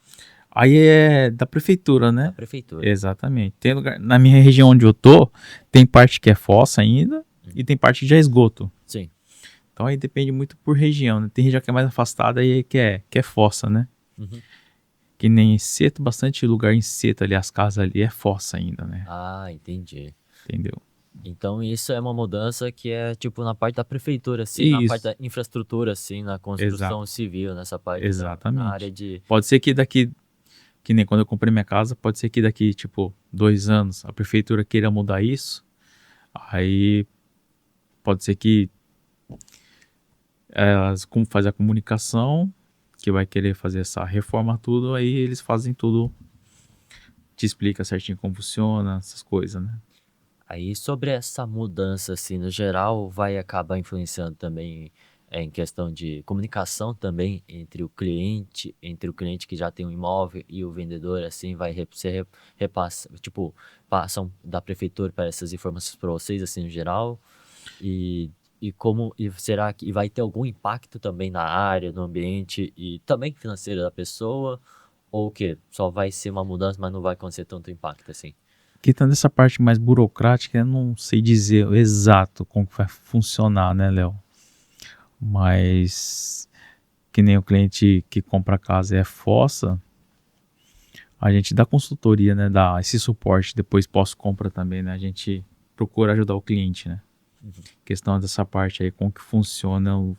Aí é da prefeitura, da né? prefeitura. Exatamente. Tem lugar, na minha região onde eu tô, tem parte que é fossa ainda Uhum. e tem parte que já é esgoto. Sim. Então aí depende muito por região, né? Tem região que é mais afastada e que é fossa, né? Uhum. Que nem seto, bastante lugar em seto ali, as casas ali é fossa ainda, né? Ah, entendi. Entendeu? Então isso é uma mudança que é tipo na parte da prefeitura, assim, na parte Isso, da infraestrutura, assim, na exato, construção civil, nessa parte na área exatamente. de. Pode ser que daqui, que nem quando eu comprei minha casa, pode ser que daqui, tipo, 2 anos a prefeitura queira mudar isso. Aí pode ser que elas como faz a comunicação, que vai querer fazer essa reforma tudo, aí eles fazem tudo, te explica certinho como funciona, essas coisas, né? Aí sobre essa mudança, assim, no geral, vai acabar influenciando também em questão de comunicação também entre o cliente que já tem um imóvel e o vendedor, assim, vai ser repassa, tipo, passam da prefeitura para essas informações para vocês, assim, no geral, e, será que vai ter algum impacto também na área, no ambiente e também financeiro da pessoa, ou o quê? Só vai ser uma mudança, mas não vai acontecer tanto impacto assim? Quitando essa parte mais burocrática, eu não sei dizer o exato como que vai funcionar, né, Léo? Mas que nem o cliente que compra a casa é fossa, a gente dá consultoria, né? Dá esse suporte depois pós-compra também, né? A gente procura ajudar o cliente, né? Uhum. Questão dessa parte aí, como que funciona, eu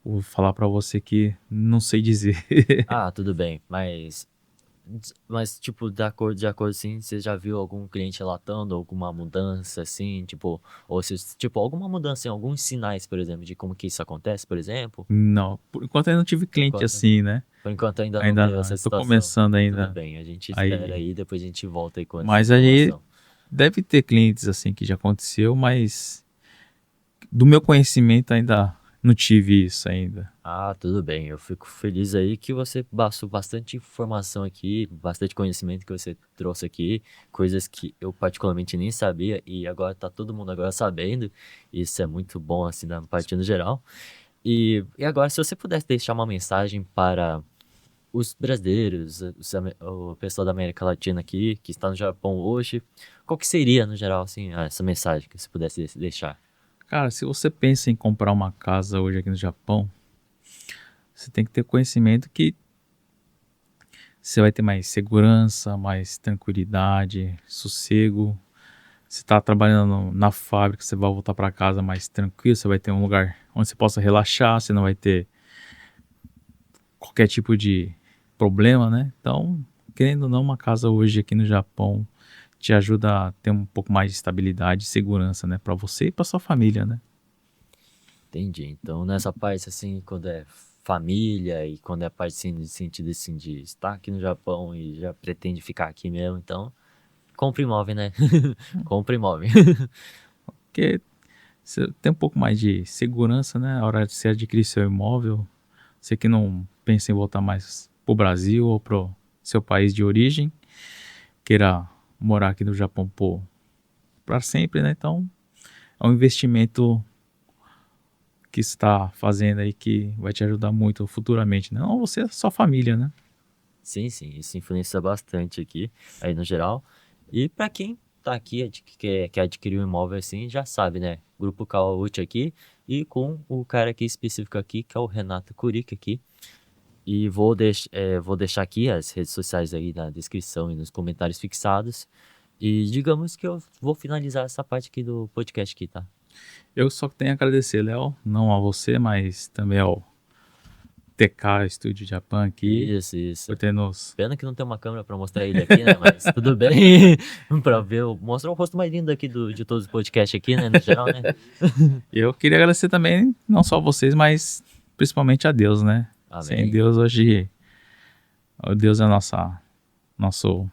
vou falar para você que não sei dizer. Ah, tudo bem, mas Mas, tipo, de acordo assim, você já viu algum cliente relatando alguma mudança, assim, tipo, ou se, tipo, alguma mudança em alguns sinais, por exemplo, de como que isso acontece, por exemplo? Não, por enquanto eu não tive Por cliente enquanto, assim, né? por enquanto ainda não Ainda teve não, essa eu tô situação. começando Tudo ainda bem, a gente espera aí. aí, depois a gente volta aí com essa Mas aí informação. deve ter clientes assim que já aconteceu, mas do meu conhecimento ainda não tive isso ainda. Ah, tudo bem. Eu fico feliz aí que você passou bastante informação aqui, bastante conhecimento que você trouxe aqui, coisas que eu particularmente nem sabia e agora tá todo mundo agora sabendo. Isso é muito bom assim na parte no geral. E agora, se você pudesse deixar uma mensagem para os brasileiros, o pessoal da América Latina aqui, que está no Japão hoje, qual que seria, no geral, assim, essa mensagem que você pudesse deixar? Cara, se você pensa em comprar uma casa hoje aqui no Japão, você tem que ter conhecimento que você vai ter mais segurança, mais tranquilidade, sossego. Você está trabalhando na fábrica, você vai voltar para casa mais tranquilo, você vai ter um lugar onde você possa relaxar, você não vai ter qualquer tipo de problema, né? Então, querendo ou não, uma casa hoje aqui no Japão te ajuda a ter um pouco mais de estabilidade e segurança, né, para você e para sua família, né? Entendi. Então, nessa parte, assim, quando é família e quando é a parte, assim, no sentido, assim, de estar aqui no Japão e já pretende ficar aqui mesmo, então, compre imóvel, né? Compre imóvel. Porque você tem um pouco mais de segurança, né, na hora de você adquirir seu imóvel. Você que não pensa em voltar mais pro Brasil ou pro seu país de origem, queira morar aqui no Japão para sempre, né? Então, é um investimento que está fazendo aí que vai te ajudar muito futuramente, né? Não você, sua família, né? Sim, sim, isso influencia bastante aqui, aí no geral. E para quem tá aqui, quer adquirir um imóvel assim, já sabe, né? Grupo Kawauchi aqui e com o cara aqui específico aqui, que é o Renato Kuric aqui. E vou deixar aqui as redes sociais aí na descrição e nos comentários fixados. E digamos que eu vou finalizar essa parte aqui do podcast aqui, tá? Eu só tenho a agradecer, Léo, não a você, mas também ao TK Studio Japan aqui, Isso, isso. por ter nos... Pena que não tem uma câmera pra mostrar ele aqui, né? Mas tudo bem. Pra ver, mostrar o rosto mais lindo aqui de todos os podcasts aqui, né? No geral, né? Eu queria agradecer também, não só a vocês, mas principalmente a Deus, né? Sem Amém. Deus hoje, o Deus é nosso, nosso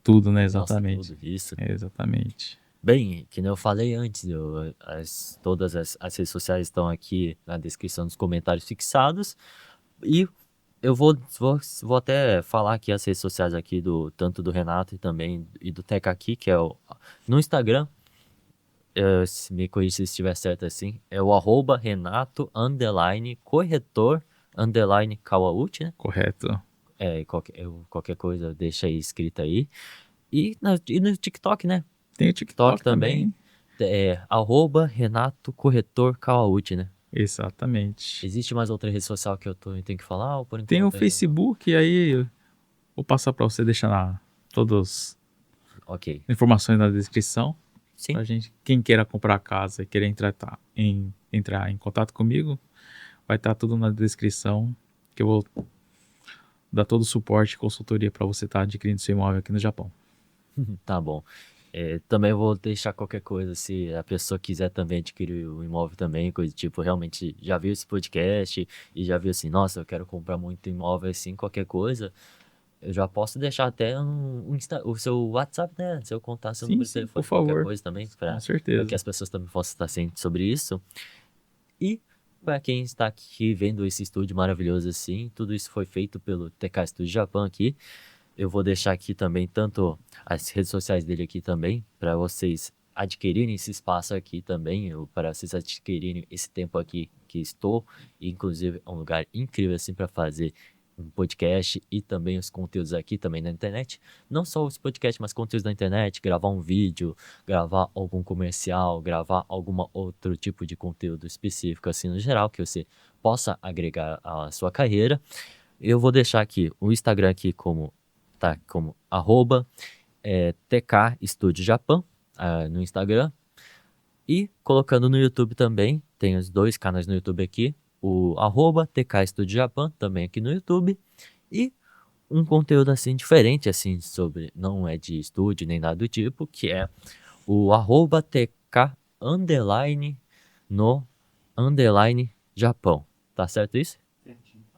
tudo, né? Nossa, Exatamente. tudo isso. Exatamente. Bem, que nem eu falei antes, todas as redes sociais estão aqui na descrição dos comentários fixados. E eu vou até falar aqui as redes sociais aqui tanto do Renato e também e do Teca aqui, que é no Instagram, se me corrija se estiver certo assim, é o @Renato corretor Kawauchi, né? Correto. Qualquer coisa deixa aí escrita aí. E no TikTok, né? Tem o TikTok TikTok também também. é @Renato corretor Kawauchi, né? Exatamente. Existe mais outra rede social que eu tenho que falar ou por Tem o enquanto ainda não? Facebook, e aí eu vou passar para você deixar todas Ok. as informações na descrição. Sim. Pra gente, quem queira comprar a casa e querer entrar em contato comigo, vai estar tudo na descrição, que eu vou dar todo o suporte e consultoria para você estar adquirindo seu imóvel aqui no Japão. Tá bom. Também vou deixar qualquer coisa, se a pessoa quiser também adquirir o imóvel também, coisa do tipo, realmente já viu esse podcast e já viu assim, nossa, eu quero comprar muito imóvel assim, qualquer coisa, eu já posso deixar até o seu WhatsApp, né? Se eu contar seu Sim, número de sim, por telefone, qualquer favor. coisa também, Com para que certeza. as pessoas também possam estar cientes sobre isso. E para quem está aqui vendo esse estúdio maravilhoso assim, tudo isso foi feito pelo TK Studio Japan aqui. Eu vou deixar aqui também tanto as redes sociais dele aqui também, para vocês adquirirem esse espaço aqui também, para vocês adquirirem esse tempo aqui que estou, e inclusive é um lugar incrível assim para fazer um podcast e também os conteúdos aqui também na internet. Não só os podcasts, mas conteúdos na internet, gravar um vídeo, gravar algum comercial, gravar algum outro tipo de conteúdo específico assim no geral que você possa agregar à sua carreira. Eu vou deixar aqui o Instagram aqui como @TK Studio Japan no Instagram. E colocando no YouTube também, tem os dois canais no YouTube aqui. o @TK Studio Japan, também aqui no YouTube. E um conteúdo assim diferente, assim, sobre, não é de estúdio nem nada do tipo, que é o @TK underline no underline Japão. Tá certo isso?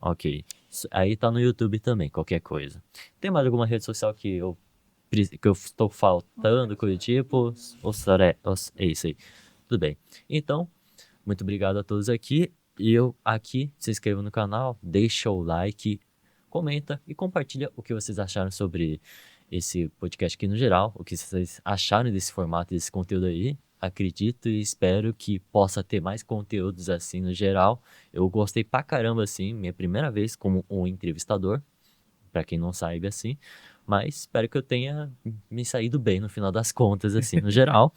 Ok. Aí tá no YouTube também, qualquer coisa. Tem mais alguma rede social que eu estou faltando, coisa do tipo? É isso aí. Tudo bem. Então, muito obrigado a todos aqui. E eu aqui, se inscreva no canal, deixa o like, comenta e compartilha o que vocês acharam sobre esse podcast aqui no geral, o que vocês acharam desse formato, desse conteúdo aí. Acredito e espero que possa ter mais conteúdos assim no geral. Eu gostei pra caramba assim, minha primeira vez como um entrevistador, pra quem não sabe assim, mas espero que eu tenha me saído bem no final das contas assim, no geral.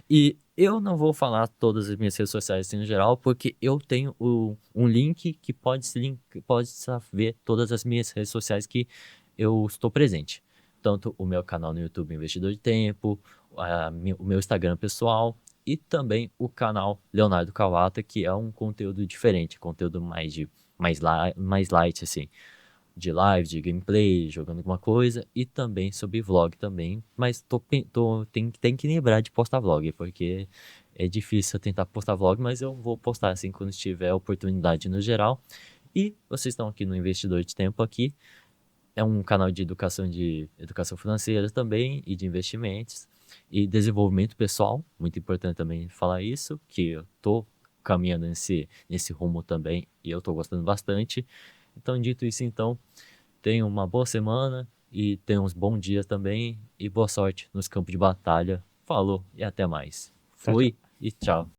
E eu não vou falar todas as minhas redes sociais assim no geral, porque eu tenho um link que pode ver todas as minhas redes sociais que eu estou presente. Tanto o meu canal no YouTube Investidor de Tempo, o meu Instagram pessoal e também o canal Leonardo Kawata, que é um conteúdo diferente, conteúdo mais light assim de live, de gameplay, jogando alguma coisa e também sobre vlog também, mas tem que lembrar de postar vlog, porque é difícil eu tentar postar vlog, mas eu vou postar assim quando tiver oportunidade no geral. E vocês estão aqui no Investidor de Tempo aqui, é um canal de educação financeira também e de investimentos e desenvolvimento pessoal, muito importante também falar isso, que eu tô caminhando nesse rumo também e eu tô gostando bastante. Então, dito isso, então, tenha uma boa semana e tenha uns bons dias também e boa sorte nos campos de batalha. Falou e até mais. Tchau, tchau. Fui e tchau.